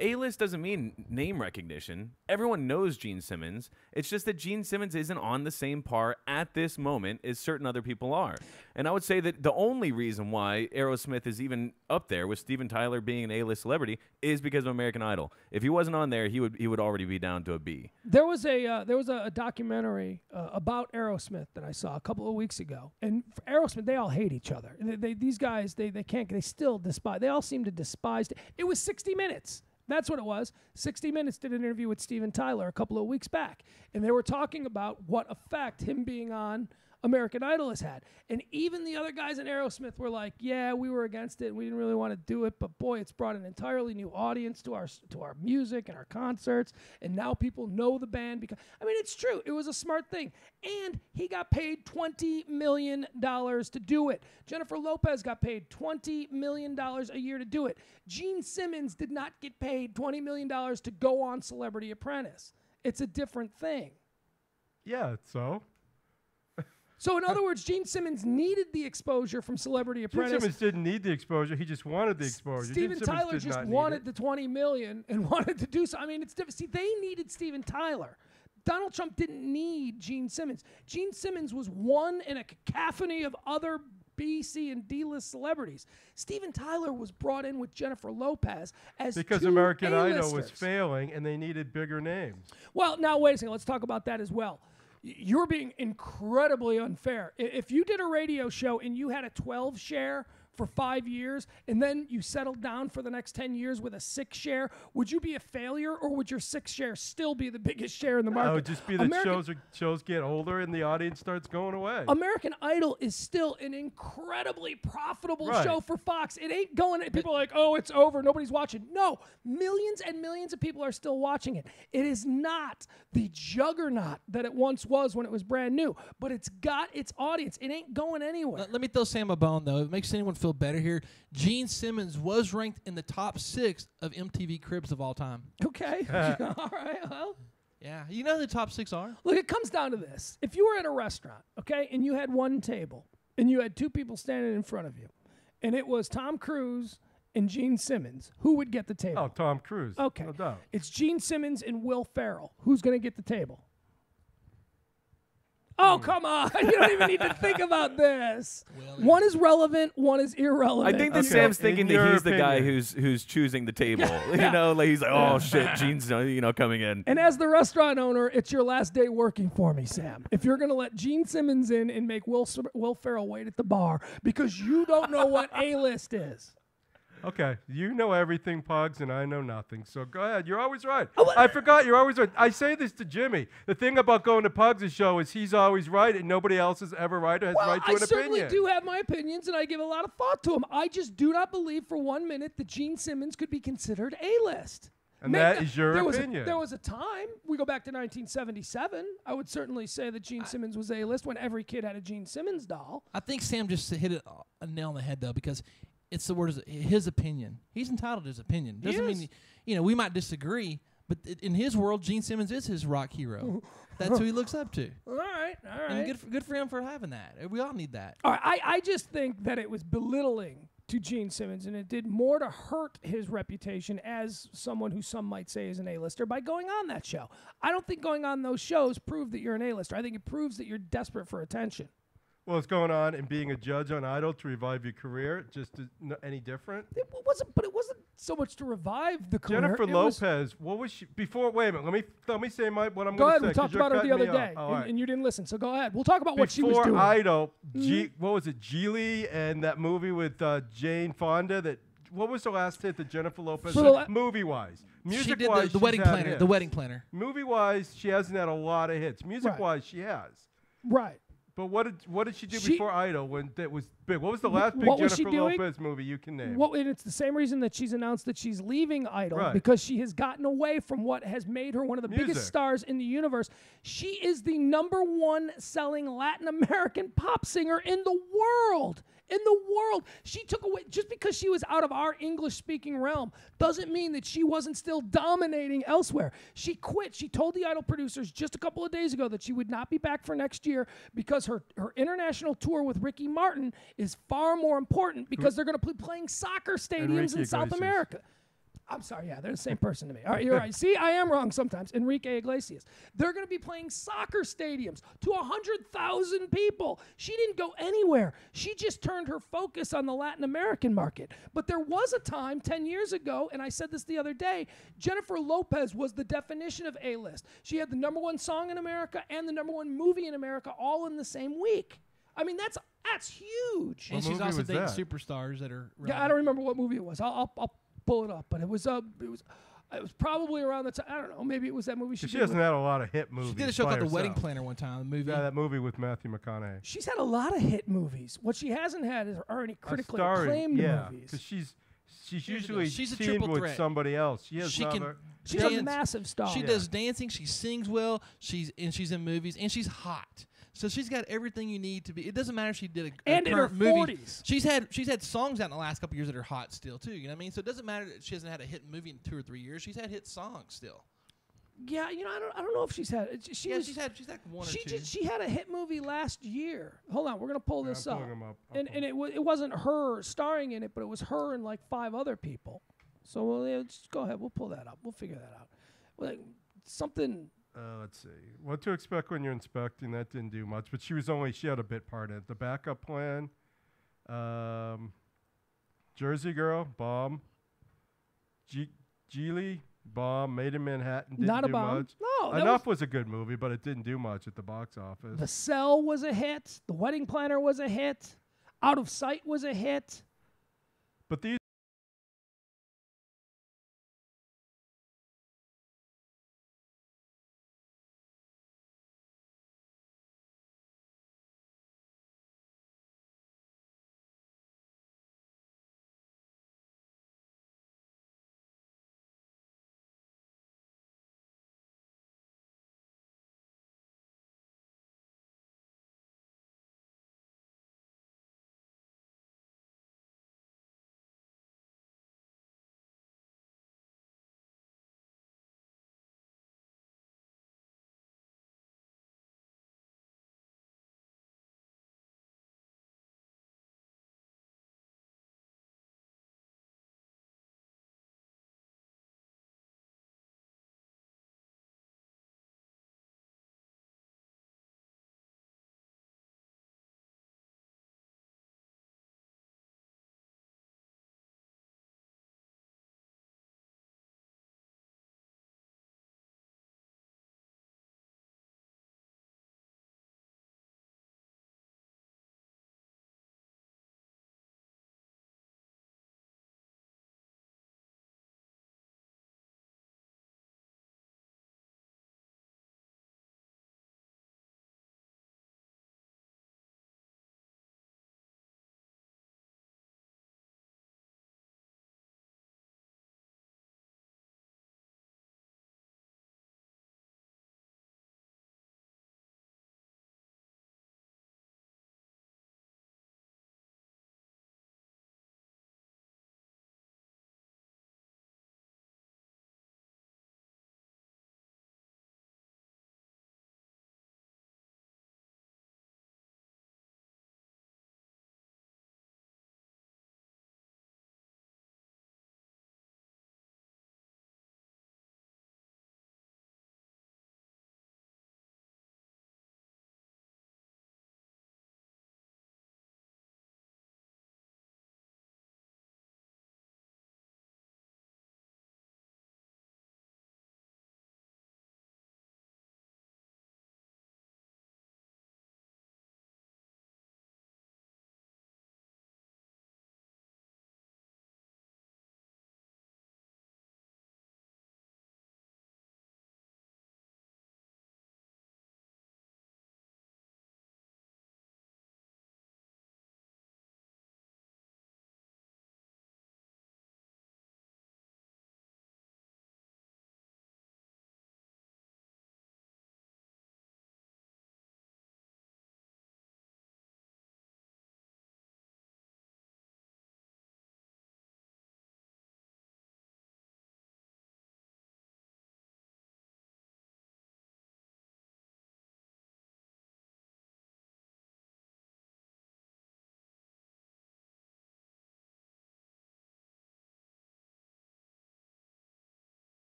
A-list doesn't mean name recognition. Everyone knows Gene Simmons. It's just that Gene Simmons isn't on the same par at this moment as certain other people are. And I would say that the only reason why Aerosmith is even up there with Steven Tyler being an A-list celebrity is because of American Idol. If he wasn't on there, he would already be down to a B. There was a documentary about Aerosmith that I saw a couple of weeks ago, and for Aerosmith, they all hate each other. These guys, they still despise. They all seem to despise. It was 60 Minutes. That's what it was. 60 Minutes did an interview with Steven Tyler a couple of weeks back, and they were talking about what effect him being on American Idol has had. And even the other guys in Aerosmith were like, yeah, we were against it and we didn't really want to do it, but boy, it's brought an entirely new audience to our music and our concerts, and now people know the band because I mean, it's true. It was a smart thing. And he got paid $20 million to do it. Jennifer Lopez got paid $20 million a year to do it. Gene Simmons did not get paid $20 million to go on Celebrity Apprentice. It's a different thing. Yeah, so. So, in other words, Gene Simmons needed the exposure from Celebrity Gene Apprentice. Simmons didn't need the exposure. He just wanted the exposure. Steven Gene Simmons Tyler did just not need wanted it. the $20 million and wanted to do so. I mean, it's different. See, they needed Steven Tyler. Donald Trump didn't need Gene Simmons. Gene Simmons was one in a cacophony of other B, C, and D-list celebrities. Steven Tyler was brought in with Jennifer Lopez as Because two American Idol was A-listers. failing and they needed bigger names. Well, now, wait a second. Let's talk about that as well. You're being incredibly unfair. If you did a radio show and you had a 12 share for 5 years and then you settled down for the next 10 years with a 6 share, would you be a failure or would your 6 share still be the biggest share in the market? It would just be that shows get older and the audience starts going away. American Idol is still an incredibly profitable Right. show for Fox. It ain't going. People are like, oh, it's over. Nobody's watching. No, millions and millions of people are still watching it. It is not the juggernaut that it once was when it was brand new, but it's got its audience. It ain't going anywhere. Let me throw Sam a bone, though. It makes anyone feel better here. Gene Simmons was ranked in the top 6 of MTV Cribs of all time. Okay. All right. Well, Yeah. You know who the top 6 are? look, it comes down to this. If you were at a restaurant, okay, and you had one table and you had 2 people standing in front of you, and it was Tom Cruise and Gene Simmons, who would get the table? Oh, Tom Cruise. Okay. No doubt. It's Gene Simmons and Will Ferrell. Who's going to get the table? Oh, come on. You don't even need to think about this. Well, One is relevant, one is irrelevant. I think that Okay, Sam's thinking in that your he's the guy opinion. who's choosing the table. Yeah. You know, like he's like, oh shit, Gene's coming in. And as the restaurant owner, it's your last day working for me, Sam. If you're going to let Gene Simmons in and make Will Ferrell wait at the bar because you don't know what A-list is. Okay, you know everything, Pugs, and I know nothing. So go ahead. You're always right. Oh, I forgot. You're always right. I say this to Jimmy. The thing about going to Pugs' show is he's always right, and nobody else is ever right or has Well, right to I an certainly opinion. do have my opinions, and I give a lot of thought to them. I just do not believe for 1 minute that Gene Simmons could be considered A-list. And that is your opinion. There was a time, we go back to 1977, I would certainly say that Gene Simmons was A-list when every kid had a Gene Simmons doll. I think Sam just hit it a nail on the head, though, because it's the word is his opinion. He's entitled to his opinion. Doesn't is. mean, we might disagree, but in his world, Gene Simmons is his rock hero. That's who he looks up to. All right, all right. And good for him for having that. We all need that. All right, I just think that it was belittling to Gene Simmons, and it did more to hurt his reputation as someone who some might say is an A-lister by going on that show. I don't think going on those shows proved that you're an A-lister. I think it proves that you're desperate for attention. Well, it's going on and being a judge on Idol to revive your career. Any different? It wasn't so much to revive the career. Jennifer Lopez, what was she before? Wait a minute. Let me say what I'm going to say. Go ahead. We talked 'cause you're about her the cutting other me day, off. and you didn't listen. So go ahead. We'll talk about what she was Before doing. Idol, what was it? Geely and that movie with Jane Fonda. What was the last hit that Jennifer Lopez did movie-wise? She did Music-wise, the Wedding Planner. hits. The Wedding Planner. Movie-wise, she hasn't had a lot of hits. Music-wise, she has. Right. But what did she do before Idol when that was big? What was the last big Jennifer Lopez movie you can name? And it's the same reason that she's announced that she's leaving Idol, because she has gotten away from what has made her one of the biggest stars in the universe. She is the #1 selling Latin American pop singer in the world. In the world. She took away, just because she was out of our English-speaking realm, doesn't mean that she wasn't still dominating elsewhere. She quit. She told the Idol producers just a couple of days ago that she would not be back for next year because her international tour with Ricky Martin is far more important because they're going to be playing soccer stadiums in South America. I'm sorry, yeah, they're the same person to me. All right, you're right. See, I am wrong sometimes. Enrique Iglesias. They're going to be playing soccer stadiums to 100,000 people. She didn't go anywhere. She just turned her focus on the Latin American market. But there was a time 10 years ago, and I said this the other day, Jennifer Lopez was the definition of A-list. She had the #1 song in America and the #1 movie in America all in the same week. I mean, that's huge. And she's also dating superstars that are. Yeah, I don't remember what movie it was. I'll pull it up, but it was probably around the time. I don't know. Maybe it was that movie. She hasn't had a lot of hit movies. She did a show called The Wedding Planner one time. The movie. Yeah, that movie with Matthew McConaughey. She's had a lot of hit movies. What she hasn't had are any critically acclaimed movies. Because she's usually a teamed triple with threat. somebody else. She's a massive star. She does dancing. She sings well. She's in movies, and she's hot. So she's got everything you need to be. It doesn't matter if she did and in her movie. 40s. She's had songs out in the last couple years that are hot still too. You know what I mean? So it doesn't matter that she hasn't had a hit movie in 2 or 3 years. She's had hit songs still. Yeah, I don't know if she's had. She's had one or two. She had a hit movie last year. Hold on, we're gonna pull this up. And it wasn't her starring in it, but it was her and like 5 other people. So just go ahead. We'll pull that up. We'll figure that out. Like something. Let's see. What to expect when you're inspecting. That didn't do much, but she had a bit part in it. The Backup Plan, Jersey Girl, bomb. Geely, bomb. Made in Manhattan, didn't do much. No, Enough was a good movie, but it didn't do much at the box office. The Cell was a hit. The Wedding Planner was a hit. Out of Sight was a hit. But these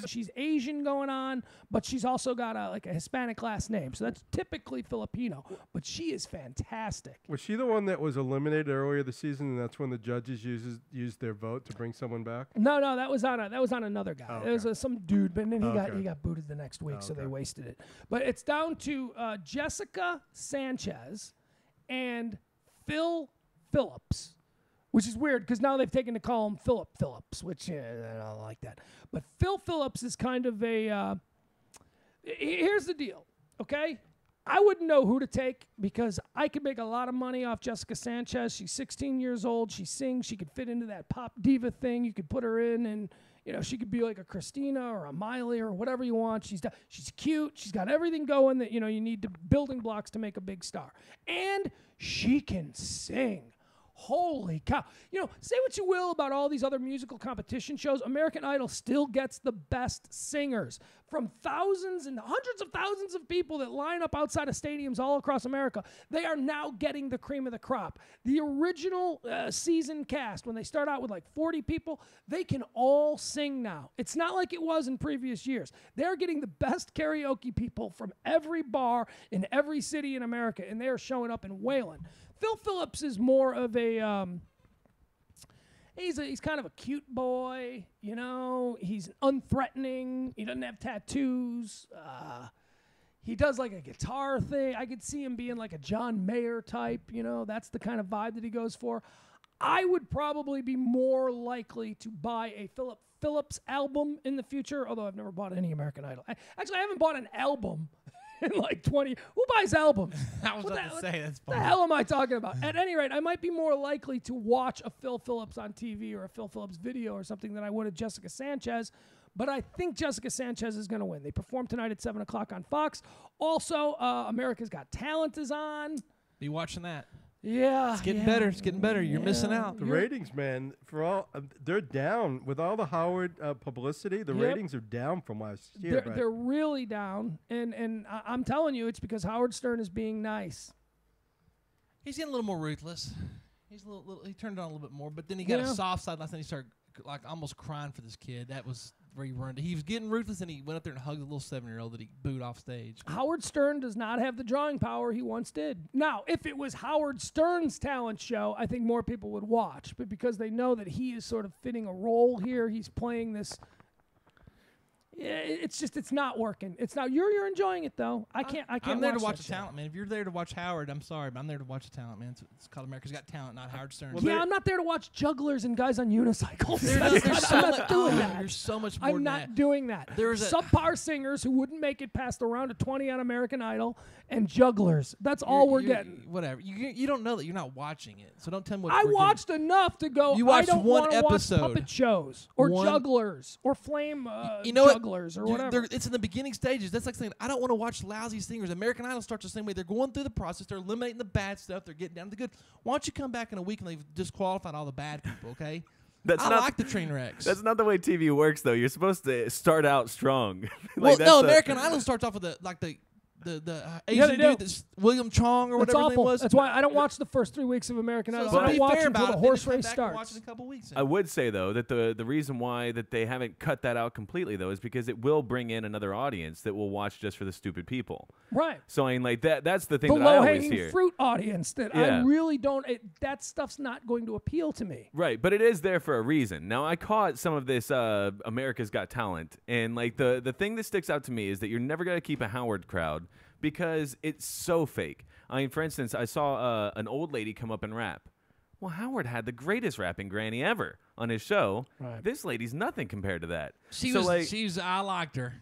she's Asian going on, but she's also got a Hispanic last name. So that's typically Filipino, but she is fantastic. Was she the one that was eliminated earlier this season, and that's when the judges used their vote to bring someone back? No, that was on another guy. Oh, It was some dude, but then Okay. he got booted the next week, so they Okay. wasted it. But it's down to Jessica Sanchez and Phil Phillips, which is weird because now they've taken to call him Philip Phillips, which I don't like that. But Phil Phillips is kind of a. Here's the deal, okay? I wouldn't know who to take because I could make a lot of money off Jessica Sanchez. She's 16 years old. She sings. She could fit into that pop diva thing. You could put her in, and she could be like a Christina or a Miley or whatever you want. She's cute. She's got everything going that you need to building blocks to make a big star, and she can sing. Holy cow. Say what you will about all these other musical competition shows. American Idol still gets the best singers from thousands and hundreds of thousands of people that line up outside of stadiums all across America. They are now getting the cream of the crop. The original season cast, when they start out with like 40 people, they can all sing now. It's not like it was in previous years. They're getting the best karaoke people from every bar in every city in America, and they are showing up and wailing. Phil Phillips is more of a he's kind of a cute boy, He's unthreatening. He doesn't have tattoos. He does like a guitar thing. I could see him being like a John Mayer type. That's the kind of vibe that he goes for. I would probably be more likely to buy a Philip Phillips album in the future, although I've never bought any American Idol. Actually, I haven't bought an album in like 20. Who buys albums? I was about to say that's What fine. the hell am I talking about? At any rate, I might be more likely to watch a Phil Phillips on TV or a Phil Phillips video or something than I would a Jessica Sanchez. But I think Jessica Sanchez is going to win. They perform tonight at 7 o'clock on Fox. Also, America's Got Talent is on. Be watching that. Yeah. It's getting better. It's getting better. You're missing out. The ratings, man, they're down with all the Howard publicity. The ratings are down from last year. They're really down, and I'm telling you, it's because Howard Stern is being nice. He's getting a little more ruthless. He's he turned it on a little bit more, but then he got a soft side last night. He started like almost crying for this kid. That was where he run. He was getting ruthless, and he went up there and hugged a little 7-year-old that he booed off stage. Howard Stern does not have the drawing power he once did. Now, if it was Howard Stern's talent show, I think more people would watch. But because they know that he is sort of fitting a role here, he's playing this. It's not working. It's not. You're enjoying it though. I can't. I'm there to watch that the talent, man. If you're there to watch Howard, I'm sorry, but I'm there to watch the talent, man. It's called America's Got Talent, not Howard Stern. Yeah, I'm not there to watch jugglers and guys on unicycles. There's I'm not doing that. There's so much more I'm than not that. doing that. There's subpar singers who wouldn't make it past the round of 20 on American Idol, and jugglers. That's all we're getting. Whatever. You don't know that you're not watching it, so don't tell me what I we're watched enough to go. You watched I don't one wanna watch episode. puppet shows or jugglers or flame jugglers or whatever. It's in the beginning stages. That's like saying I don't want to watch lousy singers. American Idol starts the same way. They're going through the process. They're eliminating the bad stuff. They're getting down to the good. Why don't you come back in a week and they've disqualified all the bad people? Okay. I like the train wrecks. That's not the way TV works, though. You're supposed to start out strong. American Idol starts off with the Asian dude that's William Chong or whatever his name was. That's why I don't watch the first 3 weeks of American Idol. I don't watch until the horse race starts. Watch it in a couple weeks. I would say though that the reason why that they haven't cut that out completely though is because it will bring in another audience that will watch just for the stupid people. Right. So I mean, like that's the thing The that I always low-hanging hear. fruit audience that I really don't. That stuff's not going to appeal to me. Right, but it is there for a reason. Now I caught some of this America's Got Talent, and like the thing that sticks out to me is that you're never gonna keep a Howard crowd because it's so fake. I mean, for instance, I saw an old lady come up and rap. Well, Howard had the greatest rapping granny ever on his show. Right. This lady's nothing compared to that. I liked her.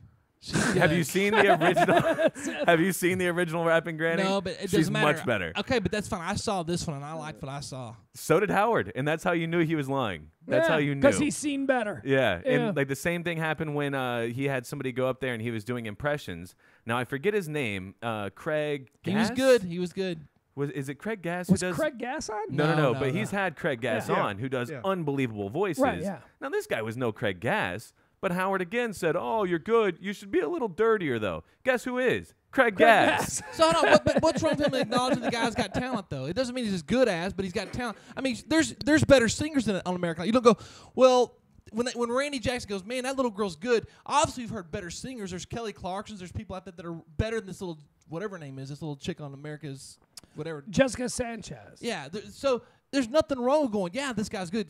Have you seen the original? Have you seen the original rapping granny? No, but she's doesn't matter. Much better. Okay, but that's fine. I saw this one and I liked what I saw. So did Howard, and that's how you knew he was lying. That's how you knew. Because he's seen better. Yeah, and like the same thing happened when he had somebody go up there and he was doing impressions. Now I forget his name. Craig Gass? He was good. Is it Craig Gass? Was Craig Gass on? No. But he's had Craig Gass on, who does unbelievable voices. Right, yeah. Now this guy was no Craig Gass, but Howard again said, "Oh, you're good. You should be a little dirtier, though." Guess who is? Craig Gass. So hold on, but what's wrong with him acknowledging the guy's got talent, though? It doesn't mean he's as good as, but he's got talent. I mean, there's better singers than on American Idol. You don't go, well, when Randy Jackson goes, man, that little girl's good. Obviously, we've heard better singers. There's Kelly Clarkson's. There's people out there that are better than this little whatever her name is. This little chick on America's whatever. Jessica Sanchez. Yeah. So there's nothing wrong with going, yeah, this guy's good.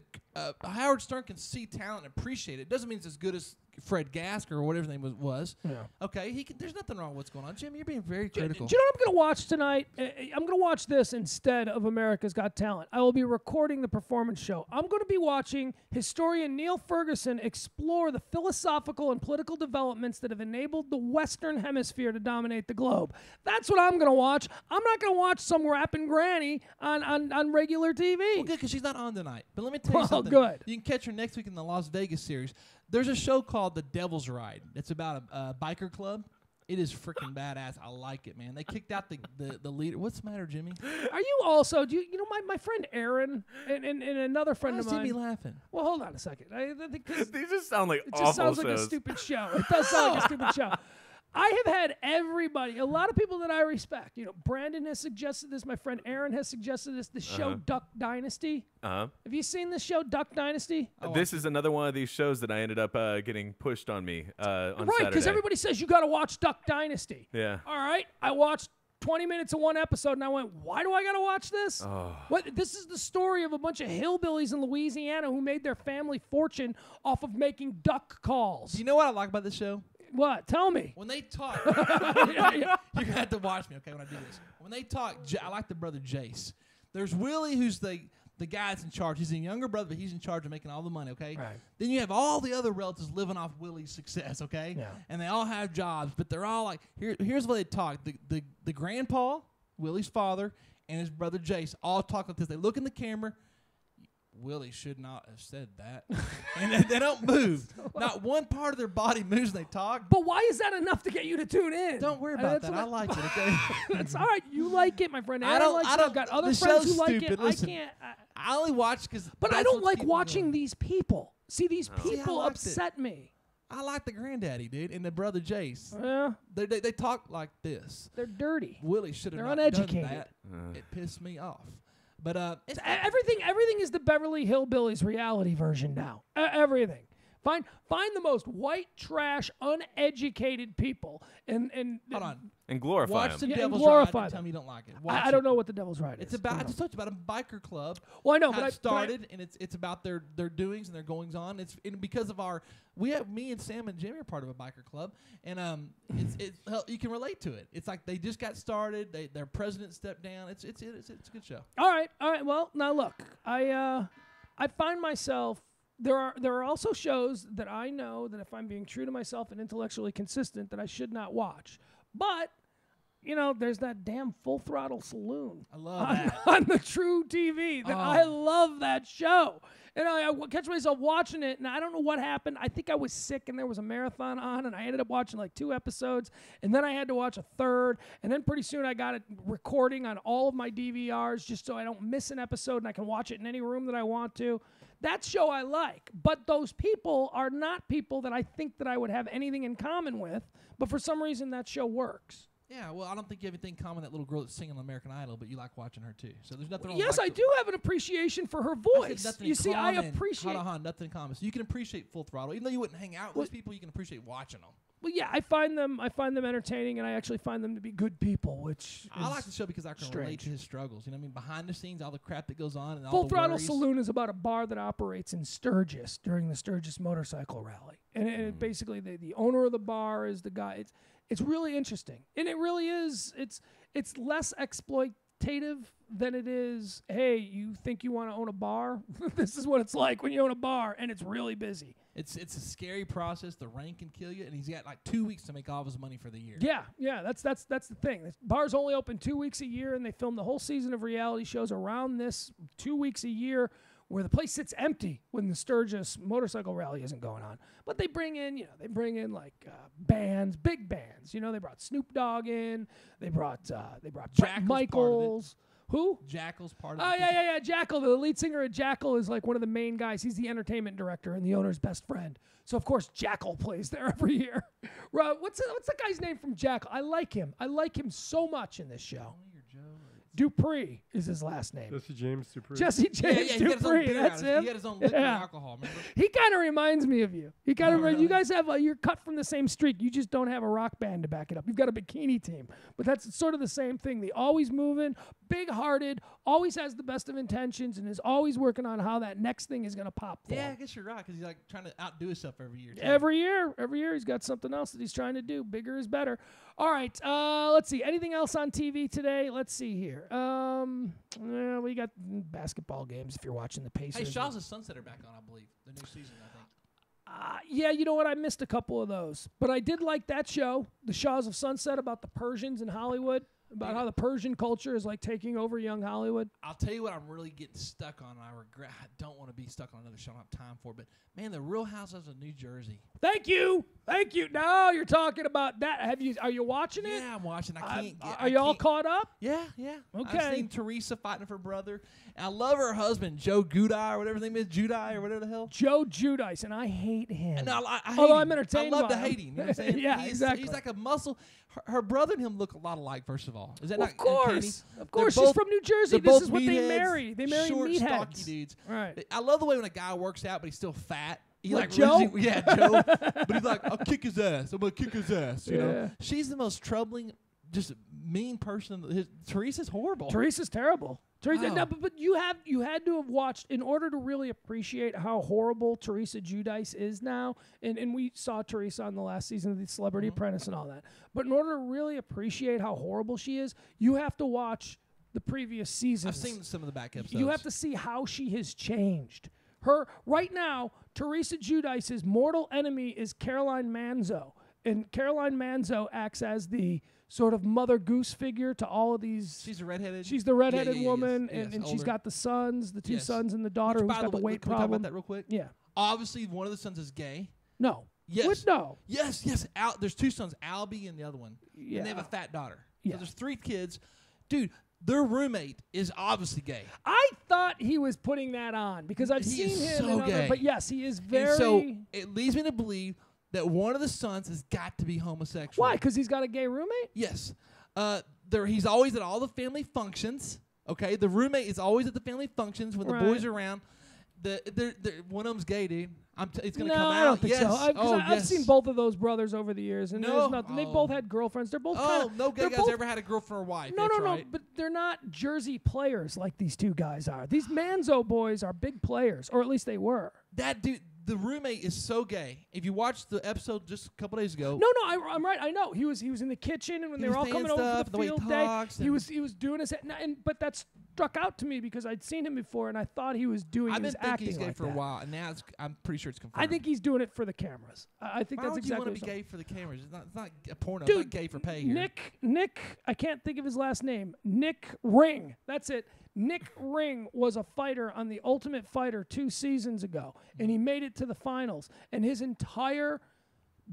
Howard Stern can see talent and appreciate it. Doesn't mean it's as good as Fred Gasker or whatever his name was. Yeah. Okay, there's nothing wrong with what's going on. Jim, you're being very critical. Do you know what I'm going to watch tonight? I'm going to watch this instead of America's Got Talent. I will be recording the performance show. I'm going to be watching historian Neil Ferguson explore the philosophical and political developments that have enabled the Western Hemisphere to dominate the globe. That's what I'm going to watch. I'm not going to watch some rapping granny on regular TV. Well, good, because she's not on tonight. But let me tell you something. Good. You can catch her next week in the Las Vegas series. There's a show called The Devil's Ride. It's about a biker club. It is freaking badass. I like it, man. They kicked out the leader. What's the matter, Jimmy? Are you also, you know, my friend Aaron and another friend of Why is mine. Jimmy laughing? Well, hold on a second. These just sound like It awful just sounds like a shows. stupid show. It does sound like a stupid show. I have had everybody, a lot of people that I respect. You know, Brandon has suggested this. My friend Aaron has suggested this. The show Duck Dynasty. Uh-huh. Have you seen this show, Duck Dynasty? This is another one of these shows that I ended up getting pushed on me on Right, Saturday. because everybody says you got to watch Duck Dynasty. Yeah. All right, I watched 20 minutes of one episode, and I went, why do I got to watch this? Oh. What? This is the story of a bunch of hillbillies in Louisiana who made their family fortune off of making duck calls. Do you know what I like about this show? What? Tell me. When they talk, you're going to have to watch me, okay, when I do this. When they talk, I like the brother Jace. There's Willie, who's the guy that's in charge. He's a younger brother, but he's in charge of making all the money, okay? Right. Then you have all the other relatives living off Willie's success, okay? Yeah. And they all have jobs, but they're all like, here's what they talk. The grandpa, Willie's father, and his brother Jace all talk like this. They look in the camera. Willie should not have said that. And they don't move. Not one part of their body moves when they talk. But why is that enough to get you to tune in? Don't worry about that. I like it, okay? That's all right. You like it, my friend. I Aaron don't- likes I it. don't- I've got other the friends who show's like stupid. it. Listen, I can't. I only watch because. But I don't like watching these people. See, these See, I people liked it. upset me. I like the granddaddy, dude, and the brother Jace. Yeah, They talk like this. they're dirty. Willie should have They're not uneducated. done that. It pissed me off. But Everything is the Beverly Hillbillies reality version now. Everything. Find the most white trash, uneducated people and hold on. And glorify Watch them. the Yeah, and Devil's glorify Ride. And tell them. me you don't like it. I don't know what the Devil's Ride is. It's about. I just talked about a biker club. Well, I know, how but it started, and it's about their doings and their goings on. It's because of me and Sam and Jimmy are part of a biker club, and you can relate to it. It's like they just got started. Their president stepped down. It's a good show. All right. Well, now look, I find myself. There are also shows that I know that if I'm being true to myself and intellectually consistent that I should not watch. But, you know, there's that damn Full Throttle Saloon I love that. on the True TV. I love that show. And I catch myself watching it, and I don't know what happened. I think I was sick, and there was a marathon on, and I ended up watching like 2 episodes, and then I had to watch a third, and then pretty soon I got it recording on all of my DVRs just so I don't miss an episode, and I can watch it in any room that I want to. That show I like, but those people are not people that I think that I would have anything in common with, but for some reason that show works. Yeah, well, I don't think you have anything in common with that little girl that's singing on American Idol, but you like watching her too. So there's nothing wrong. Yes, with I do have an appreciation for her voice. You see, I appreciate. Hold on, nothing in common. So you can appreciate Full Throttle, even though you wouldn't hang out with those people. You can appreciate watching them. Well, yeah, I find them entertaining, and I actually find them to be good people, which I like the show because I can relate strange. to his struggles. You know what I mean? Behind the scenes, all the crap that goes on, and all Full the Throttle worries. Saloon is about a bar that operates in Sturgis during the Sturgis motorcycle rally, and it basically the owner of the bar is the guy. It's really interesting, and it really is. It's less exploitative than it is. Hey, you think you want to own a bar? This is what it's like when you own a bar, and it's really busy. It's a scary process. The rain can kill you, and he's got like 2 weeks to make all of his money for the year. Yeah, that's the thing. The bars only open 2 weeks a year, and they film the whole season of reality shows around this 2 weeks a year, where the place sits empty when the Sturgis motorcycle rally isn't going on. But they bring in like bands, big bands. You know, they brought Snoop Dogg in. They brought Bret Jackal's Michaels. Who? Jackal's part of Oh, it. yeah. Jackal, the lead singer of Jackal, is like one of the main guys. He's the entertainment director and the owner's best friend. So, of course, Jackal plays there every year. What's the guy's name from Jackal? I like him. I like him so much in this show. Dupree is his last name. Jesse James Dupree. Jesse James He had his own Dupree. beer That's out of- him. He had his own liquor and alcohol, remember? He kind of reminds me of you. He kind of really? You guys have you're cut from the same streak. You just don't have a rock band to back it up. You've got a bikini team, but that's sort of the same thing. They always moving, big-hearted, always has the best of intentions, and is always working on how that next thing is going to pop for Yeah, I him. guess you're right, because he's like trying to outdo himself every year. too. Every year he's got something else that he's trying to do. Bigger is better. All right, let's see. Anything else on TV today? Let's see here. We got basketball games if you're watching the Pacers. Hey, Shaw's of Sunset are back on, I believe. The new season, I think. Yeah, you know what? I missed a couple of those, but I did like that show, The Shaws of Sunset, about the Persians in Hollywood, about how the Persian culture is like taking over young Hollywood. I'll tell you what I'm really getting stuck on. I regret. I don't want to be stuck on another show. I don't have time for it. But, man, The Real Housewives of New Jersey. Thank you. Now you're talking about that. Are you watching it? Yeah, I'm watching. I can't get. Are you all caught up? Yeah. Okay. I've seen Teresa fighting for her brother. And I love her husband, Joe Gudai, or whatever his name is, Judai, or whatever the hell. Joe Judice, and I hate him. And I hate Although him. I'm entertained I love by to him. hate him. You know what I'm saying? Yeah, exactly. He's like a muscle. Her brother and him look a lot alike, first of all. Is that not Of course. uncanny? Of course. They're She's both- from New Jersey. they're This both is what they meatheads, marry. They marry short, meatheads. stocky dudes. Right. I love the way when a guy works out, but he's still fat. He Like like Joe? really- yeah, Joe. But he's like, I'll kick his ass. I'm gonna kick his ass. You Yeah. know, she's the most troubling, just mean person. Teresa's horrible. Teresa's terrible. Teresa, Oh. no, but you had to have watched in order to really appreciate how horrible Teresa Giudice is now. And we saw Teresa on the last season of The Celebrity Apprentice and all that. But in order to really appreciate how horrible she is, you have to watch the previous seasons. I've seen some of the back episodes. You have to see how she has changed. Her right now, Teresa Giudice's mortal enemy is Caroline Manzo, and Caroline Manzo acts as the sort of Mother Goose figure to all of these. She's a redheaded. She's the redheaded yes, woman, yes, and she's older. got the sons, the two Yes. sons, and the daughter who's By got the way, weight can we talk problem. about that real quick? Yeah. Obviously, one of the sons is gay. No. Yes. What? No. Yes. There's two sons, Albie and the other one. Yeah. And they have a fat daughter. Yeah. So there's three kids. Dude, their roommate is obviously gay. I thought he was putting that on because I've He seen is him. so in other, gay. but yes, he is very. And so it leads me to believe that one of the sons has got to be homosexual. Why? Because he's got a gay roommate. Yes. He's always at all the family functions. Okay, the roommate is always at the family functions when Right. the boys are around. One of them's gay, dude. It's gonna No, come out. I don't think yes. so. I've yes. seen both of those brothers over the years, and No. there's nothing. They've both Oh. had girlfriends. They're both. Oh, kinda, no gay they're guy's both, ever had a girlfriend or wife. No, That's no, right. no. But they're not Jersey players like these two guys are. These Manzo boys are big players, or at least they were. That dude, the roommate is so gay. If you watched the episode just a couple days ago, No, I'm right. I know he was in the kitchen, and when He they were was all coming saying over stuff, for the the way he field day, talks he and- was doing his. But that struck out to me because I'd seen him before, and I thought he was doing. I've he been was thinking acting he's gay like for a that. while, and now I'm pretty sure it's confirmed. I think he's doing it for the cameras. I think Why that's would exactly. you want what's to be up. gay for the cameras? It's not a porno. Dude, it's not gay for pay here. Nick, I can't think of his last name. Nick Ring. That's it. Nick Ring was a fighter on The Ultimate Fighter 2 seasons ago, and he made it to the finals. And his entire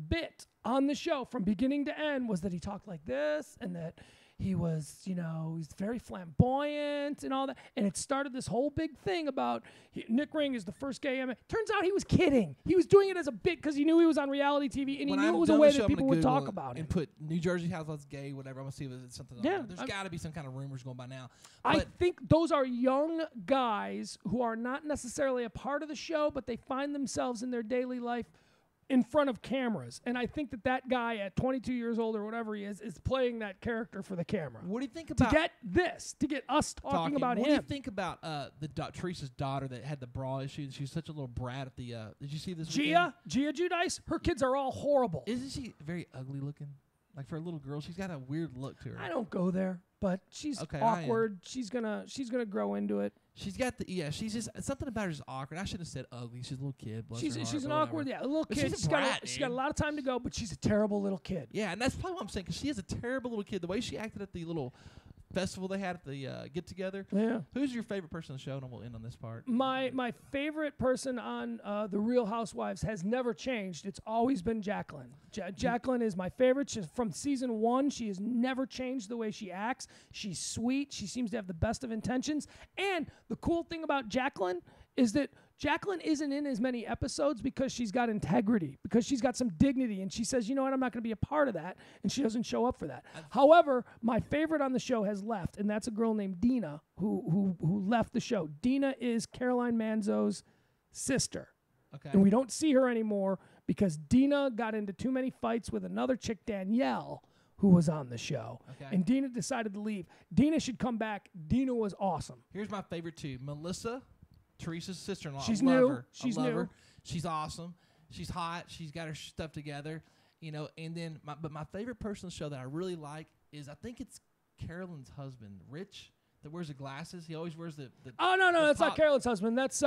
bit on the show from beginning to end was that he talked like this and that he was, he's very flamboyant and all that. And it started this whole big thing about Nick Ring is the first gay MMA. Turns out he was kidding. He was doing it as a bit because he knew he was on reality TV and When he knew I'm it was a done way with the that show, I'm people gonna would talk Google about and it. put New Jersey Housewives gay, whatever. I'm gonna see if it's something. Yeah, There's got to be some kind of rumors going by now. I But think those are young guys who are not necessarily a part of the show, but they find themselves in their daily life in front of cameras. And I think that guy at 22 years old or whatever he is playing that character for the camera. what do you think To about get us talking about What do you him. think about Teresa's daughter that had the bra issue? She was such a little brat at the. Did you see this? Gia Giudice, her kids are all horrible. Isn't she very ugly looking? Like for a little girl, she's got a weird look to her. I don't go there, but she's Okay, I am. awkward. She's gonna grow into it. She's got she's just something about her is awkward. I should have said ugly. She's a little kid. Bless She's her heart, an but awkward, whatever. a little But kid. she's a brat, She's got a dude. lot of time to go, but she's a terrible little kid. Yeah, and that's probably what I'm saying because she is a terrible little kid. The way she acted at the little festival they had at the get together. Yeah. Who's your favorite person on the show? And we'll end on this part. My favorite person on The Real Housewives has never changed. It's always been Jacqueline. Jacqueline is my favorite. She's from season 1. She has never changed the way she acts. She's sweet. She seems to have the best of intentions. And the cool thing about Jacqueline is that Jacqueline isn't in as many episodes because she's got integrity, because she's got some dignity, and she says, you know what, I'm not going to be a part of that, and she doesn't show up for that. However, my favorite on the show has left, and that's a girl named Dina who left the show. Dina is Caroline Manzo's sister. Okay. And we don't see her anymore because Dina got into too many fights with another chick, Danielle, who was on the show. Okay. And Dina decided to leave. Dina should come back. Dina was awesome. Here's my favorite two. Melissa, Teresa's sister-in-law. She's I love new. her. She's I love new. her. She's awesome. She's hot. She's got her stuff together. You know, and then my favorite person on the show that I really like is, I think it's Carolyn's husband, Rich, that wears the glasses. He always wears the Oh, no, the that's not top- Carolyn's husband. That's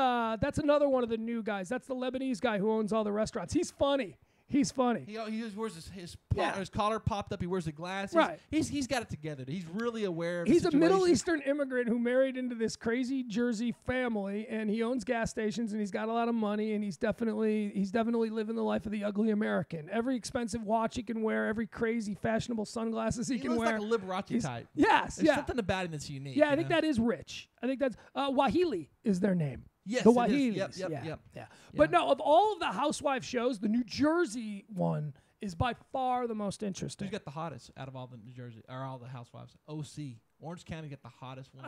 another one of the new guys. That's the Lebanese guy who owns all the restaurants. He's funny. He's funny. He always wears his Yeah. his collar popped up. He wears the glasses. Right. He's got it together. He's really aware of He's the a Middle situation. Eastern immigrant who married into this crazy Jersey family, and he owns gas stations, and he's got a lot of money, and he's definitely living the life of the ugly American. Every expensive watch he can wear, every crazy fashionable sunglasses he He can looks wear. like a Liberace type. Yes, There's yeah. something about him that's unique. Yeah, I you think know? that is Rich. I think that's Wahili is their name. Yes, the it is. Wahilis. Yep, yeah, yep. But no, of all of the housewife shows, the New Jersey one is by far the most interesting. Who's got the hottest out of all the New Jersey or all the housewives? OC. Orange County got the hottest one.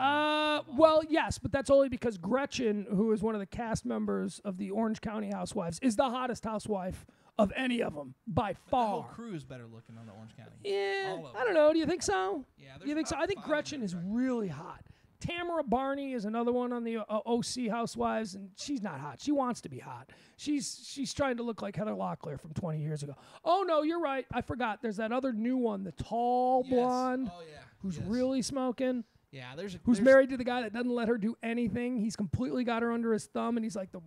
Well, yes, but that's only because Gretchen, who is one of the cast members of the Orange County Housewives, is the hottest housewife of any of them by The far. whole crew is better looking on the Orange County. Yeah, All of I don't know. Do you think so? Yeah, You there's think so? about I think 5 Gretchen is really hot. Tamara Barney is another one on the OC Housewives, and she's not hot. She wants to be hot. She's trying to look like Heather Locklear from 20 years ago. Oh, no, you're right. I forgot. There's that other new one, the tall Yes. blonde, Oh yeah. who's Yes. really smoking, Yeah. who's married to the guy that doesn't let her do anything. He's completely got her under his thumb, and he's like the...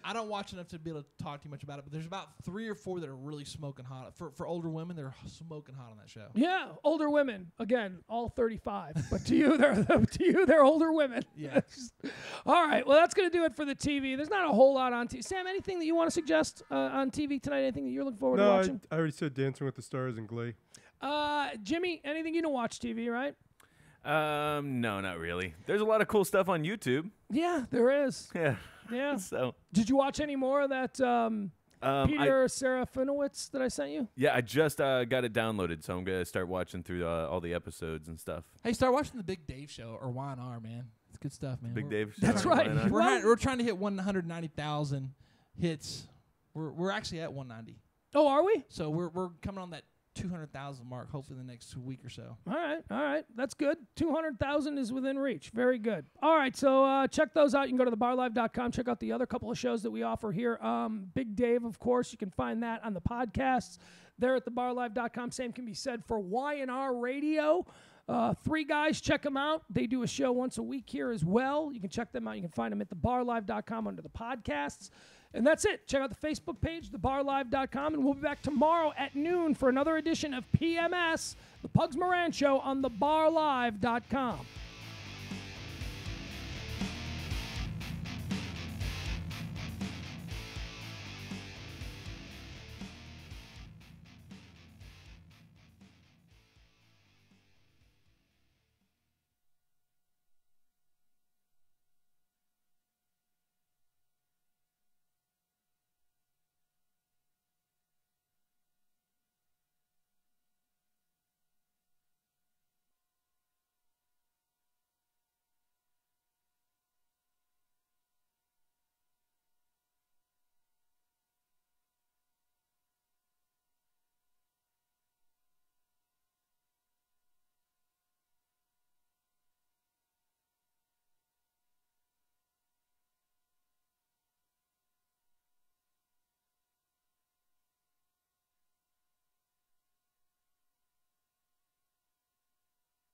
I don't watch enough to be able to talk too much about it, but there's about 3 or 4 that are really smoking hot. For older women, they're smoking hot on that show. Yeah, older women. Again, all 35. But to you, they're older women. Yeah. All right. Well, that's going to do it for the TV. There's not a whole lot on TV. Sam, anything that you want to suggest on TV tonight? Anything that you're looking forward to No, watching? I already said Dancing with the Stars and Glee. Jimmy, anything you don't watch TV, right? No, not really. There's a lot of cool stuff on YouTube. Yeah, there is. Yeah. Yeah. So, Did you watch any more of that Peter Serafinowicz that I sent you? I just got it downloaded, so I'm gonna start watching through all the episodes and stuff. Hey, start watching the Big Dave Show or Y&R, man. It's good stuff, man. Big We're- Dave. That's Show, right. why not? Well- We're trying to hit 190,000 hits. We're actually at 190. Oh, are we? So we're coming on that 200,000 mark hopefully in the next week or so. All right. That's good. 200,000 is within reach. Very good. All right, so check those out. You can go to thebarlive.com. Check out the other couple of shows that we offer here. Big Dave, of course. You can find that on the podcasts there at thebarlive.com. Same can be said for Y&R Radio. 3 guys, check them out. They do a show once a week here as well. You can check them out. You can find them at thebarlive.com under the podcasts. And that's it. Check out the Facebook page, thebarlive.com, and we'll be back tomorrow at noon for another edition of PMS, the Pugs Moran Show on thebarlive.com.